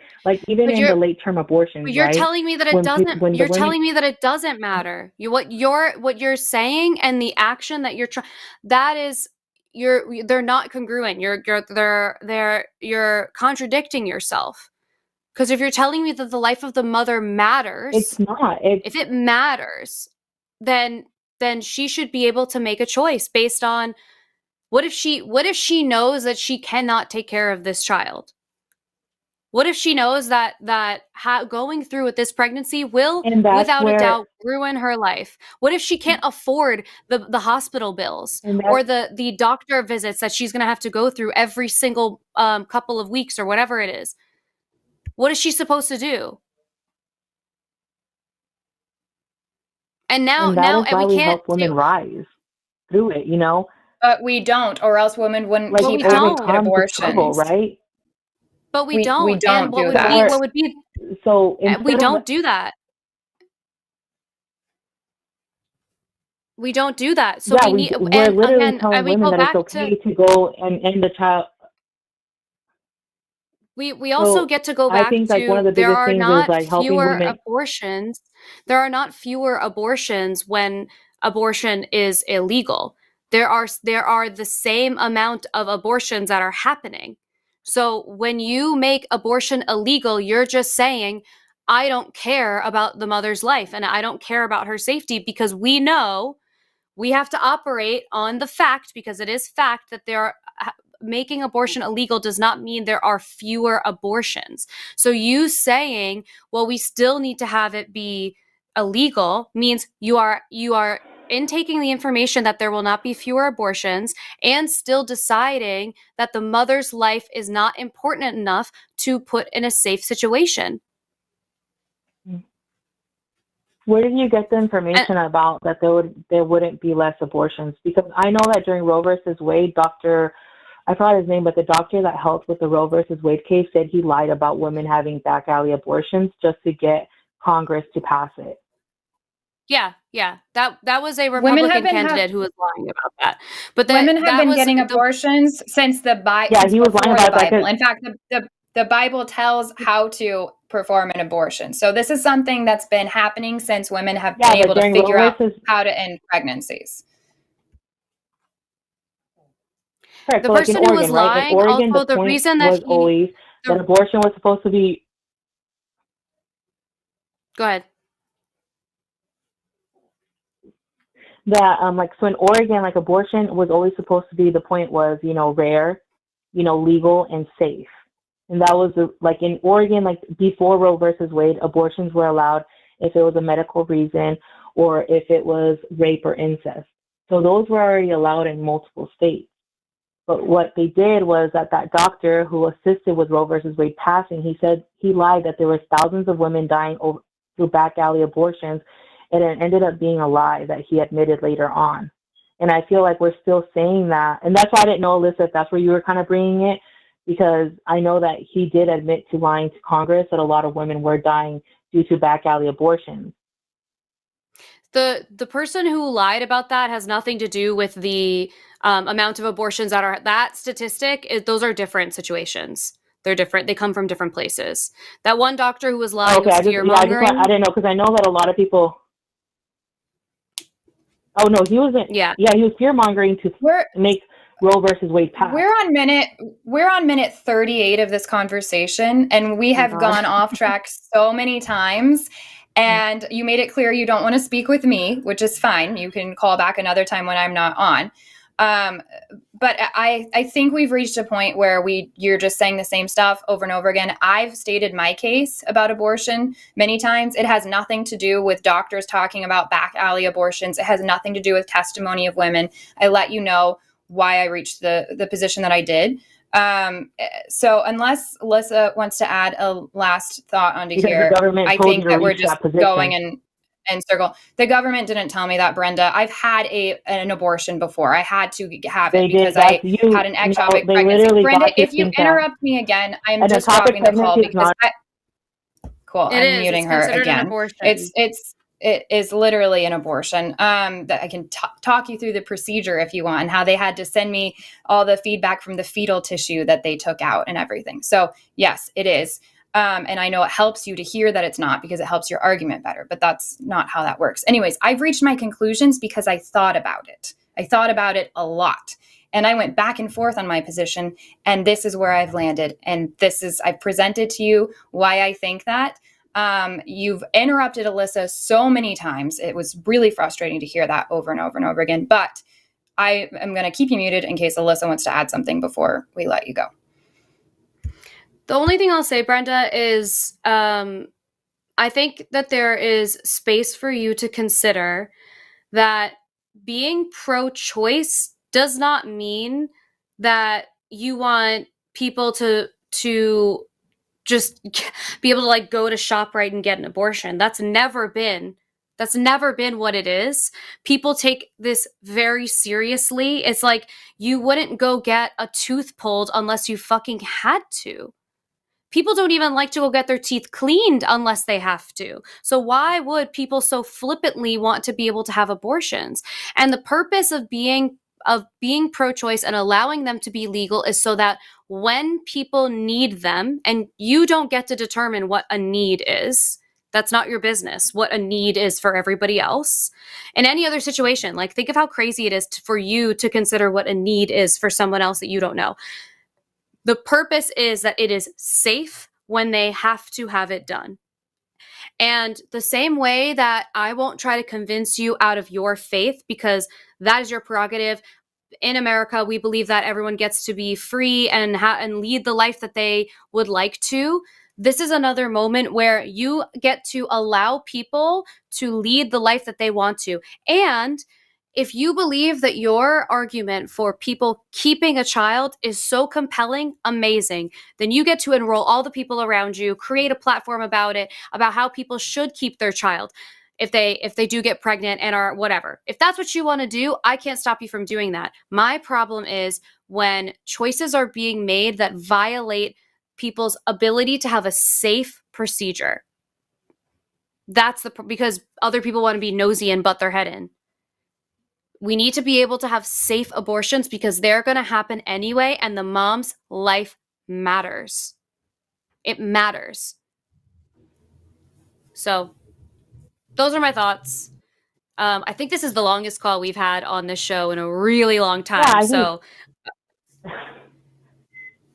even in the late term abortions, You're right? telling me that it doesn't. You're telling me that it doesn't matter. What you're saying and the action that you're trying, that is, they're not congruent. You're contradicting yourself. Because if you're telling me that the life of the mother matters, It's not. It's if it matters, then she should be able to make a choice based on what if she knows that she cannot take care of this child? What if she knows that going through with this pregnancy will, and that's without a where doubt, ruin her life? What if she can't afford the hospital bills and or that's the doctor visits that she's going to have to go through every single couple of weeks or whatever it is? What is she supposed to do? And and that is and why we we can't help women do. rise through it, you know? But we don't, or else women wouldn't Like But keep we having to don't. get overcome the struggle, abortions. right? But we We don't. don't And do that. what would be So we instead of don't do that. We don't do that. So yeah, we need, we're and literally again, telling and we women go that it's back to, okay to go and end the child. we also So get to go I back think like one of to the there biggest are things is not like helping fewer women. abortions. There are not fewer abortions when abortion is illegal. There are the same amount of abortions that are happening. So when you make abortion illegal, you're just saying, I don't care about the mother's life and I don't care about her safety, because we know we have to operate on the fact, because it is fact that making abortion illegal does not mean there are fewer abortions. So you saying, well, we still need to have it be illegal means you are intaking the information that there will not be fewer abortions and still deciding that the mother's life is not important enough to put in a safe situation. Where did you get the And information about that there wouldn't be less abortions? Because I know that during Roe versus Wade, I forgot his name, but the doctor that helped with the Roe versus Wade case said he lied about women having back alley abortions just to get Congress to pass it. yeah, that was a Women have Republican been candidate who was lying about that. But women have that been was getting the abortions since Yeah, since he was lying before the about that Bible. 'cause In fact, the Bible tells how to perform an abortion. So this is something that's been happening since women have yeah, been but able to during figure Roe out versus how to end pregnancies. correct, the so like in person who was Oregon, right? In lying. Oregon, the Also, the point reason that was always that abortion was supposed to be go ahead. that like so in Oregon, like abortion was always supposed to be the point was rare, legal and safe, and that was like in Oregon, like before Roe versus Wade, abortions were allowed if it was a medical reason or if it was rape or incest. So those were already allowed in multiple states. But what they did was that doctor who assisted with Roe versus Wade passing, he said he lied that there were thousands of women dying through back alley abortions, and it ended up being a lie that he admitted later on. And I feel like we're still saying that. And that's why I didn't know, Alyssa, if that's where you were kind of bringing it, because I know that he did admit to lying to Congress that a lot of women were dying due to back alley abortions. The person who lied about that has nothing to do with the amount of abortions that statistic. Those are different situations. They're different. They come from different places. That one doctor who was lying Okay, was I fear-mongering. didn't know, because I know that a lot of people. Oh no, he wasn't. Yeah. Yeah, he was fear mongering to make Roe versus Wade pass. We're on minute 38 of this conversation, and we have gone off track so many times. And you made it clear you don't want to speak with me, which is fine. You can call back another time when I'm not on. But I think we've reached a point where you're just saying the same stuff over and over again. I've stated my case about abortion many times. It has nothing to do with doctors talking about back alley abortions. It has nothing to do with testimony of women. I let you know why I reached the position that I did. So unless Alyssa wants to add a last thought onto because here, the government I told think you to that we're reach just that position. going in circle. The government didn't tell me that, Brenda. I've had an abortion before. I had to have it because I had an ectopic pregnancy. Brenda, if you interrupt me again, I'm just dropping the call because cool. I'm muting her again. It is literally an abortion. That I can talk you through the procedure if you want, and how they had to send me all the feedback from the fetal tissue that they took out and everything. So yes, it is. And I know it helps you to hear that it's not, because it helps your argument better, but that's not how that works. Anyways, I've reached my conclusions because I thought about it. I thought about it a lot. And I went back and forth on my position. And this is where I've landed. And I've presented to you why I think that. You've interrupted Alyssa so many times. It was really frustrating to hear that over and over and over again. But I am going to keep you muted in case Alyssa wants to add something before we let you go. The only thing I'll say, Brenda, is I think that there is space for you to consider that being pro-choice does not mean that you want people to just be able to like go to ShopRite and get an abortion. That's never been what it is. People take this very seriously. It's like you wouldn't go get a tooth pulled unless you fucking had to. People don't even like to go get their teeth cleaned unless they have to. So why would people so flippantly want to be able to have abortions? And the purpose of being pro-choice and allowing them to be legal is so that when people need them, and you don't get to determine what a need is, that's not your business, what a need is for everybody else. In any other situation, like think of how crazy it is for you to consider what a need is for someone else that you don't know. The purpose is that it is safe when they have to have it done. And the same way that I won't try to convince you out of your faith, because that is your prerogative. In America, we believe that everyone gets to be free and lead the life that they would like to. This is another moment where you get to allow people to lead the life that they want to. And if you believe that your argument for people keeping a child is so compelling, amazing, then you get to enroll all the people around you, create a platform about it, about how people should keep their child if they do get pregnant and are whatever. If that's what you want to do, I can't stop you from doing that. My problem is when choices are being made that violate people's ability to have a safe procedure. That's because other people want to be nosy and butt their head in. We need to be able to have safe abortions because they're going to happen anyway, and the mom's life matters. It matters. So those are my thoughts. I think this is the longest call we've had on this show in a really long time. Yeah, so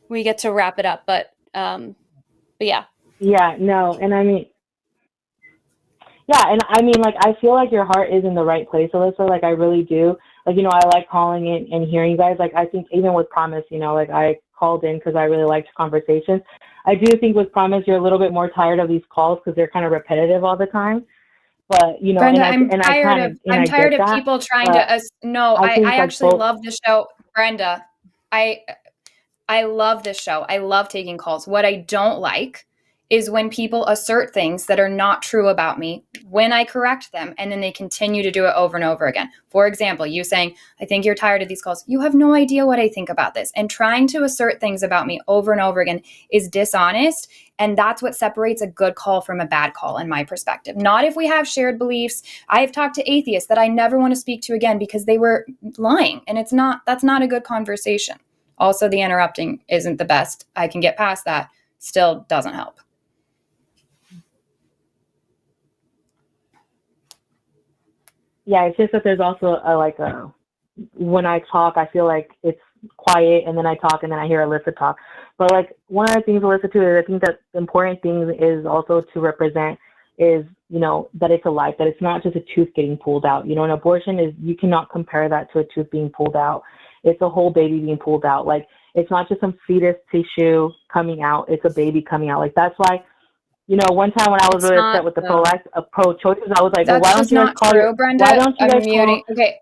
we get to wrap it up. But yeah. Yeah, no, and I mean, yeah, and I mean, like, I feel like your heart is in the right place, Alyssa. Like, I really do. Like, you know, I like calling in and hearing you guys. Like, I think even with Promise, you know, like, I called in because I really liked conversations. I do think with Promise, you're a little bit more tired of these calls because they're kind of repetitive all the time. But, you know, Brenda, I'm tired of people trying to. No, I actually love the show, Brenda. I love this show. I love taking calls. What I don't like is when people assert things that are not true about me when I correct them, and then they continue to do it over and over again. For example, you saying, I think you're tired of these calls. You have no idea what I think about this. And trying to assert things about me over and over again is dishonest. And that's what separates a good call from a bad call, in my perspective. Not if we have shared beliefs. I have talked to atheists that I never want to speak to again because they were lying. And that's not a good conversation. Also, the interrupting isn't the best. I can get past that. Still doesn't help. Yeah, it's just that there's also when I talk, I feel like it's quiet, and then I talk, and then I hear Alyssa talk. But like one of the things, Alyssa, too, is I think that the important thing is also to represent is, you know, that it's a life, that it's not just a tooth getting pulled out. You know, an abortion is, you cannot compare that to a tooth being pulled out. It's a whole baby being pulled out. Like, it's not just some fetus tissue coming out. It's a baby coming out. Like, that's why, you know, one time when I was really upset with the pro-choices, I was like, well, why don't you guys call true, Brenda? Why don't you guys muting. Okay,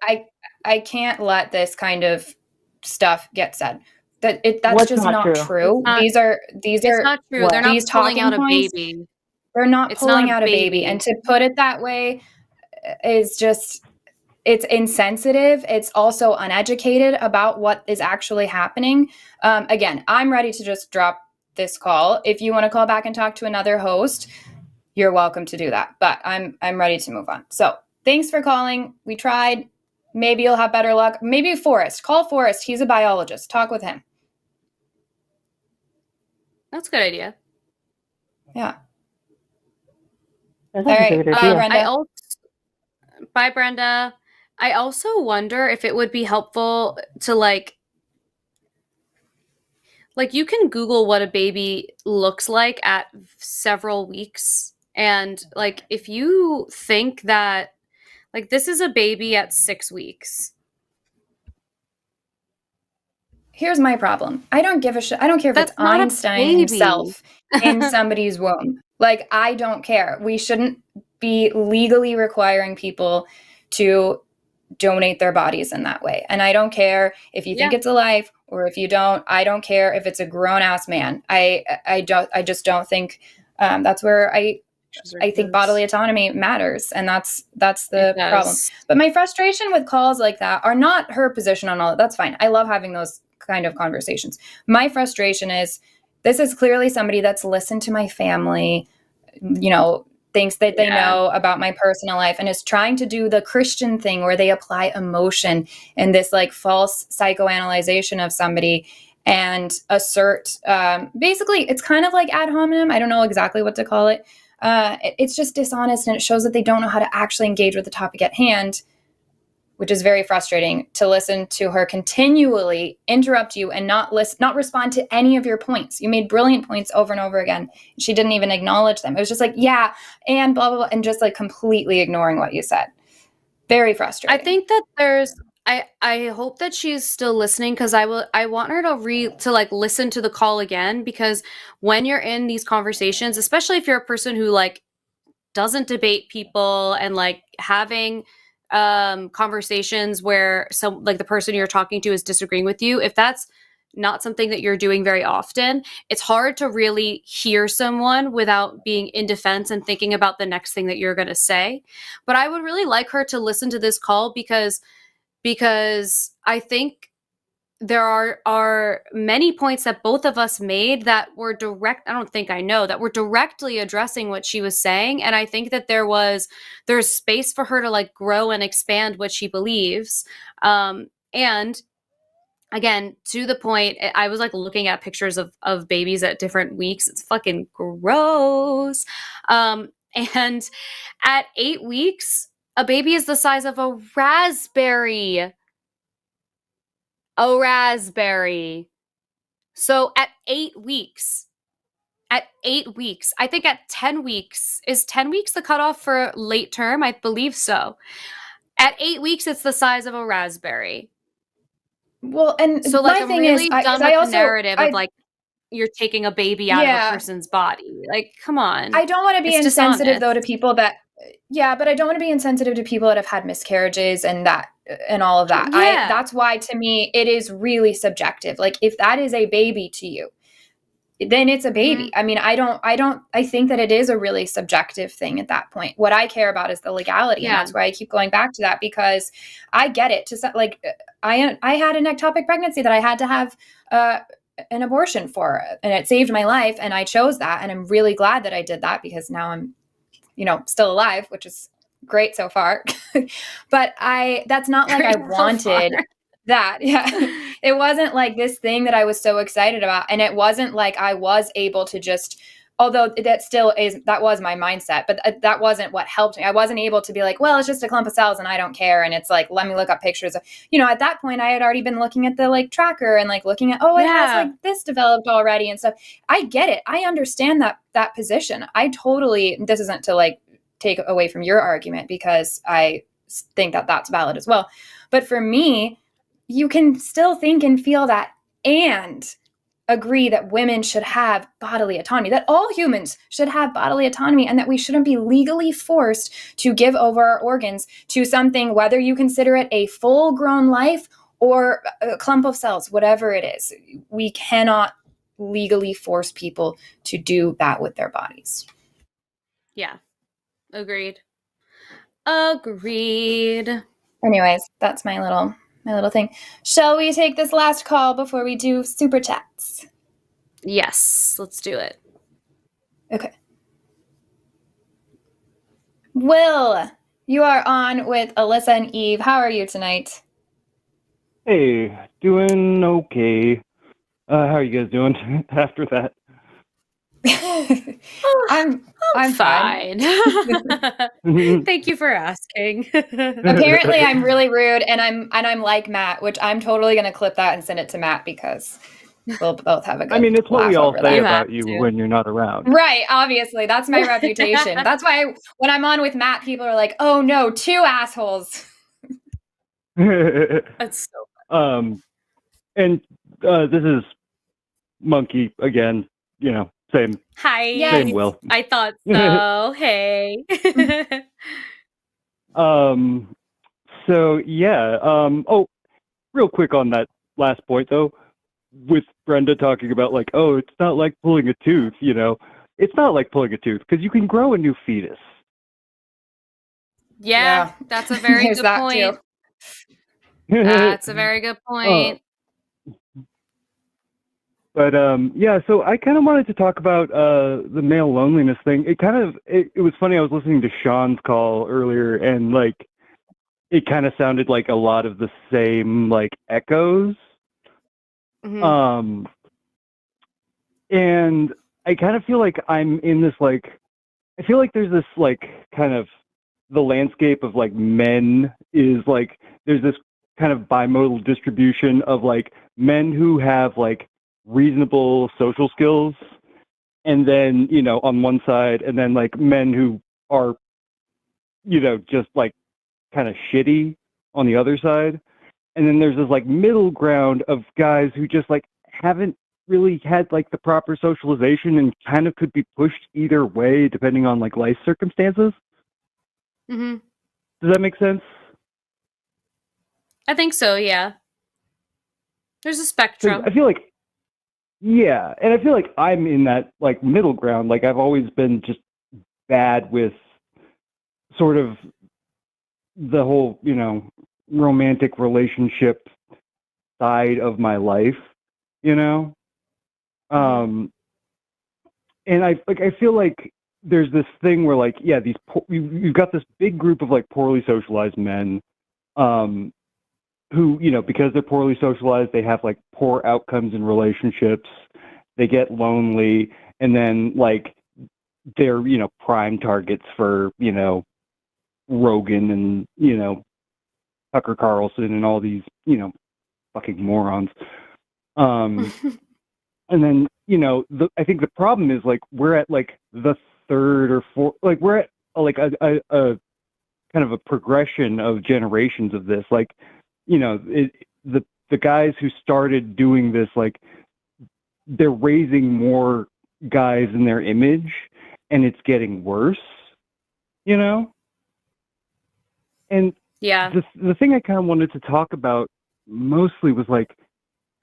I can't let this kind of stuff get said. That's What's just not true. These are It's not true. What? They're not these pulling out a points, baby. They're not It's pulling not out a baby. And to put it that way is just, it's insensitive. It's also uneducated about what is actually happening. Again, I'm ready to just drop this call. If you want to call back and talk to another host, you're welcome to do that. But I'm ready to move on. So thanks for calling. We tried. Maybe you'll have better luck. Maybe Forrest. Call Forrest. He's a biologist. Talk with him. That's a good idea. Yeah. That's All right. a good idea. Brenda. Bye, Brenda. I also wonder if it would be helpful to like you can Google what a baby looks like at several weeks. And like if you think that like this is a baby at 6 weeks. Here's my problem. I don't give a shit. I don't care if That's it's not a Einstein baby. himself in somebody's womb. Like, I don't care. We shouldn't be legally requiring people to donate their bodies in that way. And I don't care if you think Yeah. it's a life or if you don't. I don't care if it's a grown ass man. I just don't think that's where I think bodily autonomy matters, and that's the problem. But my frustration with calls like that are not her position on all that. That's fine. I love having those kind of conversations. My frustration is this is clearly somebody that's listened to my family, you know, thinks that they know about my personal life and is trying to do the Christian thing where they apply emotion and this like false psychoanalyzation of somebody and assert basically it's kind of like ad hominem. I don't know exactly what to call it. It's just dishonest, and it shows that they don't know how to actually engage with the topic at hand, which is very frustrating to listen to her continually interrupt you and not respond to any of your points. You made brilliant points over and over again. She didn't even acknowledge them. It was just like, yeah, and blah, blah, blah, and just like completely ignoring what you said. Very frustrating. I think that there's I hope that she's still listening, because I want her to like listen to the call again, because when you're in these conversations, especially if you're a person who like doesn't debate people and like having conversations where some like the person you're talking to is disagreeing with you, if that's not something that you're doing very often, it's hard to really hear someone without being in defense and thinking about the next thing that you're going to say. But I would really like her to listen to this call because I think there are many points that both of us made that were that were directly addressing what she was saying. And I think that there's space for her to like grow and expand what she believes. And again, to the point, I was like looking at pictures of babies at different weeks. It's fucking gross. And at 8 weeks, a baby is the size of a raspberry. A raspberry. So at 8 weeks, I think at 10 weeks, is 10 weeks the cutoff for late term? I believe so. At 8 weeks, it's the size of a raspberry. Well, and so like I'm really done with the narrative of like you're taking a baby out of a person's body. Like, come on. I don't want to be insensitive though to people that but I don't want to be insensitive to people that have had miscarriages and all of that. Yeah. That's why to me it is really subjective. Like if that is a baby to you, then it's a baby. I mean, I think that it is a really subjective thing at that point. What I care about is the legality. And that's why I keep going back to that, because I get it. Like I had an ectopic pregnancy that I had to have an abortion for, and it saved my life. And I chose that. And I'm really glad that I did that, because now I'm, still alive, which is great so far. But that's not like I wanted that. Yeah. It wasn't like this thing that I was so excited about. And it wasn't like I was able to just, although that was my mindset, but that wasn't what helped me. I wasn't able to be like, well, it's just a clump of cells and I don't care. And it's like, let me look up pictures of, at that point I had already been looking at the like tracker and like looking at, it has like this developed already and stuff. I get it. I understand that position. This isn't to like take away from your argument, because I think that that's valid as well. But for me, you can still think and feel that and agree that women should have bodily autonomy, that all humans should have bodily autonomy, and that we shouldn't be legally forced to give over our organs to something, whether you consider it a full-grown life or a clump of cells, whatever it is. We cannot legally force people to do that with their bodies. Yeah. Agreed. Anyways, that's my little thing. Shall we take this last call before we do super chats? Yes, let's do it. Okay. Will, you are on with Alyssa and Eve. How are you tonight? Hey, doing okay. How are you guys doing after that? I'm fine. Thank you for asking. Apparently, I'm really rude, and I'm like Matt, which I'm totally gonna clip that and send it to Matt because we'll both have a good. I mean, it's what we laugh all over say that. about you when you're not around. Right, obviously. That's my reputation. That's why when I'm on with Matt, people are like, oh no, 2 assholes. That's so And this is Monkey again, same Hi. Yes. Will. I thought so. Hey. So yeah, real quick on that last point though, with Brenda talking about like, oh, it's not like pulling a tooth, it's not like pulling a tooth because you can grow a new fetus. Yeah, that's a very There's good that point. too. That's a very good point. But yeah, so I kind of wanted to talk about the male loneliness thing. It was funny. I was listening to Sean's call earlier, and like it kind of sounded like a lot of the same like echoes. Mhm. And I kind of feel like I'm in this like I feel like there's this like kind of the landscape of like men is like there's this kind of bimodal distribution of like men who have like reasonable social skills, and then on one side, and then like men who are just like kind of shitty on the other side, and then there's this like middle ground of guys who just like haven't really had like the proper socialization and kind of could be pushed either way depending on like life circumstances. Mhm. Does that make sense? I think so, yeah. There's a 'Cause spectrum. I feel like, yeah, and I feel like I'm in that like middle ground. Like I've always been just bad with sort of the whole, romantic relationship side of my life, you know? And I feel like there's this thing where like, yeah, you've got this big group of like poorly socialized men, who, because they're poorly socialized, they have like poor outcomes in relationships. They get lonely, and then like they're, prime targets for, Rogan and, Tucker Carlson and all these, fucking morons. And then, I think the problem is like we're at like the third or fourth, like we're at like a kind of a progression of generations of this. Like, the guys who started doing this, like they're raising more guys in their image, and it's getting worse, And Yeah. the thing I kind of wanted to talk about mostly was like,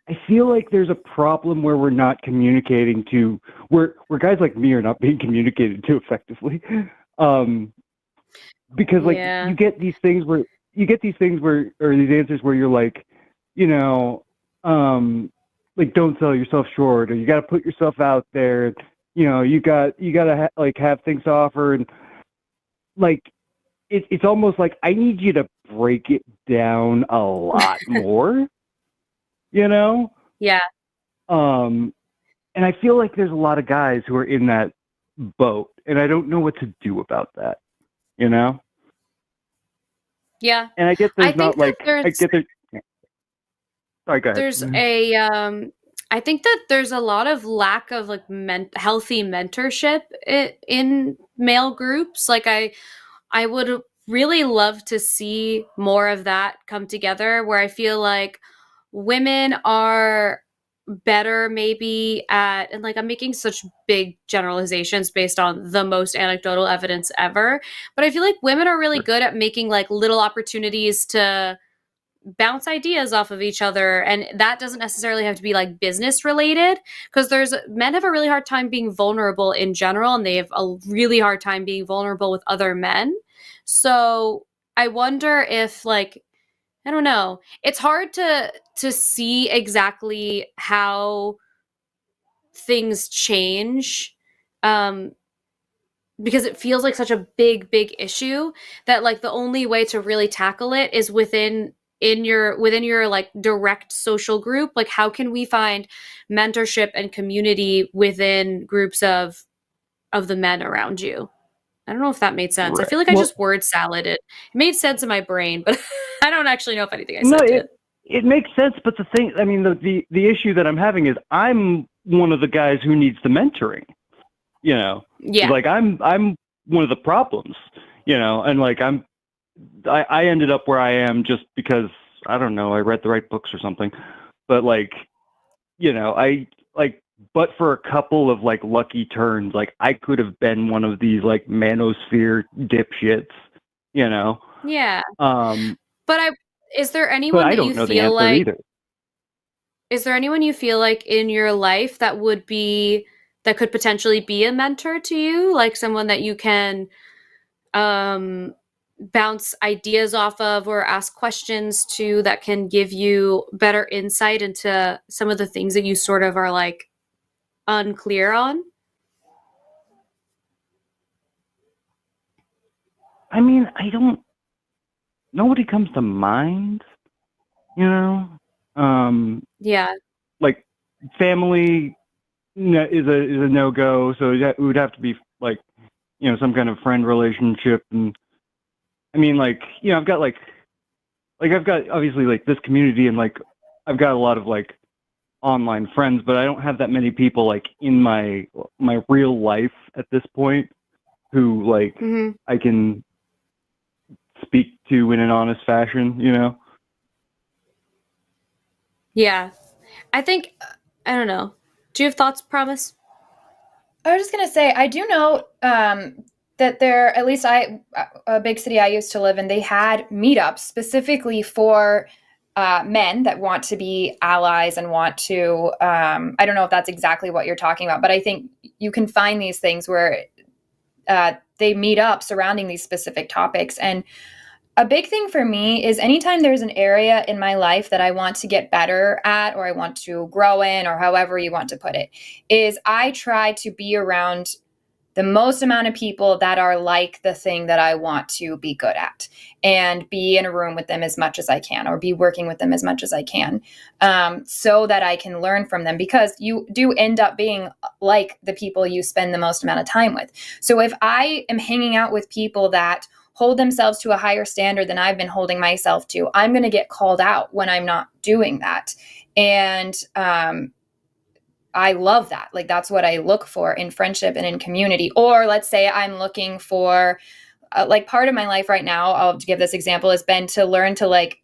I feel like there's a problem where we're not communicating to where guys like me are not being communicated to effectively. Because like Yeah. you get these things where or these answers where you're like, like don't sell yourself short, or you got to put yourself out there. You got to like have things to offer, and like it's almost like I need you to break it down a lot more. Yeah. And I feel like there's a lot of guys who are in that boat, and I don't know what to do about that, Yeah. And I get I there's not think that like I there's get there. Sorry, go ahead. there's a I think that there's a lot of lack of like healthy mentorship in male groups. Like I would really love to see more of that come together, where I feel like women are better maybe at, and like I'm making such big generalizations based on the most anecdotal evidence ever, but I feel like women are really good at making like little opportunities to bounce ideas off of each other, and that doesn't necessarily have to be like business related, because there's men have a really hard time being vulnerable in general, and they have a really hard time being vulnerable with other men. So I wonder if like, I don't know, it's hard to see exactly how things change, um because it feels like such a big issue that like the only way to really tackle it is within within your like direct social group? Like, how can we find mentorship and community within groups of the men around you? I don't know if that made sense. I Right. feel like I Well- just word salad it. It made sense in my brain, but I don't actually know if anything I No, said did. it makes sense, but the thing, I mean, the issue that I'm having is I'm one of the guys who needs the mentoring. You know, Yeah. like I'm one of the problems. You know, and like I ended up where I am just because I don't know, I read the right books or something. But like, you know, but for a couple of like lucky turns, like I could have been one of these like manosphere dipshits, you know. Yeah. But Is there anyone I that don't you know the feel answer like either. is there anyone you feel like in your life that could potentially be a mentor to you, like someone that you can bounce ideas off of or ask questions to, that can give you better insight into some of the things that you sort of are like unclear on? I mean, nobody comes to mind, you know. Yeah. Like family is a no go, so it would have to be like, you know, some kind of friend relationship. And I mean, like, you know, I've got obviously like this community, and like I've got a lot of like online friends, but I don't have that many people like in my real life at this point who like I can speak to in an honest fashion, you know. Yeah. I think, I don't know. Do you have thoughts, Promise? I was just gonna say, I do know that there, at least a big city I used to live in, they had meetups specifically for men that want to be allies and want to. I don't know if that's exactly what you're talking about, but I think you can find these things where they meet up surrounding these specific topics. And a big thing for me is anytime there's an area in my life that I want to get better at, or I want to grow in, or however you want to put it, is I try to be around the most amount of people that are like the thing that I want to be good at, and be in a room with them as much as I can, or be working with them as much as I can, so that I can learn from them, because you do end up being like the people you spend the most amount of time with. So if I am hanging out with people that hold themselves to a higher standard than I've been holding myself to, I'm going to get called out when I'm not doing that. And I love that. Like, that's what I look for in friendship and in community. Or let's say I'm looking for, like, part of my life right now, I'll give this example, has been to learn to like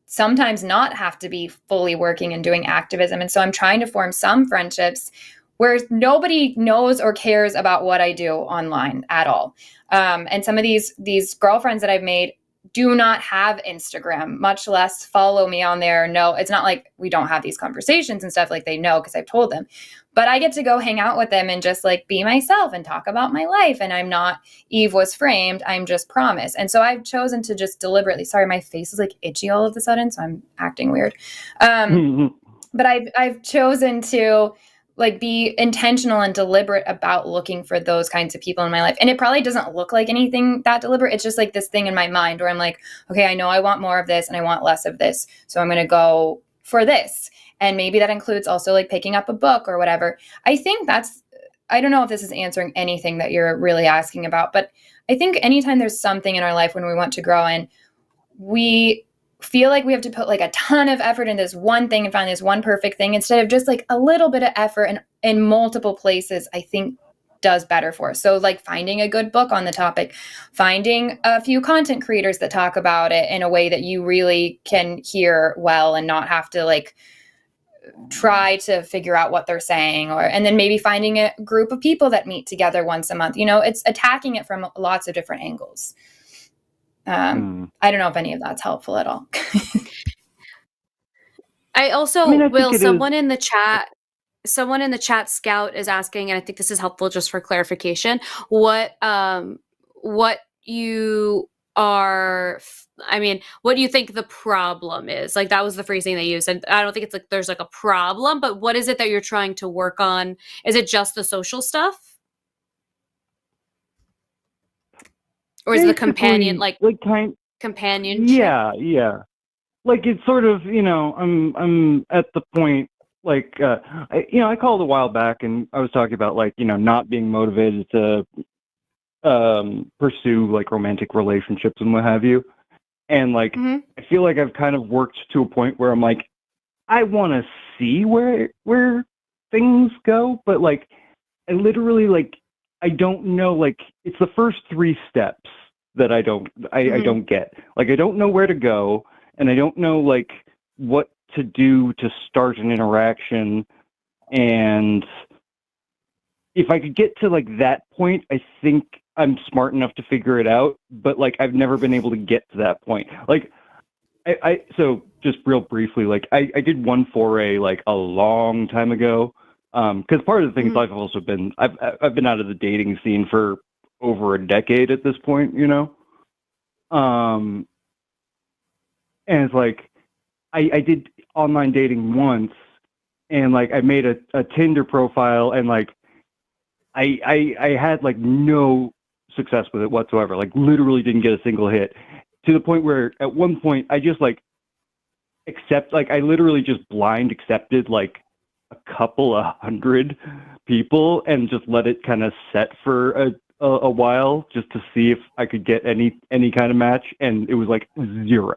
sometimes not have to be fully working and doing activism. And so I'm trying to form some friendships where nobody knows or cares about what I do online at all. And some of these girlfriends that I've made do not have Instagram, much less follow me on there. No, it's not like we don't have these conversations and stuff, like they know because I've told them. But I get to go hang out with them and just like be myself and talk about my life. And I'm not Eve was framed, I'm just Promise. And so I've chosen to just deliberately, sorry, my face is like itchy all of a sudden, so I'm acting weird. But I've chosen to like be intentional and deliberate about looking for those kinds of people in my life. And it probably doesn't look like anything that deliberate. It's just like this thing in my mind where I'm like, okay, I know I want more of this and I want less of this, so I'm going to go for this. And maybe that includes also like picking up a book or whatever. I think I don't know if this is answering anything that you're really asking about, but I think anytime there's something in our life when we want to grow in, we feel like we have to put like a ton of effort in this one thing and find this one perfect thing, instead of just like a little bit of effort in multiple places, I think does better for us. So like finding a good book on the topic, finding a few content creators that talk about it in a way that you really can hear well and not have to like try to figure out what they're saying, and then maybe finding a group of people that meet together once a month. You know, it's attacking it from lots of different angles. I don't know if any of that's helpful at all. I also, I Will, think someone in the chat, Scout, is asking, and I think this is helpful just for clarification, what you what do you think the problem is? Like, that was the phrasing they used. And I don't think it's like there's like a problem, but what is it that you're trying to work on? Is it just the social stuff? Or is it the companionship? Yeah. like it's sort of, I'm at the point, like, I called a while back and I was talking about, like, not being motivated to pursue like romantic relationships and what have you. And like, Mhm. I feel like I've kind of worked to a point where I'm like, I want to see where things go, but like, I literally like, I don't know. Like, it's the first 3 steps that I don't get. Like, I don't know where to go, and I don't know like what to do to start an interaction. And if I could get to like that point, I think I'm smart enough to figure it out. But like, I've never been able to get to that point. Like, so just real briefly, like I did one foray like a long time ago. Because part of the thing is I've also been I've been out of the dating scene for over a decade at this point, and it's like I did online dating once, and like I made a Tinder profile, and like I had like no success with it whatsoever. Like literally didn't get a single hit, to the point where at one point I just like I literally just blind accepted like a couple of hundred people and just let it kind of set for a while just to see if I could get any kind of match, and it was like 0.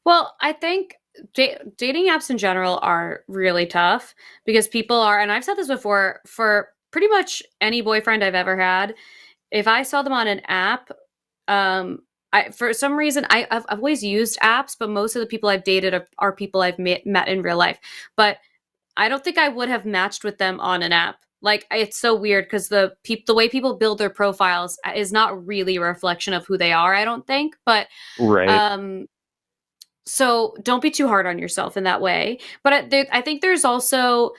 Well, I think dating apps in general are really tough because people are, and I've said this before, for pretty much any boyfriend I've ever had, if I saw them on an app, for some reason, I've always used apps, but most of the people I've dated are people I've met in real life. But I don't think I would have matched with them on an app. Like, it's so weird because the way people build their profiles is not really a reflection of who they are, I don't think. But Right. so don't be too hard on yourself in that way. But I think there's also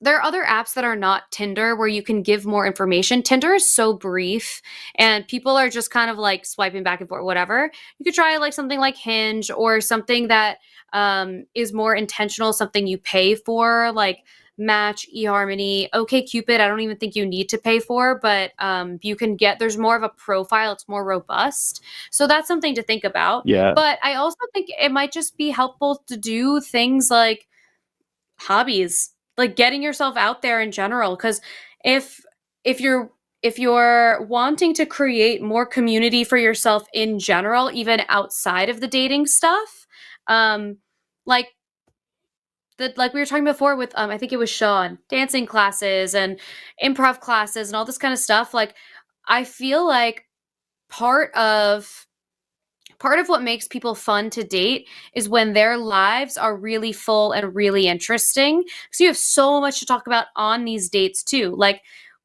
there are other apps that are not Tinder where you can give more information. Tinder is so brief and people are just kind of like swiping back and forth, whatever. You could try like something like Hinge or something that is more intentional, something you pay for, like Match, eHarmony, OkCupid. I don't even think you need to pay for, but you can there's more of a profile. It's more robust. So that's something to think about. Yeah. But I also think it might just be helpful to do things like hobbies, like getting yourself out there in general, because if if you're if you're wanting to create more community for yourself in general, even outside of the dating stuff, um like like we were talking before with I think it was Sean, dancing classes and improv classes and all this kind of stuff, like I feel like part of what makes people fun to date is when their lives are really full and really interesting. So you have so much to talk about on these dates too. Like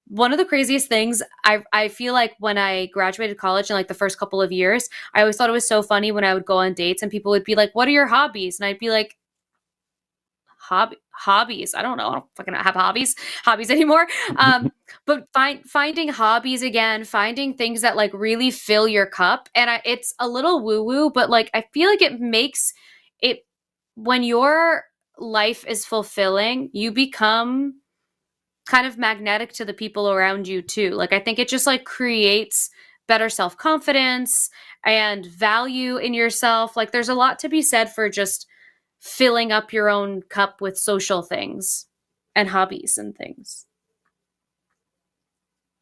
one of the craziest things I feel like when I graduated college in like the first couple of years, I always thought it was so funny when I would go on dates and people would be like, "What are your hobbies?" And I'd be like, hobbies. I don't know. I don't fucking have hobbies anymore. But finding hobbies again, finding things that like really fill your cup. And it's a little woo woo, but like I feel like it makes it, when your life is fulfilling, you become kind of magnetic to the people around you too. Like I think it just like creates better self-confidence and value in yourself. Like there's a lot to be said for just filling up your own cup with social things and hobbies and things.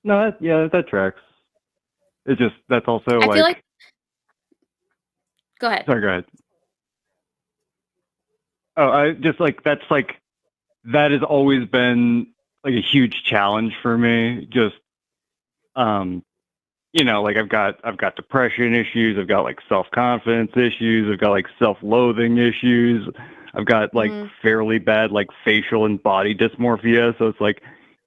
No, that tracks. It's just that's also I feel like go ahead. Sorry, go ahead. Oh, I just like that's like that has always been like a huge challenge for me. Just like I've got depression issues, I've got like self-confidence issues, I've got like self-loathing issues, I've got like fairly bad like facial and body dysmorphia. So it's like,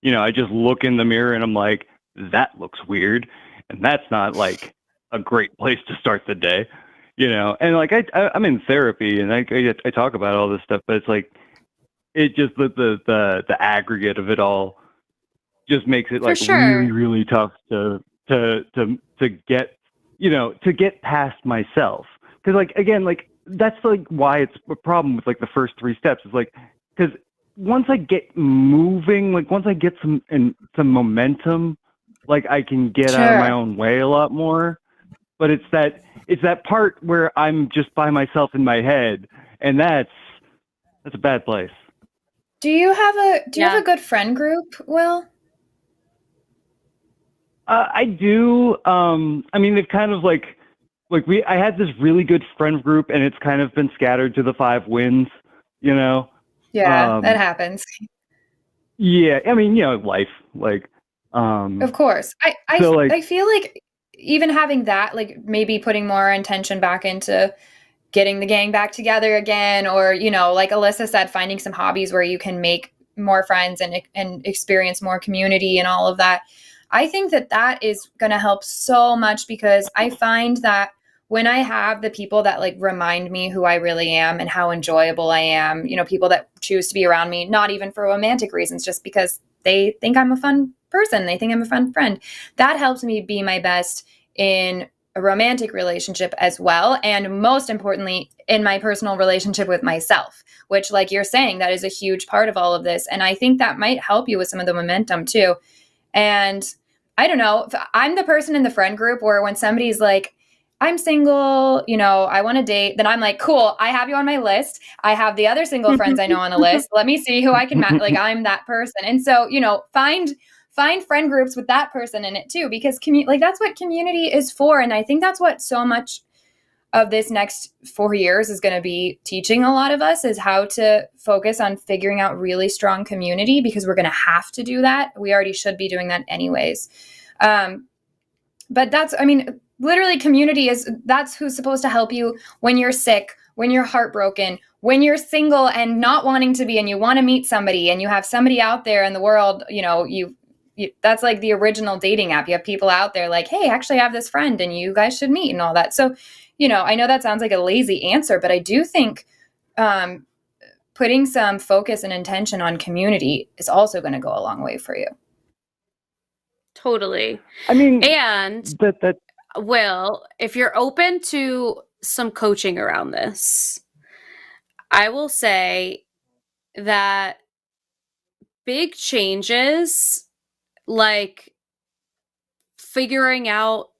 I just look in the mirror and I'm like, that looks weird, and that's not like a great place to start the day. And like I'm in therapy and I talk about all this stuff, but it's like it just the aggregate of it all just makes it like really, really tough to get to get past myself. Because like again, like that's like why it's a problem with like the first 3 steps is like, because once I get moving, like once I get some momentum, like I can get out of my own way a lot more. but it's that part where I'm just by myself in my head, and that's a bad place. Do you have a good friend group, Will? I do. I mean, they've kind of like I had this really good friend group, and it's kind of been scattered to the 5 winds, you know. Yeah, that happens. Yeah, I mean, life, like. Of course, I feel like even having that, like maybe putting more intention back into getting the gang back together again, or like Alyssa said, finding some hobbies where you can make more friends and experience more community and all of that. I think that is going to help so much, because I find that when I have the people that like remind me who I really am and how enjoyable I am, people that choose to be around me, not even for romantic reasons, just because they think I'm a fun person, they think I'm a fun friend, that helps me be my best in a romantic relationship as well. And most importantly, in my personal relationship with myself, which, like you're saying, that is a huge part of all of this. And I think that might help you with some of the momentum too. And I don't know, I'm the person in the friend group where when somebody's like, I'm single, I want to date, then I'm like, cool, I have you on my list. I have the other single friends I know on the list. Let me see who I can match. Like, I'm that person. And so, find friend groups with that person in it too, because that's what community is for. And I think that's what so much of this next 4 years is going to be teaching a lot of us, is how to focus on figuring out really strong community, because we're going to have to do that. We already should be doing that anyways. But literally community that's who's supposed to help you when you're sick, when you're heartbroken, when you're single and not wanting to be, and you want to meet somebody and you have somebody out there in the world, that's like the original dating app. You have people out there like, hey, actually I have this friend and you guys should meet and all that. So, I know that sounds like a lazy answer, but I do think putting some focus and intention on community is also going to go a long way for you. Totally. I mean, and that Will, if you're open to some coaching around this, I will say that big changes, like figuring out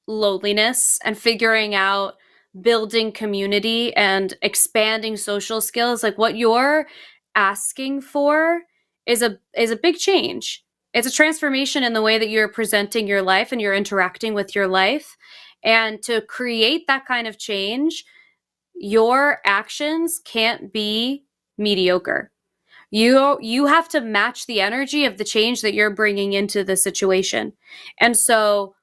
loneliness and figuring out building community and expanding social skills, like what you're asking for is a big change. It's a transformation in the way that you're presenting your life and you're interacting with your life. And to create that kind of change, your actions can't be mediocre. You have to match the energy of the change that you're bringing into the situation. And so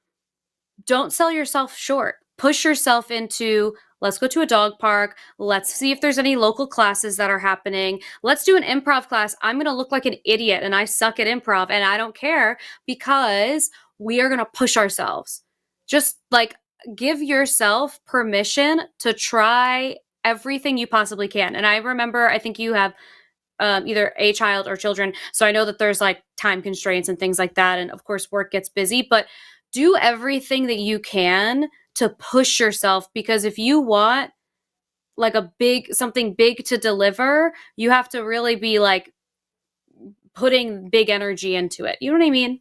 don't sell yourself short. Push yourself into, let's go to a dog park. Let's see if there's any local classes that are happening. Let's do an improv class. I'm going to look like an idiot and I suck at improv and I don't care, because we are going to push ourselves. Just like give yourself permission to try everything you possibly can. And I remember, I think you have either a child or children. So I know that there's like time constraints and things like that. And of course, work gets busy, but do everything that you can to push yourself, because if you want like something big to deliver, you have to really be like putting big energy into it. You know what I mean?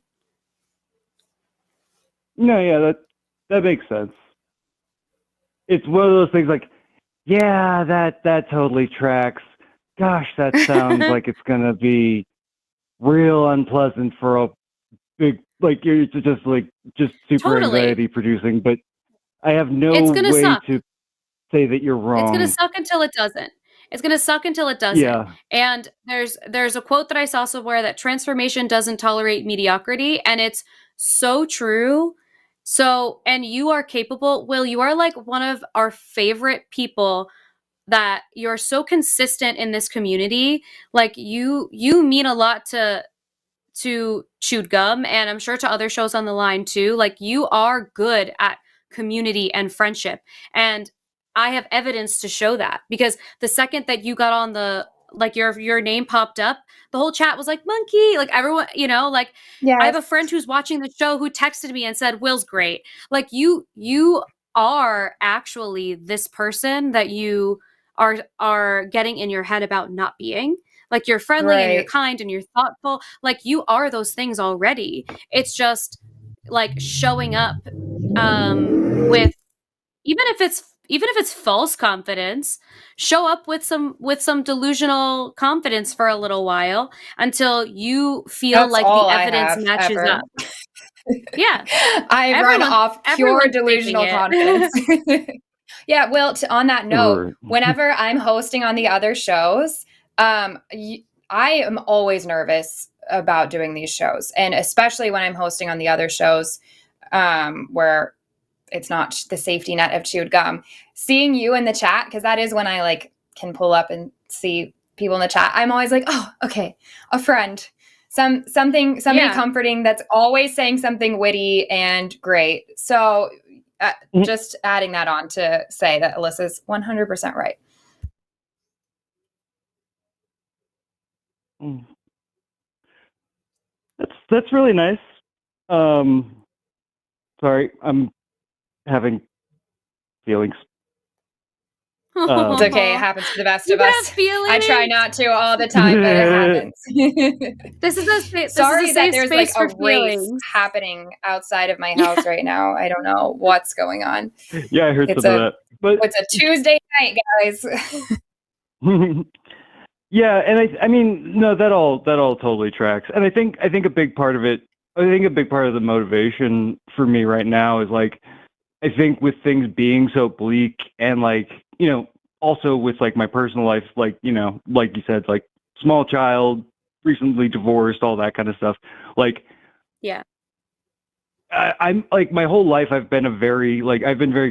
No, yeah, that makes sense. It's one of those things like, yeah, that totally tracks. Gosh, that sounds like it's gonna be real unpleasant for a big, like, you're just super Totally. anxiety producing, but I have no way to say that you're wrong. It's going to suck until it doesn't. It's going to suck until it doesn't. Yeah. And there's a quote that I saw somewhere that transformation doesn't tolerate mediocrity. And it's so true. So, and you are capable. Will, you are like one of our favorite people, that you're so consistent in this community. Like you mean a lot to Chewed Gum, and I'm sure to other shows on the line too. Like you are good at community and friendship. And I have evidence to show that, because the second that you got on the, like your name popped up, the whole chat was like monkey, like everyone, like Yeah. I have a friend who's watching the show who texted me and said, Will's great. Like you are actually this person that you are getting in your head about not being. Like you're friendly and you're kind and you're thoughtful. Like you are those things already. It's just like showing up with even if it's false confidence, show up with some delusional confidence for a little while until you feel That's like all the I evidence have matches ever. up. Yeah. I run off pure everyone's delusional faking it. confidence. Yeah, well, on that note, Right. whenever I'm hosting on the other shows, I am always nervous about doing these shows. And especially when I'm hosting on the other shows where it's not the safety net of chewed gum. Seeing you in the chat, because that is when I like can pull up and see people in the chat. I'm always like, oh, okay, a friend. Somebody Yeah. comforting that's always saying something witty and great. So just adding that on to say that Alyssa's 100% right. That's really nice. Sorry, I'm having feelings. It's okay. It happens to the best You of can us. have feelings. I try not to all the time, but it happens. This is a Sorry that safe there's like space a for race feelings. happening outside of my house right now. I don't know what's going on. Yeah, I heard It's some of that. But It's a Tuesday night, guys. yeah, and I mean, no, that all totally tracks. And I think a big part of it, I think a big part of the motivation for me right now is like, I think with things being so bleak and like, you know, also with like my personal life, like, you know, like you said, like small child, recently divorced, all that kind of stuff. Like, Yeah. I'm like my whole life I've been very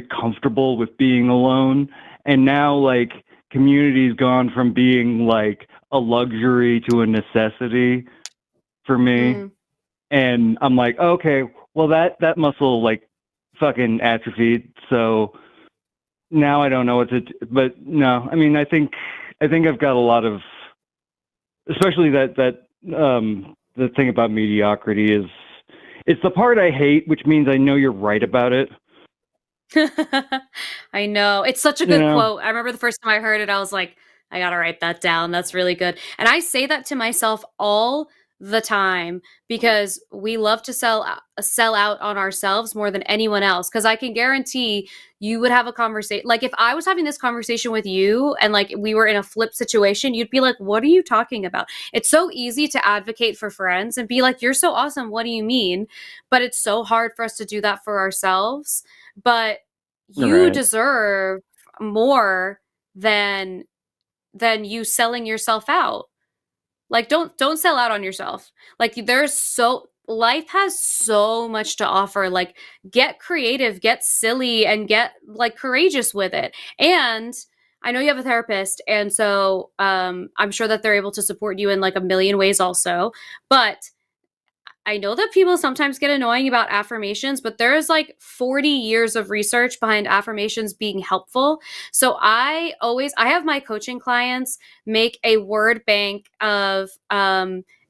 comfortable with being alone, and now like community's gone from being like a luxury to a necessity for me. And I'm like, okay, well that muscle like fucking atrophied, so now I don't know what to do. But no, I mean I think I've got a lot of, especially that the thing about mediocrity is it's the part I hate, which means I know you're right about it. I know. It's such a good quote. I remember the first time I heard it, I was like, I gotta write that down. That's really good. And I say that to myself all the time because we love to sell out on ourselves more than anyone else. Because I can guarantee you would have a conversation. Like if I was having this conversation with you and like we were in a flip situation, you'd be like, what are you talking about? It's so easy to advocate for friends and be like, you're so awesome. What do you mean? But it's so hard for us to do that for ourselves. But you Right. deserve more than you selling yourself out. Like don't sell out on yourself. Like life has so much to offer. Like get creative, get silly, and get like courageous with it. And I know you have a therapist, and so I'm sure that they're able to support you in like a million ways also. But I know that people sometimes get annoying about affirmations, but there is like 40 years of research behind affirmations being helpful. So I have my coaching clients make a word bank of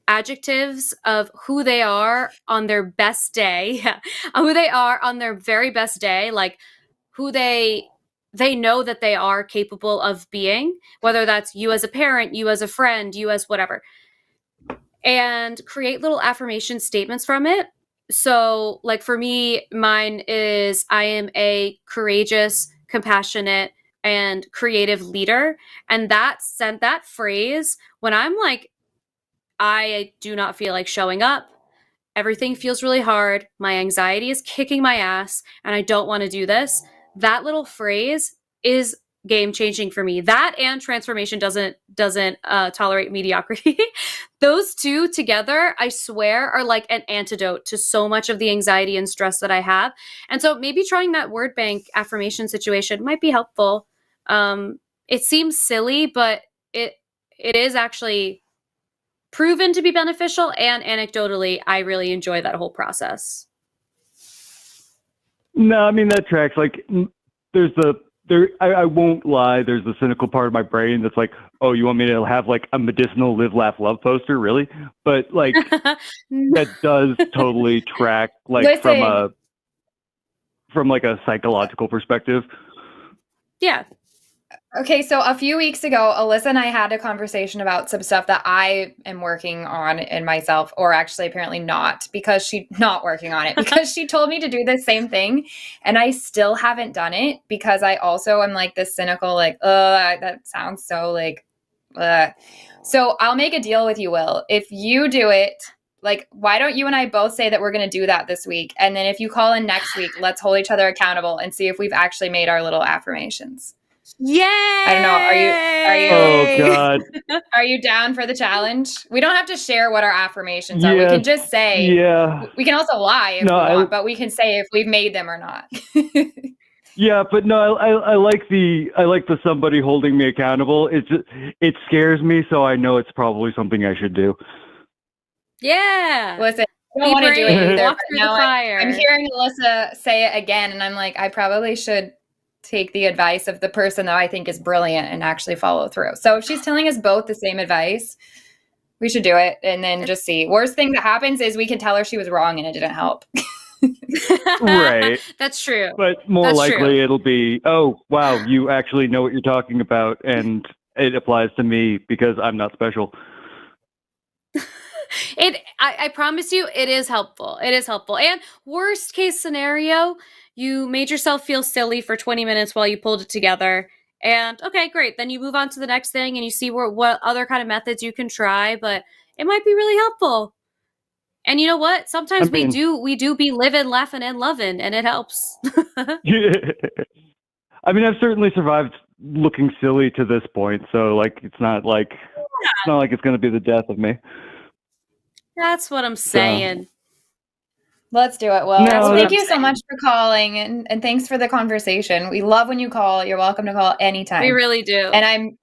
adjectives of who they are on their best day, who they are on their very best day, like who they know that they are capable of being, whether that's you as a parent, you as a friend, you as whatever, and create little affirmation statements from it. So like for me, mine is I am a courageous, compassionate, and creative leader. And that phrase, when I'm like, I do not feel like showing up, everything feels really hard, my anxiety is kicking my ass, and I don't want to do this, that little phrase is game changing for me. That and transformation doesn't tolerate mediocrity. Those two together, I swear, are like an antidote to so much of the anxiety and stress that I have. And so maybe trying that word bank affirmation situation might be helpful. It seems silly, but it is actually proven to be beneficial, and anecdotally, I really enjoy that whole process. No, I mean that tracks. Like I won't lie, there's the cynical part of my brain that's like, oh, you want me to have like a medicinal live, laugh, love poster? Really? But like that does totally track like Listen. from like a psychological perspective. Yeah. Okay, so a few weeks ago, Alyssa and I had a conversation about some stuff that I am working on in myself, or actually apparently not, because she's not working on it, because she told me to do the same thing, and I still haven't done it because I also am like this cynical, like, that sounds so like, So I'll make a deal with you, Will. If you do it, like, why don't you and I both say that we're going to do that this week? And then if you call in next week, let's hold each other accountable and see if we've actually made our little affirmations. Yay! I don't know. Oh God. Are you down for the challenge? We don't have to share what our affirmations are. We Yes. can just say. Yeah. We can also lie if No, we want, but we can say if we've made them or not. Yeah, but no, I like the somebody holding me accountable. It scares me, so I know it's probably something I should do. Yeah. Listen, I don't Be want to do it brave. either. Walk But through the now fire. I'm hearing Alyssa say it again, and I'm like, I probably should take the advice of the person that I think is brilliant and actually follow through. So if she's telling us both the same advice, we should do it and then just see. Worst thing that happens is we can tell her she was wrong and it didn't help. Right. That's true. But more That's likely true. it'll be, oh, wow, you actually know what you're talking about, and it applies to me because I'm not special. I promise you, it is helpful. It is helpful. And worst case scenario, you made yourself feel silly for 20 minutes while you pulled it together. And okay, great. Then you move on to the next thing and you see what other kind of methods you can try, but it might be really helpful. And you know what? Sometimes I mean- we do be living, laughing, and loving, and it helps. I mean, I've certainly survived looking silly to this point, so like it's not like it's going to be the death of me. That's what I'm saying. Let's do it. Well, No, thank that's- you so much for calling and thanks for the conversation. We love when you call. You're welcome to call anytime. We really do. And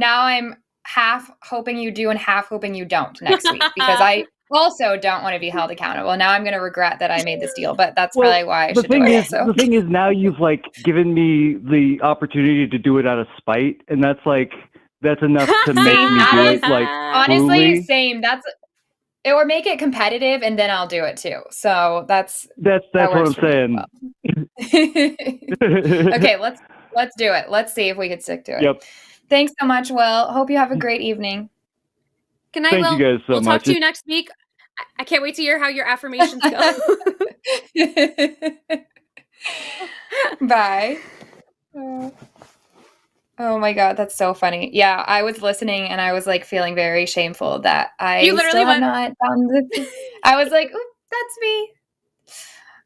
I'm half hoping you do and half hoping you don't next week because I also don't want to be held accountable. Now I'm going to regret that I made this deal, but that's probably why I should do it. So. The thing is, now you've like given me the opportunity to do it out of spite, and that's enough to make me do it. Like honestly, truly. same. It would make it competitive, and then I'll do it too. So that's what I'm saying. Okay, let's do it. Let's see if we can stick to it. Yep. Thanks so much, Will. Hope you have a great evening. Good night, Thank Will. you guys so we'll much. talk to you next week. I can't wait to hear how your affirmations go. Bye. Oh my God, that's so funny. Yeah, I was listening and I was like feeling very shameful that I You literally still have not found the. I was like, "Oop, that's me."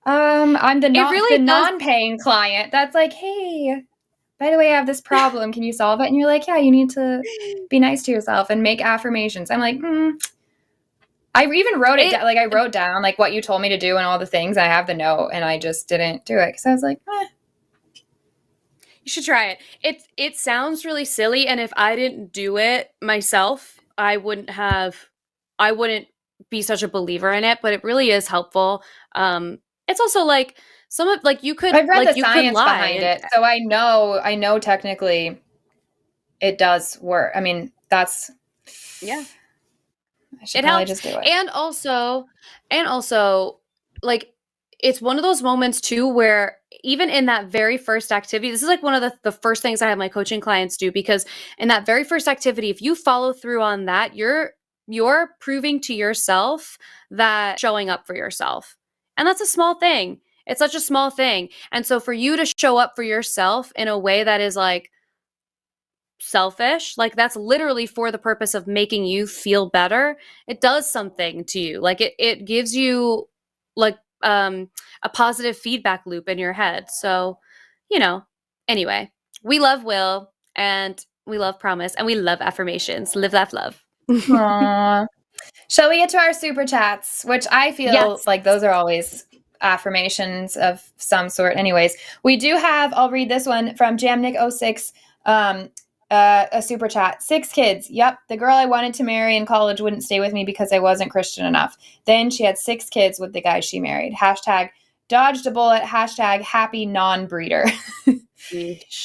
I'm the non-paying client. That's like, hey, by the way, I have this problem. Can you solve it? And you're like, yeah, you need to be nice to yourself and make affirmations. I'm like, I even wrote it down. Like I wrote down like what you told me to do and all the things. I have the note and I just didn't do it because I was like, You should try it. It sounds really silly, and if I didn't do it myself, I wouldn't be such a believer in it. But it really is helpful. It's also like some of like you could. I've read like, the you could science lie behind it, so I know technically it does work. I mean, that's yeah. I should probably just do it. And also, like, it's one of those moments too where even in that very first activity, this is like one of the first things I have my coaching clients do, because in that very first activity, if you follow through on that, you're proving to yourself that showing up for yourself. And that's a small thing. It's such a small thing. And so for you to show up for yourself in a way that is like selfish, like that's literally for the purpose of making you feel better, it does something to you. Like it gives you like a positive feedback loop in your head. So, anyway, we love Will and we love Promise and we love affirmations. Live, laugh, love. Aww. Shall we get to our super chats, which I feel like those are always affirmations of some sort. Anyways, we do have, I'll read this one from Jamnick06, a super chat. 6 kids. Yep. The girl I wanted to marry in college wouldn't stay with me because I wasn't Christian enough. Then she had 6 kids with the guy she married. # dodged a bullet. # happy non-breeder.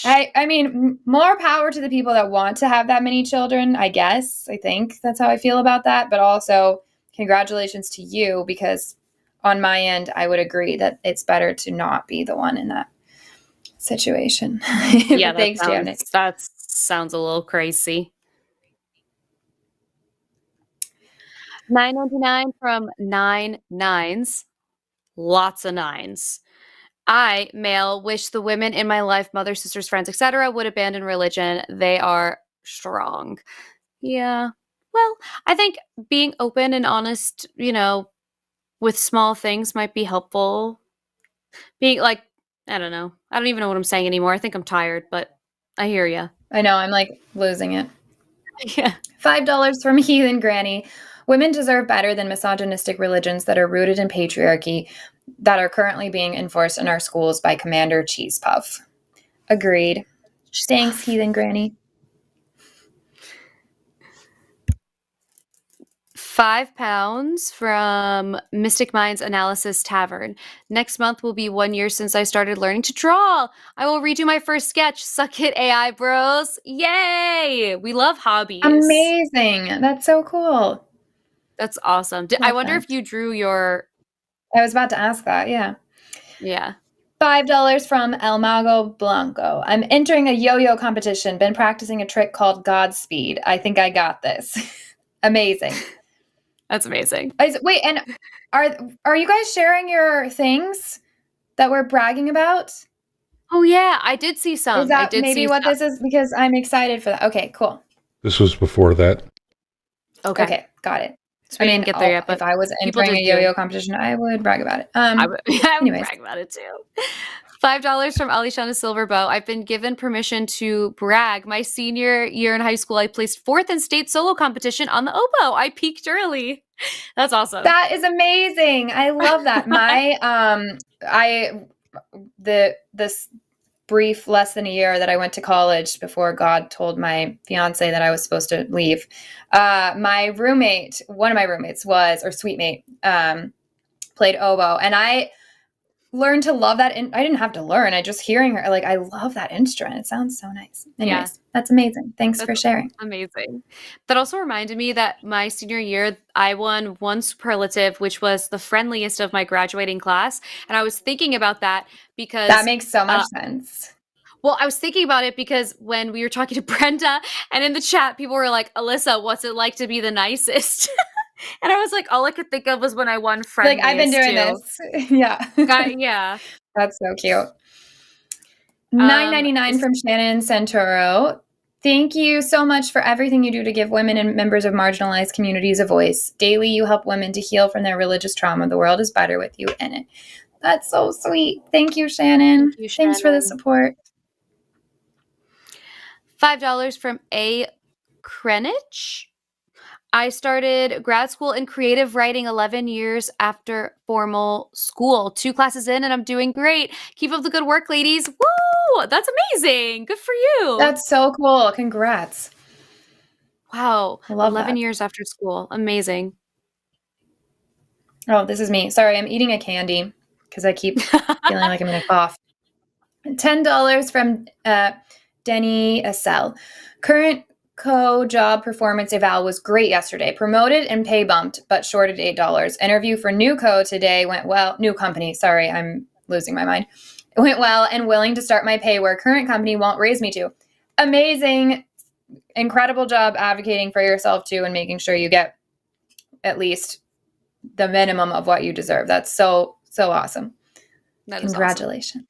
I mean, more power to the people that want to have that many children, I guess. I think that's how I feel about that. But also, congratulations to you, because on my end, I would agree that it's better to not be the one in that situation. Yeah, But thanks, Janet. that sounds a little crazy. $9.99 from 9 9s. Lots of nines. I, male, wish the women in my life, mother, sisters, friends, etc., would abandon religion. They are strong. Yeah. Well, I think being open and honest, with small things might be helpful. Being like, I don't know. I don't even know what I'm saying anymore. I think I'm tired, but I hear ya. I know, I'm like losing it. Yeah. $5 from Heathen Granny. Women deserve better than misogynistic religions that are rooted in patriarchy that are currently being enforced in our schools by Commander Cheese Puff. Agreed. Thanks, Heathen Granny. £5 from Mystic Minds Analysis Tavern. Next month will be 1 year since I started learning to draw. I will redo my first sketch. Suck it, AI bros. Yay! We love hobbies. Amazing. That's so cool. That's awesome. I wonder if you drew your... I was about to ask that, yeah. Yeah. $5 from El Mago Blanco. I'm entering a yo-yo competition. Been practicing a trick called Godspeed. I think I got this. Amazing. That's amazing. Wait, and are you guys sharing your things that we're bragging about? Oh yeah, I did see some. Is that maybe what this is? Because I'm excited for that. Okay, cool. This was before that. Okay, got it. So we didn't get there yet, but if I was entering a yo-yo competition, I would brag about it. I would brag about it too. $5 from Alishana Silverbow. I've been given permission to brag. My senior year in high school, I placed 4th in state solo competition on the oboe. I peaked early. That's awesome. That is amazing. I love that. This brief less than a year that I went to college before God told my fiance that I was supposed to leave. My roommate, one of my roommates suite mate, played oboe, and I learned to love that. I didn't have to learn. I just hearing her, like, I love that instrument. It sounds so nice. Anyways, That's amazing. Thanks for sharing. Amazing. That also reminded me that my senior year, I won one superlative, which was the friendliest of my graduating class. And I was thinking about that because... That makes so much sense. Well, I was thinking about it because when we were talking to Brenda and in the chat, people were like, Alyssa, what's it like to be the nicest? And I was like, all I could think of was when I won friendliest. Like, I've been doing this. Yeah. Yeah. That's so cute. $9.99 from Shannon Santoro. Thank you so much for everything you do to give women and members of marginalized communities a voice. Daily, you help women to heal from their religious trauma. The world is better with you in it. That's so sweet. Thank you, Shannon. Thank you, Shannon. Thanks for the support. $5 from A. Krenich. I started grad school in creative writing 11 years after formal school. 2 classes in, and I'm doing great. Keep up the good work, ladies. Woo! That's amazing. Good for you. That's so cool. Congrats. Wow. I love 11 that. years after school. Amazing. Oh, this is me. Sorry, I'm eating a candy because I keep feeling like I'm going to cough. $10 from Denny Assel. Current co-job performance eval was great yesterday. Promoted and pay bumped, but shorted $8. Interview for new co today went well. New company. Sorry, I'm losing my mind. It went well and willing to start my pay where current company won't raise me to. Amazing. Incredible job advocating for yourself too and making sure you get at least the minimum of what you deserve. That's so awesome. That is Congratulations. Awesome.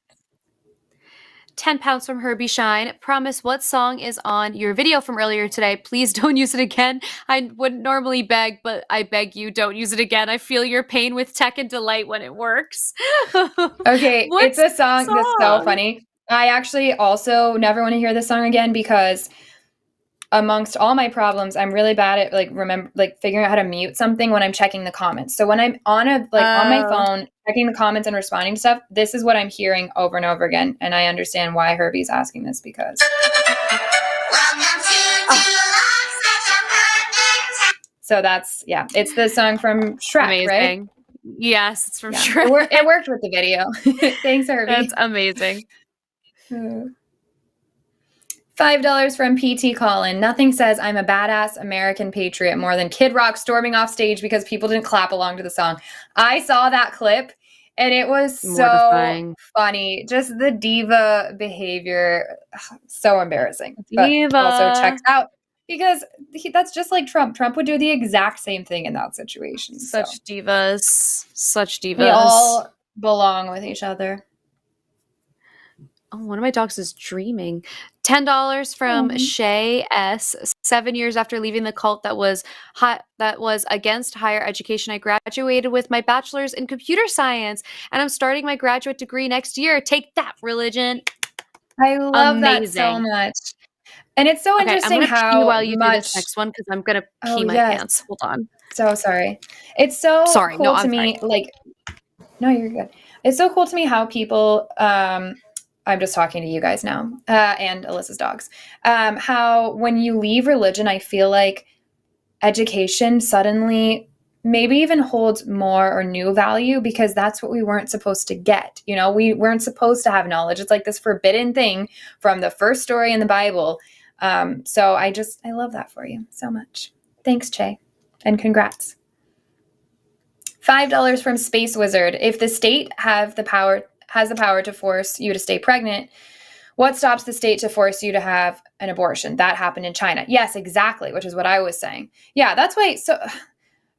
£10 from Herbie Shine. Promise, what song is on your video from earlier today? Please don't use it again. I wouldn't normally beg, but I beg you, don't use it again. I feel your pain with tech and delight when it works. Okay, it's a song that's so funny. I actually also never want to hear this song again because amongst all my problems, I'm really bad at figuring out how to mute something when I'm checking the comments. So when I'm on on my phone checking the comments and responding to stuff, this is what I'm hearing over and over again, and I understand why Herbie's asking this because. So that's it's the song from Shrek, amazing. Right? Yes, it's from Shrek. It worked with the video. Thanks, Herbie. That's amazing. $5 from PT Colin. Nothing says I'm a badass American patriot more than Kid Rock storming off stage because people didn't clap along to the song. I saw that clip And it was so Mortifying. funny. Just the diva behavior, so embarrassing. Diva. But also checks out because that's just like Trump. Trump would do the exact same thing in that situation. Such So divas. Such divas. we all belong with each other. Oh, one of my dogs is dreaming. $10 from Shay S. 7 years after leaving the cult that was against higher education, I graduated with my bachelor's in computer science, and I'm starting my graduate degree next year. Take that, religion. I love that so Amazing. much. And it's so Okay, I'm interesting gonna pee how while you do much. this next one because I'm gonna Oh, pee my yes. pants. Hold on. So sorry. It's so Sorry. cool No, to I'm me. fine. Like, no, you're good. It's so cool to me how people. I'm just talking to you guys now, and Alyssa's dogs. How when you leave religion, I feel like education suddenly maybe even holds more or new value because that's what we weren't supposed to get. You know, we weren't supposed to have knowledge. It's like this forbidden thing from the first story in the Bible. So I love that for you so much. Thanks, Che, and congrats. $5 from Space Wizard. If the state has the power to force you to stay pregnant, what stops the state to force you to have an abortion? That happened in China. Yes, exactly, which is what I was saying. Yeah, that's why. So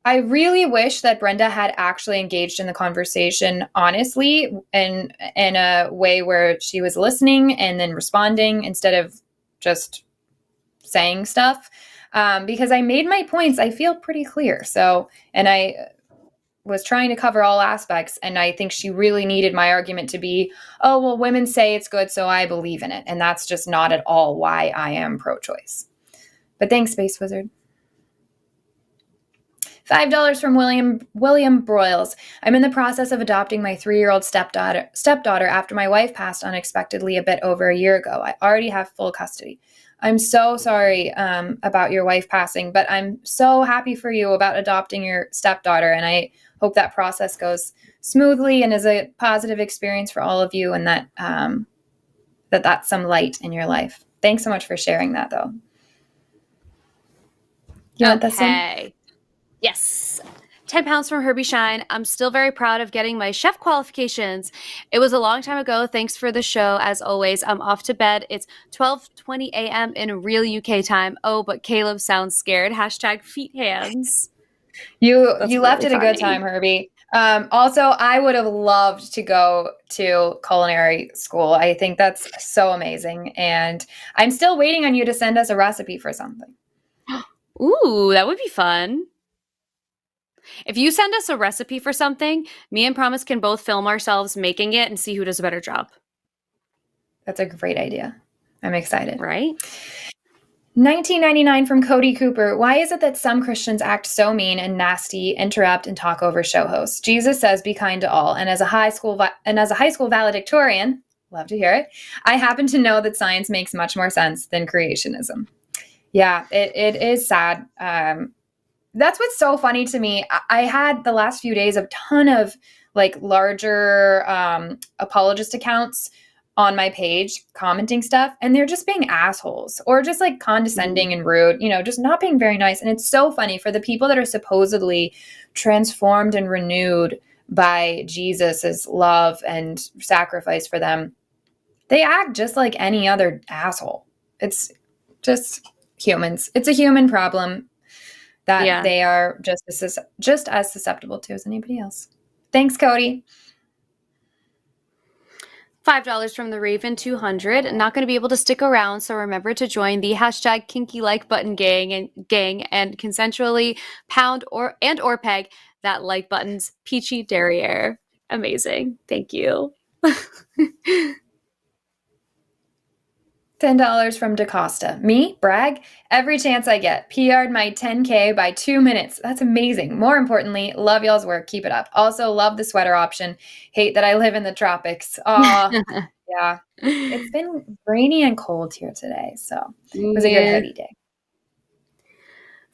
I really wish that Brenda had actually engaged in the conversation honestly and in a way where she was listening and then responding instead of just saying stuff. Because I made my points, I feel pretty clear. So, and I was trying to cover all aspects, and I think she really needed my argument to be, oh, well, women say it's good, so I believe in it. And that's just not at all why I am pro-choice. But thanks, Space Wizard. $5 from William Broyles. I'm in the process of adopting my 3-year-old stepdaughter after my wife passed unexpectedly a bit over a year ago. I already have full custody. I'm so sorry about your wife passing, but I'm so happy for you about adopting your stepdaughter, and I hope that process goes smoothly and is a positive experience for all of you, and that that's some light in your life. Thanks so much for sharing that, though. You want this one? Okay. Yes. 10 pounds from Herbie Shine. I'm still very proud of getting my chef qualifications. It was a long time ago. Thanks for the show. As always, I'm off to bed. It's 12:20 a.m. in real UK time. Oh, but Caleb sounds scared. # feet hands. You That's left really at a good funny. time, Herbie. Also, I would have loved to go to culinary school. I think that's so amazing. And I'm still waiting on you to send us a recipe for something. Ooh, that would be fun. If you send us a recipe for something, me and Promise can both film ourselves making it and see who does a better job. That's a great idea. I'm excited. Right? 1999 from Cody Cooper. Why is it that some Christians act so mean and nasty, interrupt, and talk over show hosts? Jesus says, "Be kind to all." And as a high school valedictorian, love to hear it, I happen to know that science makes much more sense than creationism. Yeah, it is sad. That's what's so funny to me. I had the last few days a ton of like larger apologist accounts on my page commenting stuff, and they're just being assholes or just like condescending and rude, you know, just not being very nice. And it's so funny for the people that are supposedly transformed and renewed by Jesus's love and sacrifice for them. They act just like any other asshole. It's just humans. It's a human problem that they are just as susceptible to as anybody else. Thanks, Cody. $5 from the Raven 200. Not going to be able to stick around, so remember to join the # kinky like button gang and consensually pound or peg that like button's peachy derriere. Amazing. Thank you. $10 from DaCosta. Me? Brag? Every chance I get. PR'd my 10K by 2 minutes. That's amazing. More importantly, love y'all's work. Keep it up. Also, love the sweater option. Hate that I live in the tropics. Aw, yeah. It's been rainy and cold here today, so it was a good hoodie day.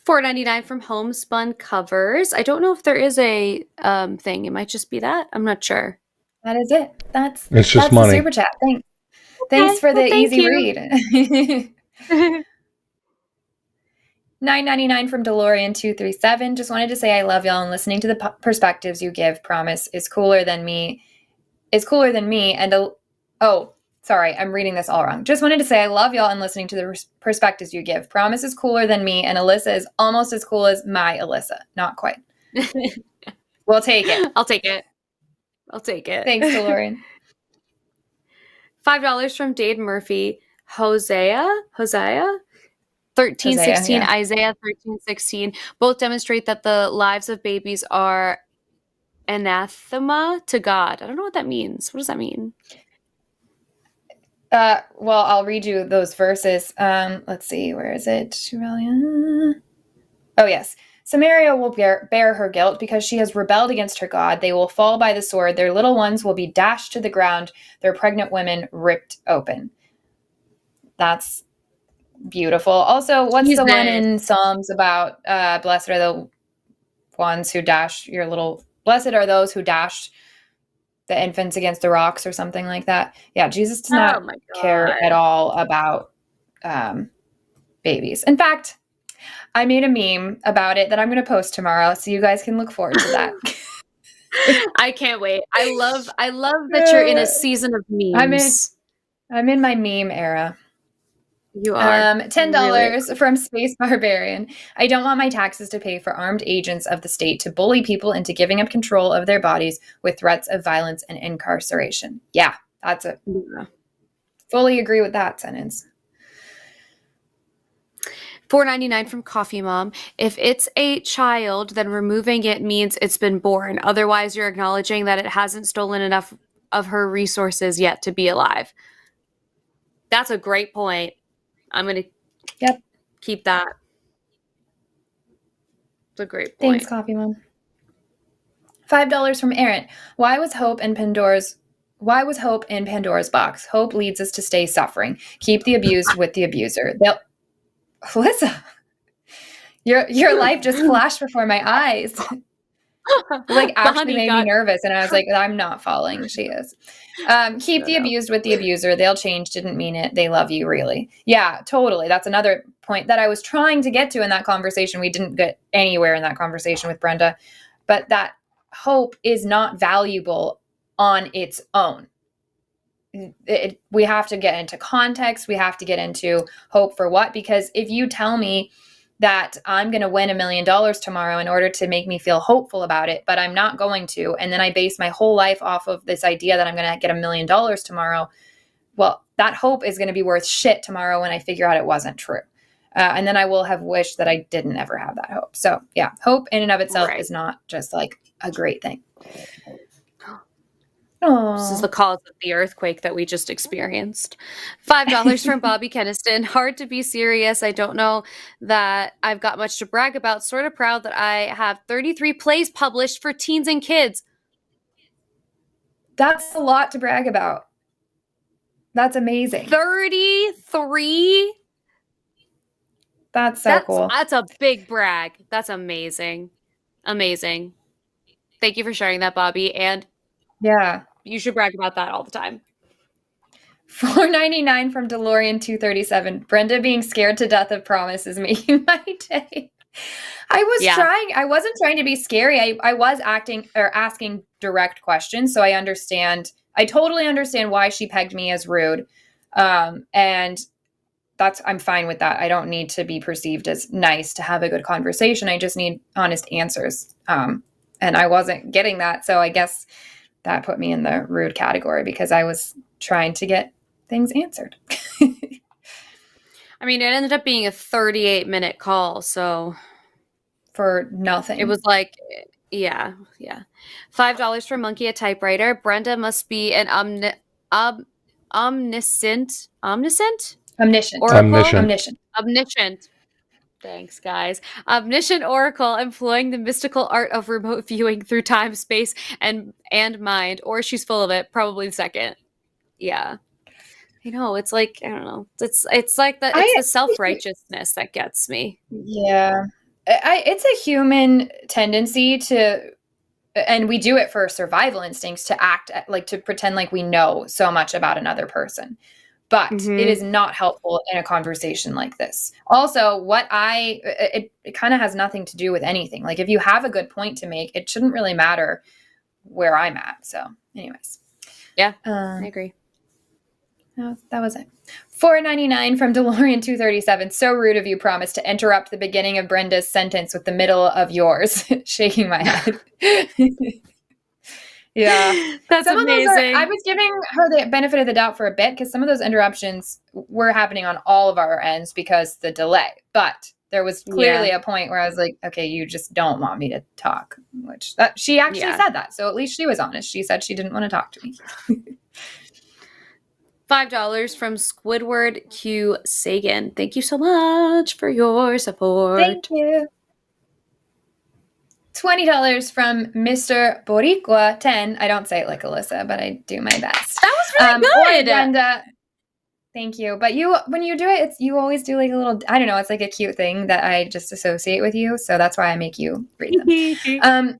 $4.99 from Homespun Covers. I don't know if there is a thing. It might just be that. I'm not sure. That is it. It's just that's money. The super chat. Thanks for the easy read. $9.99 from DeLorean237. Just wanted to say I love y'all and listening to the perspectives you give. Promise is cooler than me. Oh, sorry, I'm reading this all wrong. Just wanted to say I love y'all and listening to the perspectives you give. Promise is cooler than me, and Alyssa is almost as cool as my Alyssa. Not quite. We'll take it. I'll take it. Thanks, DeLorean. $5 from Dade Murphy. Hosea 13:16, yeah. Isaiah 13:16 both demonstrate that the lives of babies are anathema to God. I don't know what that means. What does that mean? Well, I'll read you those verses. Let's see, where is it? Oh, yes. Samaria will bear her guilt because she has rebelled against her God. They will fall by the sword. Their little ones will be dashed to the ground, their pregnant women ripped open. That's beautiful. Also, what's the one in Psalms about blessed are the ones who dash your little, blessed are those who dashed the infants against the rocks or something like that. Yeah, Jesus does not care at all about babies. In fact, I made a meme about it that I'm going to post tomorrow, so you guys can look forward to that. I can't wait. I love that you're in a season of memes. I'm in my meme era. You are. $10 really? From Space Barbarian. I don't want my taxes to pay for armed agents of the state to bully people into giving up control of their bodies with threats of violence and incarceration. Yeah, that's it. Yeah. Fully agree with that sentence. $4.99 from Coffee Mom. If it's a child, then removing it means it's been born. Otherwise, you're acknowledging that it hasn't stolen enough of her resources yet to be alive. That's a great point. I'm going to keep that. It's a great point. Thanks, Coffee Mom. $5 from Aaron. Why was hope in Pandora's box? Hope leads us to stay suffering. Keep the abused with the abuser. Alyssa, your life just flashed before my eyes. Like actually made me nervous, and I was like, I'm not falling. She is. Keep the abused with the abuser. They'll change. Didn't mean it. They love you, really. Yeah, totally. That's another point that I was trying to get to in that conversation. We didn't get anywhere in that conversation with Brenda, but that hope is not valuable on its own. We have to get into context. We have to get into hope for what, because if you tell me that I'm going to win $1 million tomorrow in order to make me feel hopeful about it, but I'm not going to, and then I base my whole life off of this idea that I'm going to get $1 million tomorrow, well, that hope is going to be worth shit tomorrow when I figure out it wasn't true. And then I will have wished that I didn't ever have that hope. So yeah, hope in and of itself is not just like a great thing. Aww. This is the cause of the earthquake that we just experienced. $5 from Bobby Keniston. Hard to be serious. I don't know that I've got much to brag about. Sort of proud that I have 33 plays published for teens and kids. That's a lot to brag about. That's amazing. 33? That's cool. That's a big brag. That's amazing. Amazing. Thank you for sharing that, Bobby. And yeah, you should brag about that all the time. $4.99 from DeLorean237. Brenda being scared to death of promise is making my day. I wasn't trying to be scary. I was asking direct questions. So I totally understand why she pegged me as rude. And I'm fine with that. I don't need to be perceived as nice to have a good conversation. I just need honest answers. And I wasn't getting that. So I guess that put me in the rude category because I was trying to get things answered. I mean, it ended up being a 38-minute call, so for nothing. It was like, yeah. $5 for Monkey a Typewriter. Brenda must be an omniscient. Thanks, guys. Omniscient oracle employing the mystical art of remote viewing through time, space, and mind. Or she's full of it. Probably the second. Yeah. I know. It's like, I don't know. It's like the self-righteousness that gets me. Yeah. It's a human tendency to, and we do it for survival instincts, to act like, to pretend like we know so much about another person. but Mhm. it is not helpful in a conversation like this. Also, it kind of has nothing to do with anything. Like if you have a good point to make, it shouldn't really matter where I'm at. So anyways. Yeah, I agree. That was it. $4.99 from DeLorean 237. So rude of you, promise to interrupt the beginning of Brenda's sentence with the middle of yours. Shaking my head. Yeah. That's Some amazing. of those I was giving her the benefit of the doubt for a bit because some of those interruptions were happening on all of our ends because the delay. But there was clearly a point where I was like, okay, you just don't want me to talk, which she actually said that. So at least she was honest. She said she didn't want to talk to me. $5 from Squidward Q Sagan. Thank you so much for your support. Thank you. $20 from Mr. Boricua 10. I don't say it like Alyssa, but I do my best. That was really good. Brenda, thank you. But when you do it, you always do like a little, I don't know, it's like a cute thing that I just associate with you. So that's why I make you read them.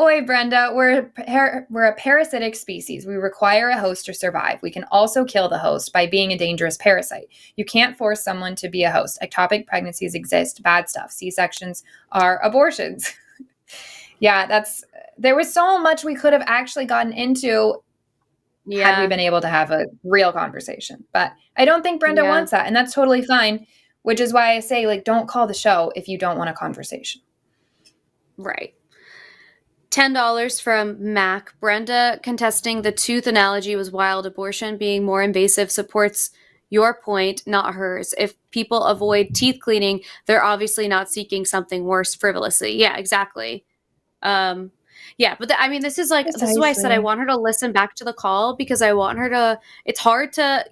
Oi, Brenda, we're a parasitic species. We require a host to survive. We can also kill the host by being a dangerous parasite. You can't force someone to be a host. Ectopic pregnancies exist. Bad stuff. C-sections are abortions. Yeah, there was so much we could have actually gotten into had we been able to have a real conversation. But I don't think Brenda wants that, and that's totally fine, which is why I say, like, don't call the show if you don't want a conversation. Right. $10 from Mac. Brenda contesting the tooth analogy was wild. Abortion being more invasive supports your point, not hers. If people avoid teeth cleaning, they're obviously not seeking something worse frivolously. Yeah, exactly. But this is like, this is why I said I want her to listen back to the call because I want her to, it's hard to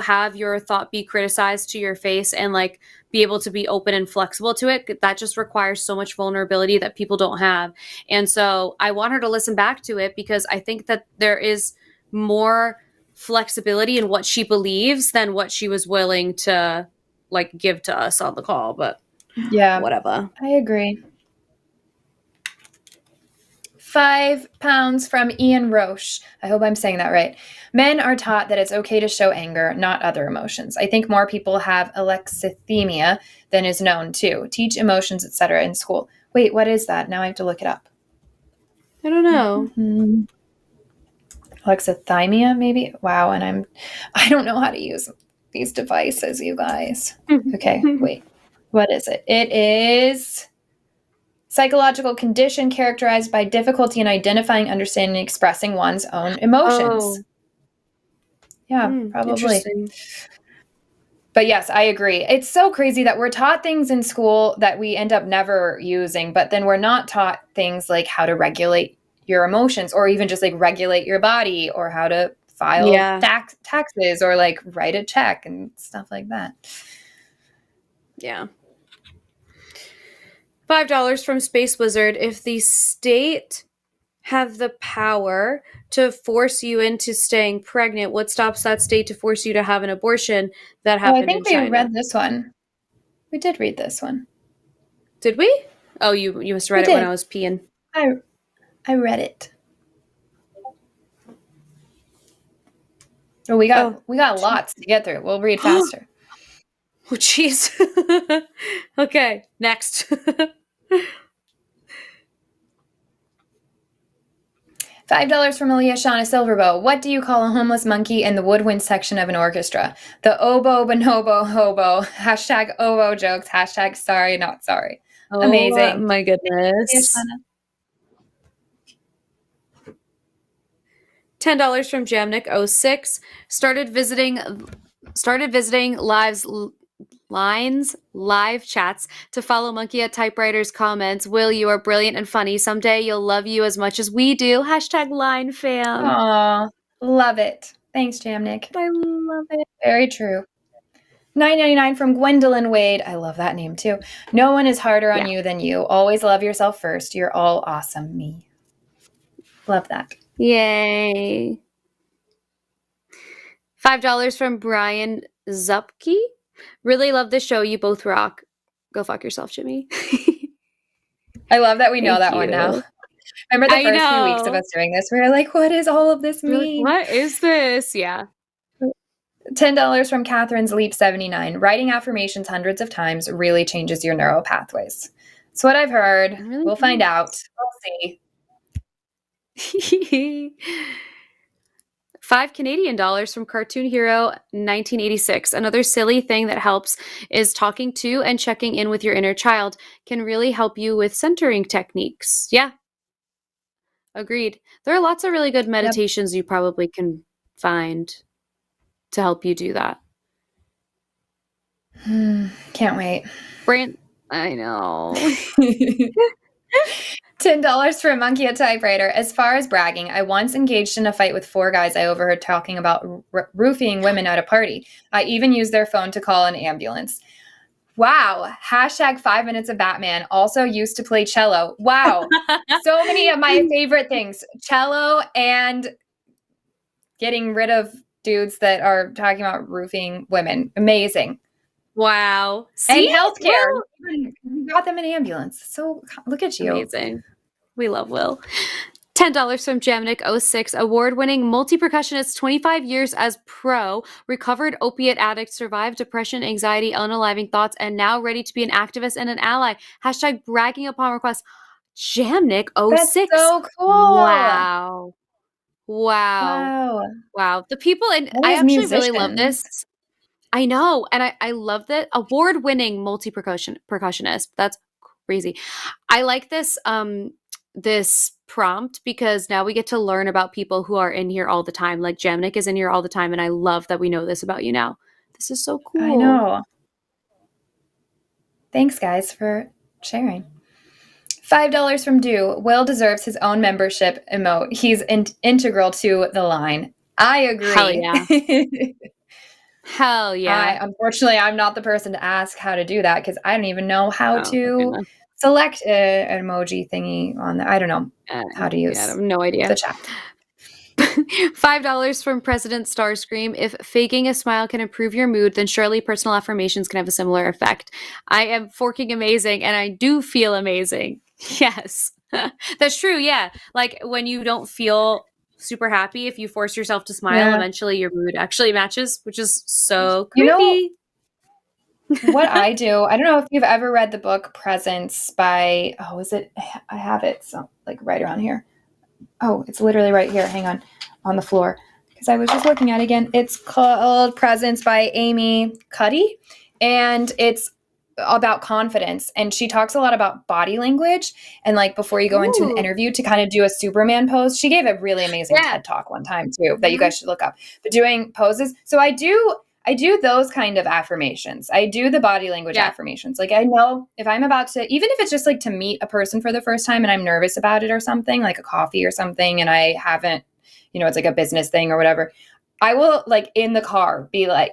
have your thought be criticized to your face and like be able to be open and flexible to it. That just requires so much vulnerability that people don't have. And so I want her to listen back to it because I think that there is more flexibility in what she believes than what she was willing to like give to us on the call. But yeah, whatever. I agree. £5 from Ian Roche. I hope I'm saying that right. Men are taught that it's okay to show anger, not other emotions. I think more people have alexithymia than is known too. Teach emotions, etc. in school. Wait, what is that? Now I have to look it up. I don't know. Mm-hmm. Alexithymia, maybe? Wow, and I don't know how to use these devices, you guys. Okay, wait. What is it? It is psychological condition characterized by difficulty in identifying, understanding, and expressing one's own emotions. Oh. Yeah, probably. But yes, I agree. It's so crazy that we're taught things in school that we end up never using, but then we're not taught things like how to regulate your emotions or even just like regulate your body or how to file taxes or like write a check and stuff like that. Yeah. $5 from Space Wizard. If the state have the power to force you into staying pregnant, what stops that state to force you to have an abortion? That happened in China. I think we read this one. We did read this one. Did we? Oh, you must have read it when I was peeing. I read it. Oh, we got lots to get through. We'll read faster. Oh, jeez. Okay, next. $5 from Aaliyah Shauna Silverbow. What do you call a homeless monkey in the woodwind section of an orchestra? The oboe bonobo hobo. Hashtag oboe jokes. Hashtag sorry not sorry. Oh, amazing. My goodness. $10 from Jamnik06. Started visiting live chats to follow Monkey at Typewriter's comments. Will, you are brilliant and funny. Someday you'll love you as much as we do. Hashtag line fam. Aw, love it. Thanks, Jamnik. I love it. Very true. $9.99 from Gwendolyn Wade. I love that name too. No one is harder on you than you. Always love yourself first. You're all awesome. Me. Love that. Yay. $5 from Brian Zupke. Really love the show. You both rock. Go fuck yourself, Jimmy. I love that we know that one now. Remember the first few weeks of us doing this? We were like, what does all of this mean? Like, what is this? Yeah. $10 from Catherine's Leap 79. Writing affirmations hundreds of times really changes your neural pathways. That's what I've heard. Really We'll find out. We'll see. $5 Canadian from Cartoon Hero 1986. Another silly thing that helps is talking to and checking in with your inner child can really help you with centering techniques. Yeah. Agreed. There are lots of really good meditations you probably can find to help you do that. Can't wait. Brand, I know. $10 for a monkey at typewriter. As far as bragging, I once engaged in a fight with 4 guys I overheard talking about roofing women at a party. I even used their phone to call an ambulance. Wow. Hashtag 5 minutes of Batman. Also used to play cello. Wow. So many of my favorite things. Cello and getting rid of dudes that are talking about roofing women. Amazing. Wow. See? And healthcare. We got them an ambulance. So look at you. Amazing. We love Will. $10 from Jamnik06, award-winning multi-percussionist, 25 years as pro, recovered opiate addict, survived depression, anxiety, unaliving thoughts, and now ready to be an activist and an ally. Hashtag bragging upon request. Jamnik06. That's so cool. Wow. Wow. The people, and I actually really love this. I know, and I love that award-winning multi-percussionist. That's crazy. I like this this prompt because now we get to learn about people who are in here all the time. Like Jamnik is in here all the time, and I love that we know this about you now. This is so cool. I know. Thanks, guys, for sharing. $5 from Dew. Will deserves his own membership emote. He's integral to the line. I agree. Hell yeah. Hell yeah. Unfortunately, I'm not the person to ask how to do that because I don't even know how to select an emoji thingy on the, I don't know how to use I have no idea. The chat. $5 from President Starscream. If faking a smile can improve your mood, then surely personal affirmations can have a similar effect. I am forking amazing and I do feel amazing. Yes. That's true. Yeah. Like when you don't feel super happy, if you force yourself to smile, eventually your mood actually matches, which is so creepy. You know what I do? I don't know if you've ever read the book Presence by, I have it so like right around here. Oh, it's literally right here. Hang on the floor. Because I was just looking at it again. It's called Presence by Amy Cuddy. And it's about confidence. And she talks a lot about body language. And like before you go into an interview to kind of do a Superman pose. She gave a really amazing TED Talk one time too that you guys should look up. But doing poses. So I do those kind of affirmations. I do the body language affirmations. Like I know if I'm about to, even if it's just like to meet a person for the first time and I'm nervous about it or something, like a coffee or something, and I haven't, it's like a business thing or whatever, I will like in the car be like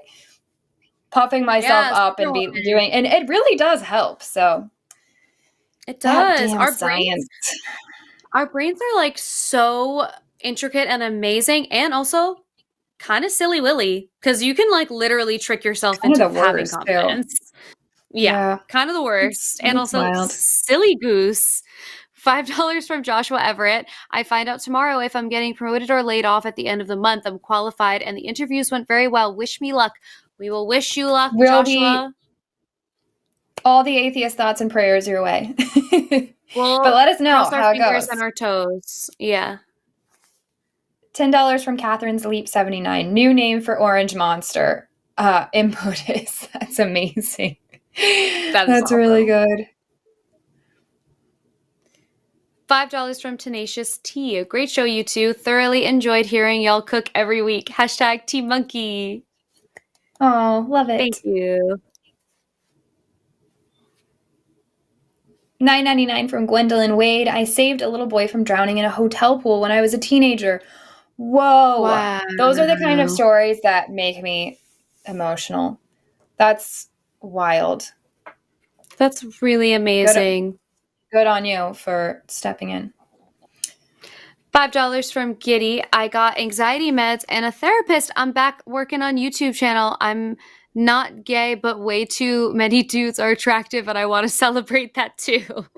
puffing myself up and be doing, and it really does help. So it does. Our brains are like so intricate and amazing, and also kind of silly willy because you can like literally trick yourself into having confidence. Yeah, kind of the worst. And also wild. Silly goose. $5 from Joshua Everett. I find out tomorrow if I'm getting promoted or laid off at the end of the month. I'm qualified and the interviews went very well. Wish me luck. We will wish you luck, Joshua. All the atheist thoughts and prayers your way. Well, but let us know how it goes. And our toes. Yeah. $10 from Catherine's Leap 79. New name for Orange Monster. Impetus. That's amazing. That's awesome. Really good. $5 from Tenacious T. A great show, you two. Thoroughly enjoyed hearing y'all cook every week. Hashtag Team Monkey. Oh, love it. Thank you. $9.99 from Gwendolyn Wade. I saved a little boy from drowning in a hotel pool when I was a teenager. Whoa. Wow. Those are the kind of stories that make me emotional. That's wild. That's really amazing. Good on you for stepping in. $5 from Giddy. I got anxiety meds and a therapist. I'm back working on YouTube channel. I'm not gay, but way too many dudes are attractive, and I want to celebrate that too. Okay,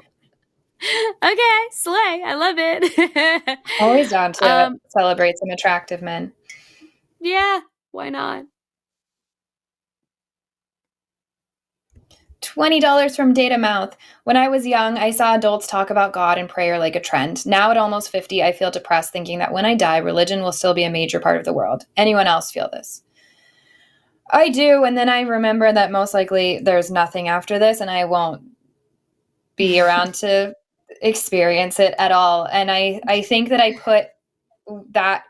slay. I love it. Always down to celebrate some attractive men. Yeah, why not? $20 from Data Mouth. When I was young, I saw adults talk about God and prayer like a trend. Now at almost 50, I feel depressed thinking that when I die, religion will still be a major part of the world. Anyone else feel this? I do, and then I remember that most likely there's nothing after this, and I won't be around to experience it at all. And I think that I put that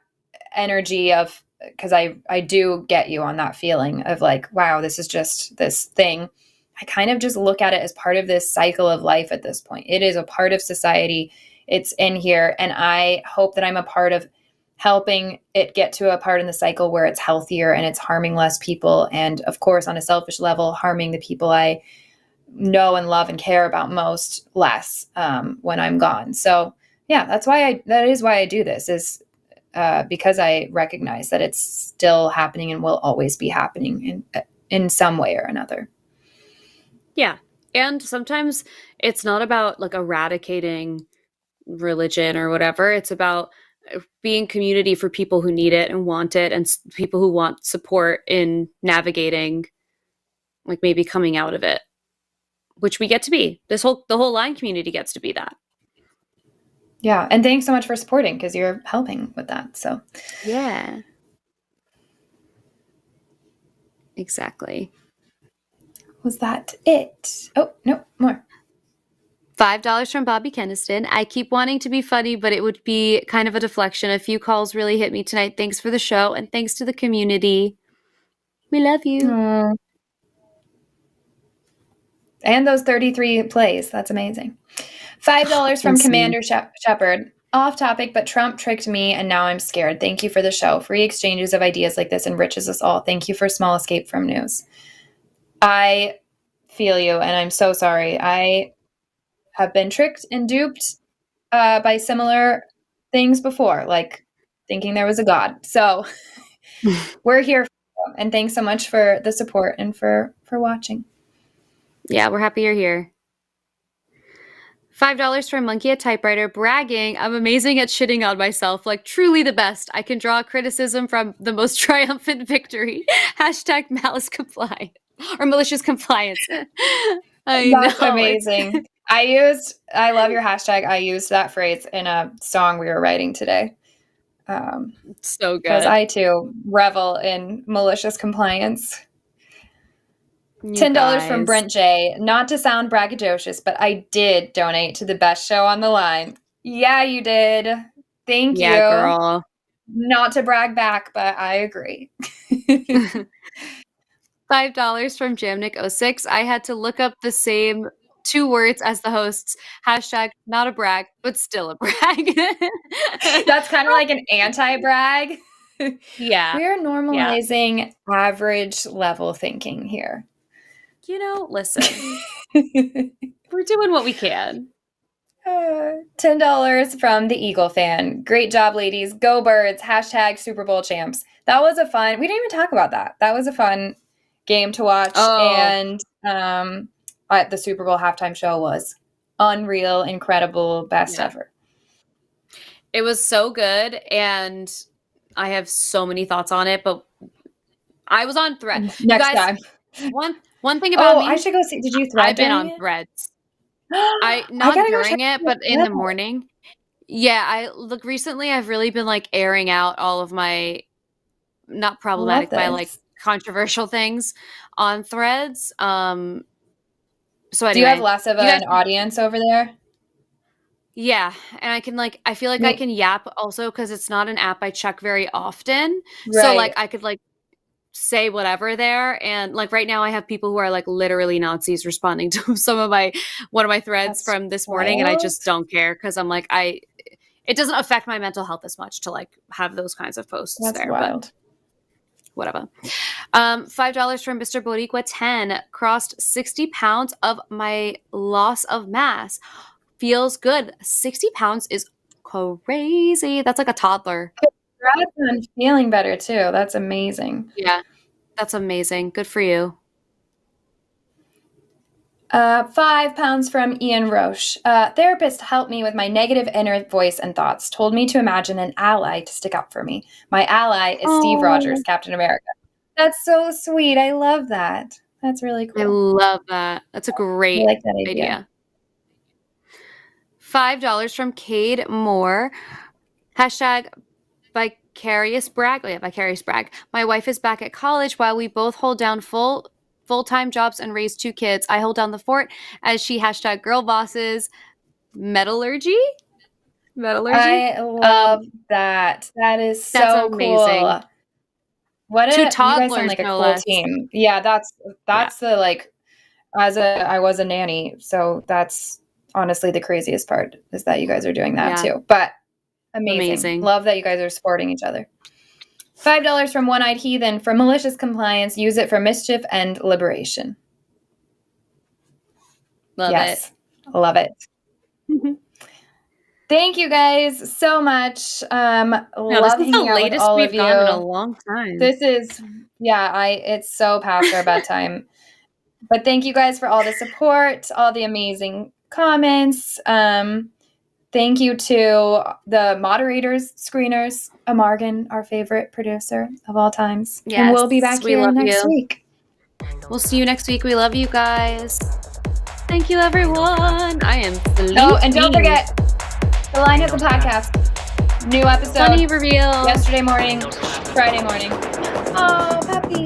energy of, because I do get you on that feeling of like, wow, this is just this thing. I kind of just look at it as part of this cycle of life at this point. It is a part of society. It's in here. And I hope that I'm a part of helping it get to a part in the cycle where it's healthier and it's harming less people. And of course, on a selfish level, harming the people I know and love and care about most less when I'm gone. So yeah, that is why I do this, is because I recognize that it's still happening and will always be happening in some way or another. Yeah. And sometimes it's not about like eradicating religion or whatever. It's about being community for people who need it and want it, and people who want support in navigating, like maybe coming out of it, which we get to be. The whole line community gets to be that. Yeah. And thanks so much for supporting, because you're helping with that. So yeah. Exactly. Was that it? Oh, no, more. $5 from Bobby Keniston. I keep wanting to be funny, but it would be kind of a deflection. A few calls really hit me tonight. Thanks for the show, and thanks to the community. We love you. Aww. And those 33 plays. That's amazing. $5 from Commander Shepard. Off topic, but Trump tricked me, and now I'm scared. Thank you for the show. Free exchanges of ideas like this enriches us all. Thank you for small escape from news. I feel you, and I'm so sorry. I have been tricked and duped by similar things before, like thinking there was a God. So we're here for you, and thanks so much for the support and for watching. Yeah, we're happy you're here. $5 from Monkey at Typewriter. Bragging, I'm amazing at shitting on myself, like truly the best. I can draw criticism from the most triumphant victory. Hashtag malice compliance. Or malicious compliance. That's amazing. I love your hashtag. I used that phrase in a song we were writing today. So good. Because I too revel in malicious compliance. $10 from Brent J. Not to sound braggadocious, but I did donate to the best show on the line. Yeah, you did. Thank you. Yeah, girl. Not to brag back, but I agree. $5 from Jamnik06. I had to look up the same 2 words as the hosts. Hashtag not a brag, but still a brag. That's kind of like an anti-brag. Yeah. We're normalizing average level thinking here. You know, listen. We're doing what we can. $10 from the Eagle fan. Great job, ladies. Go Birds. Hashtag Super Bowl champs. That was a fun. We didn't even talk about that. That was a fun game to watch. Oh. And the Super Bowl halftime show was unreal, incredible, best ever. It was so good, and I have so many thoughts on it, but I was on Thread. Next time. One thing about me. I should go see. Did you Thread? I've been on Threads. Not during it, but in the morning. Yeah, recently I've really been like airing out all of my not problematic, my like controversial things on Threads. So anyway, do you have less of an audience over there? Yeah, and I feel like I can yap also because it's not an app I check very often. Right. So like I could like say whatever there, and like right now I have people who are like literally Nazis responding to one of my threads from this morning, and I just don't care because I'm like it doesn't affect my mental health as much to like have those kinds of posts there. Wild. But whatever. $5 from Mr. Boricua 10. Crossed 60 pounds of my loss of mass. Feels good. 60 pounds is crazy. That's like a toddler. Congrats on feeling better too. That's amazing. Yeah, that's amazing. Good for you. 5 pounds from Ian Roche. Therapist helped me with my negative inner voice and thoughts. Told me to imagine an ally to stick up for me. My ally is Steve Rogers, Captain America. That's so sweet. I love that. That's really I cool. love that. That's a I great like that idea. idea. $5 from Cade Moore. Hashtag vicarious brag. Oh yeah, vicarious brag. My wife is back at college while we both hold down full-time jobs and raise 2 kids. I hold down the fort as she hashtag girl bosses metallurgy. I love that. That is That's so amazing. cool. What 2 you guys sound toddlers, like a no cool less. team. Yeah, that's the like I was a nanny, so that's honestly the craziest part is that you guys are doing that Yeah. too. But amazing. Amazing. Love that you guys are supporting each other. $5 from One-Eyed Heathen for malicious compliance. Use it for mischief and liberation. Love Yes. Love it. it. Thank you guys so much. No, Love this is hanging the out with latest all we've of gone in a you. long time. This is it's so past our bedtime. But thank you guys for all the support, all the amazing comments. Thank you to the moderators, screeners, Amargan, our favorite producer of all times. Yes, and we'll be back we here love next you. week. We'll see you next week. We love you guys. Thank you, everyone. I am sleepy. Oh, and don't forget, the Line Is a Podcast. New episode Funny reveal. yesterday morning, Friday morning. Oh, puppy.